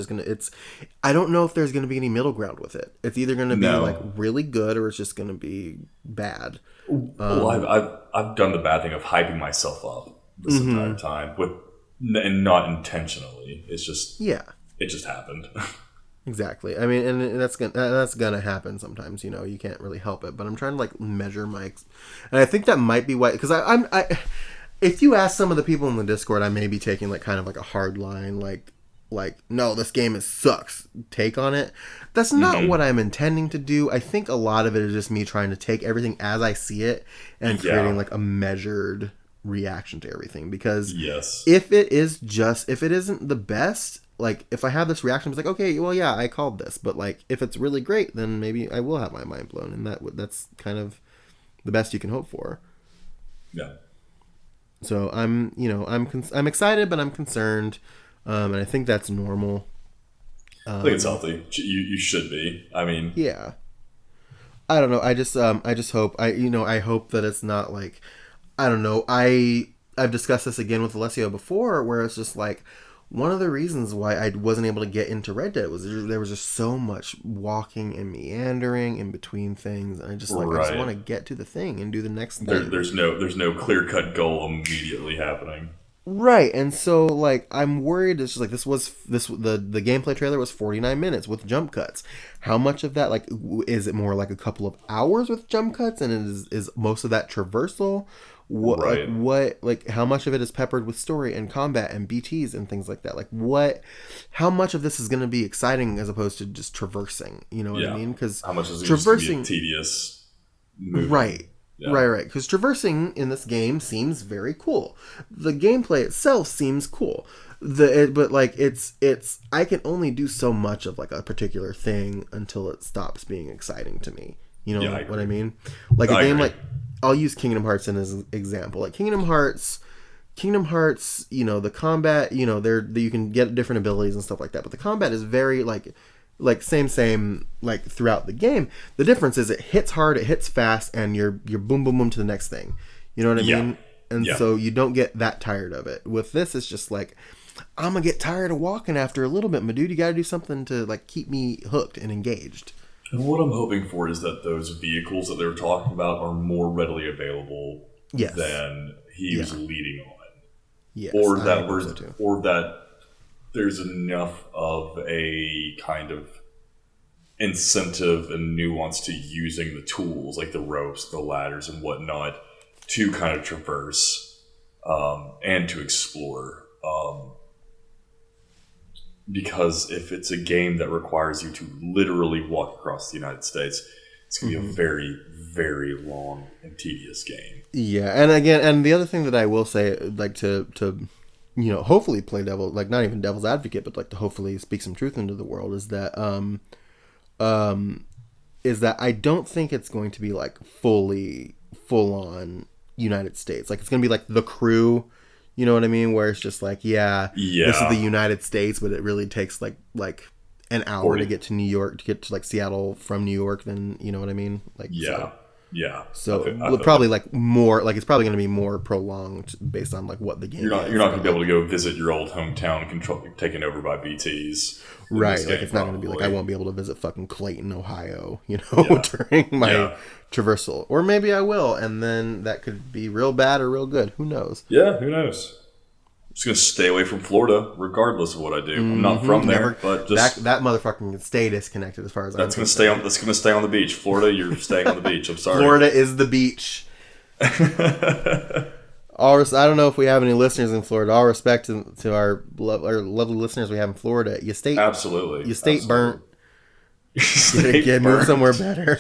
I don't know if there's gonna be any middle ground with it. It's either gonna be like really good, or it's just gonna be bad. I've done the bad thing of hyping myself up this entire time and not intentionally. It's just it just happened. Exactly. I mean, and that's gonna happen sometimes. You can't really help it. But I'm trying to like measure and I think that might be why. Because I if you ask some of the people in the Discord, I may be taking like kind of like a hard line, like no, this game sucks take on it. That's not what I'm intending to do. I think a lot of it is just me trying to take everything as I see it and creating like a measured reaction to everything. Because if it isn't the best, like if I have this reaction, it's like, okay, well, yeah, I called this, but like if it's really great, then maybe I will have my mind blown, and that's kind of the best you can hope for. Yeah. So I'm I'm excited, but I'm concerned, and I think that's normal. I think it's healthy. You should be. I mean, yeah. I don't know. I just hope I hope that it's not like, I don't know. I've discussed this again with Alessio before, where it's just like one of the reasons why I wasn't able to get into Red Dead was there was just so much walking and meandering in between things, and I just I just want to get to the thing and do the next thing. There's no clear cut goal immediately happening. Right, and so like I'm worried. It's just like the gameplay trailer was 49 minutes with jump cuts. How much of that, like, is it more like a couple of hours with jump cuts, and is most of that traversal? What how much of it is peppered with story and combat and BTs and things like that? Like how much of this is going to be exciting as opposed to just traversing? You know what I mean? Because how much is it traversing tedious? Moving? Right. Yeah. Right. Because traversing in this game seems very cool. The gameplay itself seems cool. But like it's I can only do so much of like a particular thing until it stops being exciting to me. You know what I mean? Like a game like, I'll use Kingdom Hearts as an example. Like Kingdom Hearts, the combat, you can get different abilities and stuff like that. But the combat is very like same like throughout the game. The difference is it hits hard, it hits fast, and you're boom boom boom to the next thing. You know what I mean? And so you don't get that tired of it. With this, it's just like, I'm gonna get tired of walking after a little bit, my dude. You gotta do something to like keep me hooked and engaged. And what I'm hoping for is that those vehicles that they were talking about are more readily available than he was leading on. Yes, or that there's enough of a kind of incentive and nuance to using the tools, like the ropes, the ladders, and whatnot, to kind of traverse and to explore. Because if it's a game that requires you to literally walk across the United States, it's going to be a very, very long and tedious game. Yeah, and the other thing that I will say, like to hopefully play not even devil's advocate, but like to hopefully speak some truth into the world, is that I don't think it's going to be like full on United States. Like it's going to be like The Crew. You know what I mean? Where it's just like, this is the United States, but it really takes like an hour to get to New York, to get to like Seattle from New York. Then you know what I mean? Like So probably like more like it's probably going to be more prolonged based on like what the game. You're not going to be able to go visit your old hometown taken over by BTs. Right, like it's not going to be like I won't be able to visit fucking Clayton, Ohio, during my traversal. Or maybe I will, and then that could be real bad or real good. Who knows? Yeah, who knows? I'm just going to stay away from Florida, regardless of what I do. I'm not from there, but just that motherfucker can stay disconnected as far as that's going to stay on the beach. Florida, you're staying on the beach. I'm sorry. Florida is the beach. I don't know if we have any listeners in Florida. All respect to our lovely listeners we have in Florida. You stay absolutely. You stay burnt. Move somewhere better.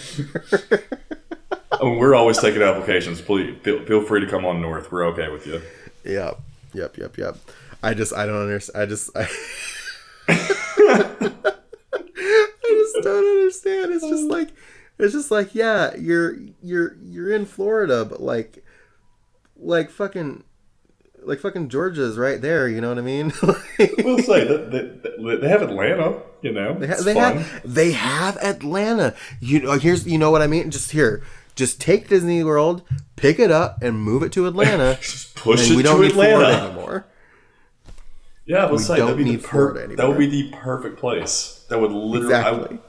I mean, we're always taking applications. Please feel free to come on north. We're okay with you. Yep. I don't understand. I just don't understand. It's just like yeah, you're in Florida, but like fucking Georgia's right there. You know what I mean? We'll say that they have Atlanta. They have Atlanta. You know what I mean? Just take Disney World, pick it up, and move it to Atlanta. Just push it we don't to need Atlanta Florida anymore. Yeah, let's say don't need Florida anymore. That would be the perfect place. That would literally. Exactly.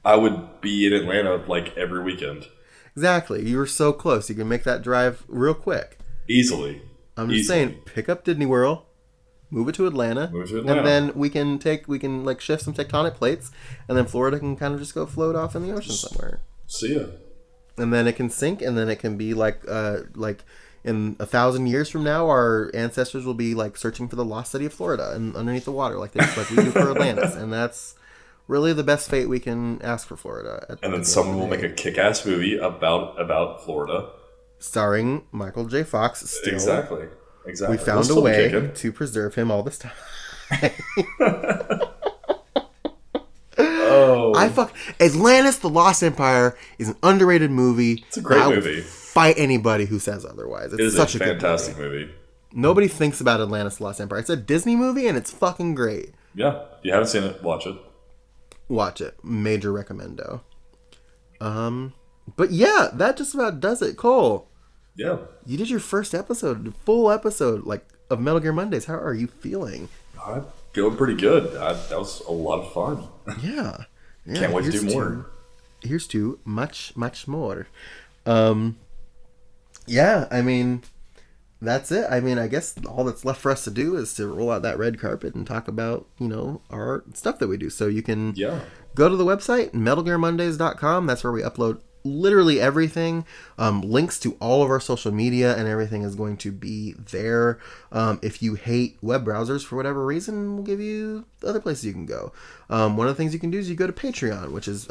I would be in Atlanta like every weekend. Exactly. You were so close. You can make that drive real quick. Easily. I'm just saying, pick up Disney World, move it to Atlanta, and then we can like shift some tectonic plates, and then Florida can kind of just go float off in the ocean somewhere. See ya. And then it can sink, and then it can be like in 1,000 years from now, our ancestors will be like searching for the lost city of Florida and underneath the water, like we do for Atlantis, and that's really the best fate we can ask for Florida. And then someone will make a kick-ass movie about Florida, starring Michael J. Fox. Still, exactly. We found a way to preserve him all this time. Oh, Atlantis: The Lost Empire is an underrated movie. It's a great I'll movie. Fight anybody who says otherwise. It's it is such a good fantastic movie. Nobody thinks about Atlantis: The Lost Empire. It's a Disney movie and it's fucking great. Yeah, if you haven't seen it, watch it. Watch it. Major recommendo. But yeah, that just about does it. Cole, Yeah. you did your first episode, full episode, like, of Metal Gear Mondays. How are you feeling? I'm feeling pretty good. That was a lot of fun. Yeah. Can't wait to do more. Here's to much, much more. Yeah, I mean, that's it. I mean, I guess all that's left for us to do is to roll out that red carpet and talk about, our stuff that we do. So you can go to the website, metalgearmondays.com. That's where we upload literally everything. Links to all of our social media and everything is going to be there. If you hate web browsers for whatever reason, we'll give you other places you can go. One of the things you can do is you go to Patreon, which is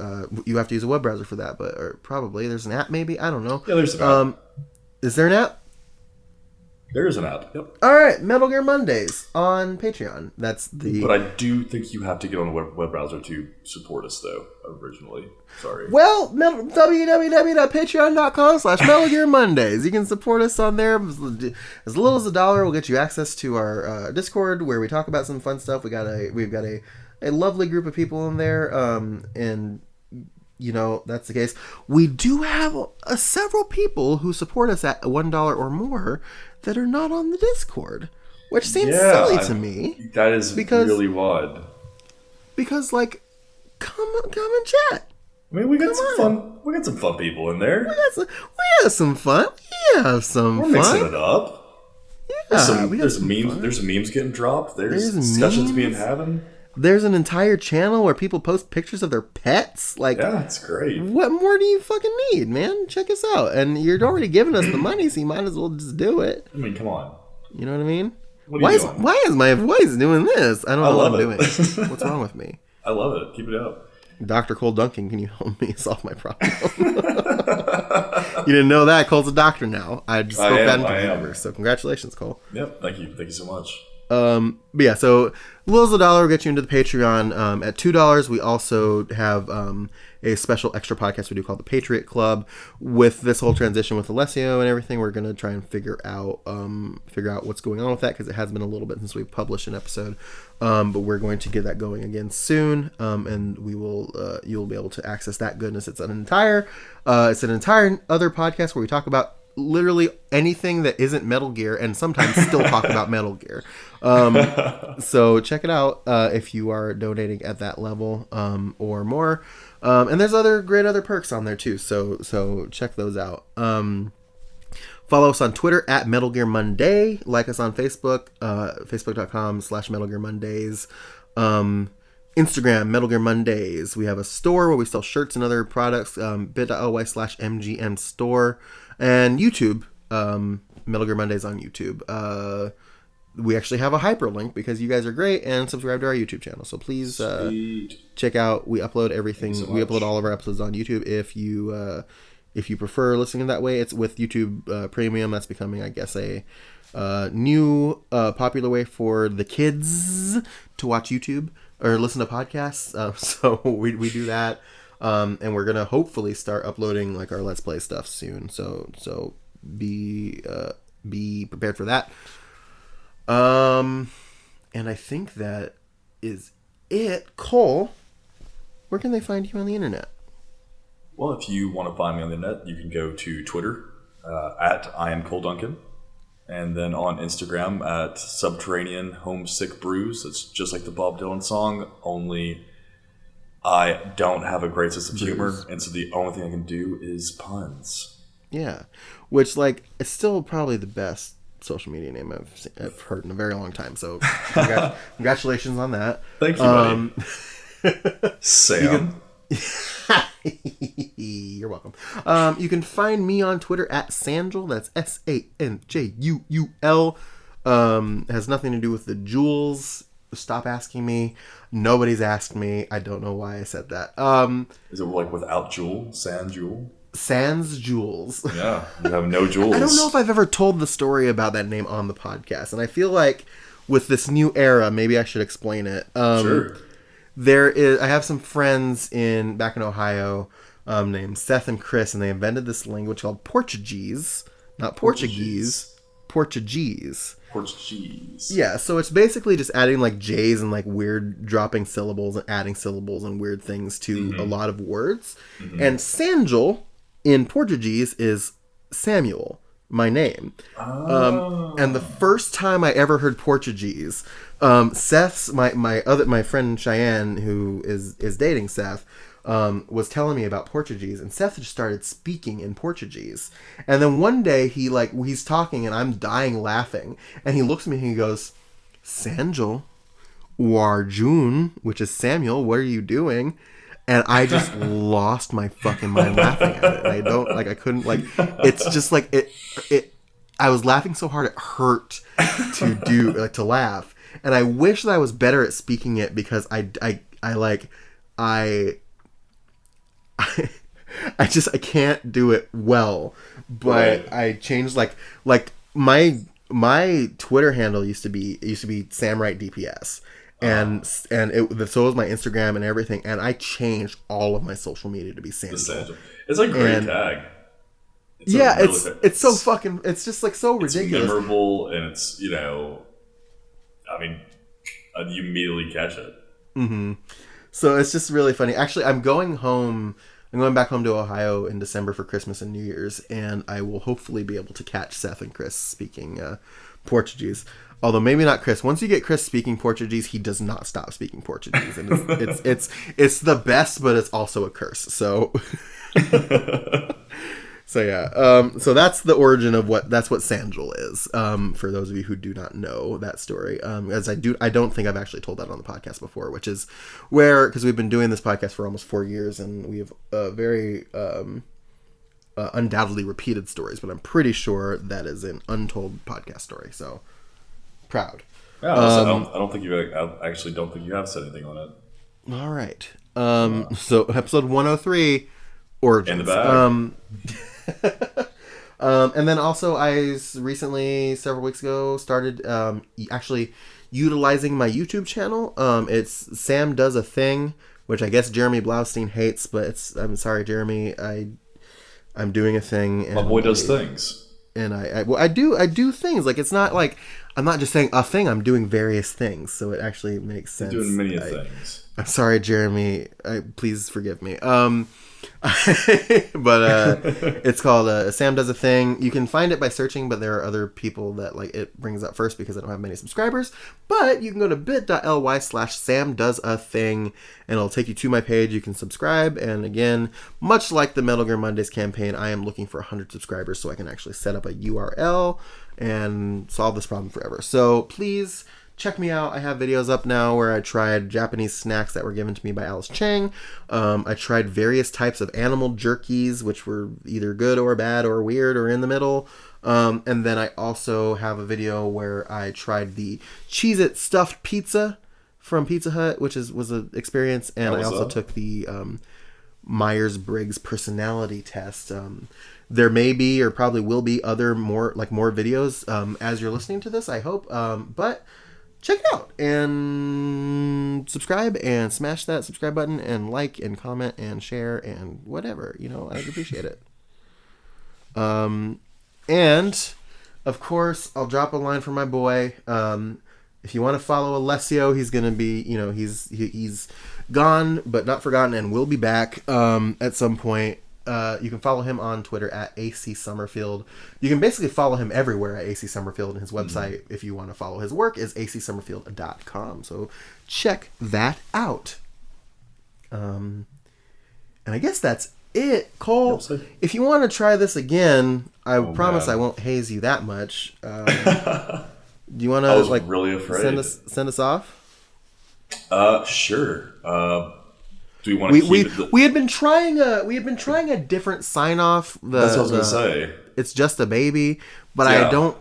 you have to use a web browser for that, but or probably there's an app, maybe, I don't know. Yeah, there's an app. Is there an app? There is an app. Yep. All right, Metal Gear Mondays on Patreon. That's the. But I do think you have to get on a web browser to support us, though. Originally, sorry. Well, www.patreon.com/Metal Gear Mondays. You can support us on there. As little as $1 will get you access to our Discord, where we talk about some fun stuff. We've got a lovely group of people in there, and that's the case. We do have several people who support us at $1 or more that are not on the Discord, which seems silly to me. That is really odd. Because, like, come and chat. I mean, we got some fun. We got some fun people in there. We have some fun. We're mixing it up. Yeah, there's memes. There's some memes getting dropped. There's discussions being having. There's an entire channel where people post pictures of their pets. Like, yeah, it's great. What more do you fucking need, man? Check us out. And you're already giving us the money, so you might as well just do it. I mean, come on. You know what I mean? Why is my voice doing this? I don't know what I'm doing. it. What's wrong with me? I love it. Keep it up. Dr. Cole Duncan, can you help me solve my problem? You didn't know that? Cole's a doctor now. I just spoke that into the universe. So congratulations, Cole. Yep. Thank you. Thank you so much. But yeah, so little as $1 will get you into the Patreon. At $2, we also have a special extra podcast we do called the Patriot Club. With this whole transition with Alessio and everything, we're gonna try and figure out what's going on with that, because it has been a little bit since we've published an episode. But we're going to get that going again soon, and we will you'll be able to access that goodness. It's an entire other podcast where we talk about literally anything that isn't Metal Gear, and sometimes still talk about Metal Gear. So check it out if you are donating at that level or more. And there's other perks on there too. So check those out. Follow us on Twitter at Metal Gear Monday. Like us on Facebook, facebook.com/Metal Gear Mondays. Instagram, Metal Gear Mondays. We have a store where we sell shirts and other products, bit.ly/MGM store. And YouTube, Metal Gear Mondays on YouTube. We actually have a hyperlink because you guys are great, and subscribe to our YouTube channel. So please check out. We upload everything. We upload all of our episodes on YouTube. If you prefer listening that way, it's with YouTube Premium. That's becoming, I guess, a new popular way for the kids to watch YouTube or listen to podcasts. So we do that. And we're gonna hopefully start uploading like our Let's Play stuff soon. So be prepared for that. And I think that is it. Cole, where can they find you on the internet? Well, if you want to find me on the internet, you can go to Twitter at I am Cole Duncan, and then on Instagram at Subterranean Homesick Brews. It's just like the Bob Dylan song, only I don't have a great sense of humor, and so the only thing I can do is puns. Yeah, which, like, it's still probably the best social media name I've heard in a very long time. So congratulations on that. Thank you, buddy. Sam. You're welcome. You can find me on Twitter at Sanjul. That's SANJUUL. It has nothing to do with the jewels. Stop asking me. Nobody's asked me. I don't know why I said that. Is it like without jewel? Sans jewel? Sans jewels. Yeah, you have no jewels. I don't know if I've ever told the story about that name on the podcast, and I feel like with this new era, maybe I should explain it. Sure. I have some friends back in Ohio named Seth and Chris, and they invented this language called Portuguese. Not Portuguese. Portuguese. Yeah, so it's basically just adding like J's and like weird dropping syllables and adding syllables and weird things to a lot of words. And Sanjel in Portuguese is Samuel, my name. And the first time I ever heard Portuguese, Seth's my friend Cheyenne, who is dating Seth, was telling me about Portuguese, and Seth just started speaking in Portuguese. And then one day he's talking and I'm dying laughing, and he looks at me and he goes, Sanjel, Warjun, which is Samuel, what are you doing? And I just lost my fucking mind laughing at it. And I couldn't it's just like it I was laughing so hard it hurt to laugh. And I wish that I was better at speaking it, because I can't do it well. But right. I changed like my Twitter handle used to be Samwright DPS. And so was my Instagram and everything, and I changed all of my social media to be Sanjel. It's a great tag. It's so fucking. It's just like so ridiculous. It's memorable, and it's you immediately catch it. Mm-hmm. So it's just really funny. Actually, I'm going back home to Ohio in December for Christmas and New Year's, and I will hopefully be able to catch Seth and Chris speaking Portuguese. Although maybe not Chris. Once you get Chris speaking Portuguese, he does not stop speaking Portuguese, and it's the best, but it's also a curse. So, so yeah. So that's the origin of that's what Sanjel is. For those of you who do not know that story, as I don't think I've actually told that on the podcast before, which is because we've been doing this podcast for almost 4 years, and we have very undoubtedly repeated stories, but I'm pretty sure that is an untold podcast story. So. Proud. Yeah, I actually don't think you have said anything on it. All right. So episode 103, Origins. In the bag. And then also I recently, several weeks ago, started actually utilizing my YouTube channel. It's Sam Does a Thing, which I guess Jeremy Blaustein hates, but I'm sorry, Jeremy. I'm doing a thing. And my boy does things. And I do things. Like, it's not like I'm not just saying a thing. I'm doing various things, so it actually makes sense. You're doing many things. I'm sorry, Jeremy. Please forgive me. But it's called Sam Does a Thing. You can find it by searching, but there are other people that it brings up first because I don't have many subscribers. But you can go to bit.ly/Sam Does a Thing, and it'll take you to my page. You can subscribe, and again, much like the Metal Gear Mondays campaign, I am looking for 100 subscribers so I can actually set up a URL and solve this problem forever. So please check me out. I have videos up now where I tried Japanese snacks that were given to me by Alice Chang. I tried various types of animal jerkies, which were either good or bad or weird or in the middle. And then I also have a video where I tried the Cheez-It stuffed pizza from Pizza Hut, which was an experience. And I also took the Myers-Briggs personality test. There may be or probably will be other more videos as you're listening to this, I hope. But check it out and subscribe and smash that subscribe button and like and comment and share and whatever. I'd appreciate it. And of course, I'll drop a line from my boy. If you want to follow Alessio, he's going to be, he's gone but not forgotten and will be back at some point. You can follow him on Twitter at AC Summerfield. You can basically follow him everywhere at AC Summerfield, and his website, if you want to follow his work, is acsummerfield.com. So check that out. And I guess that's it. Cole, if you want to try this again, I promise I won't haze you that much. Do you want to really afraid. Send us off? Sure. Do we want to we had been trying a different sign off. That's what I was gonna say. It's just a baby, but I don't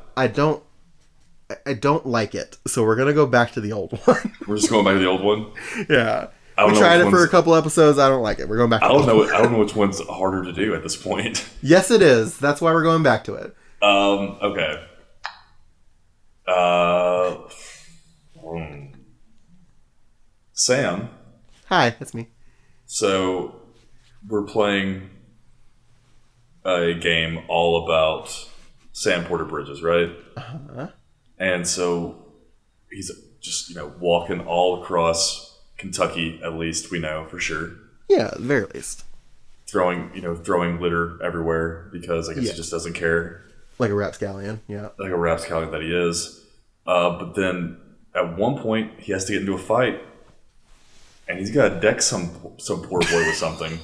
like it. So we're gonna go back to the old one. We're just going back to the old one. Yeah, we tried it for a couple episodes. I don't like it. We're going back. I don't know which one's harder to do at this point. Yes, it is. That's why we're going back to it. Okay. Sam. Hi, that's me. So we're playing a game all about Sam Porter Bridges, right? Uh-huh. And so he's just, walking all across Kentucky, at least we know for sure. Yeah, at the very least. Throwing litter everywhere because I guess he just doesn't care. Like a rapscallion, yeah. Like a rapscallion that he is. But then at one point he has to get into a fight, and he's got to deck some poor boy with something.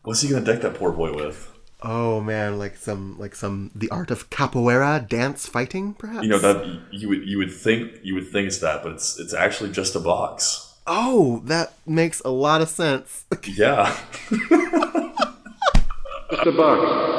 What's he gonna deck that poor boy with? Oh man, like some the art of capoeira, dance fighting, perhaps. That you would think it's that, but it's actually just a box. Oh, that makes a lot of sense. Yeah. Just a box.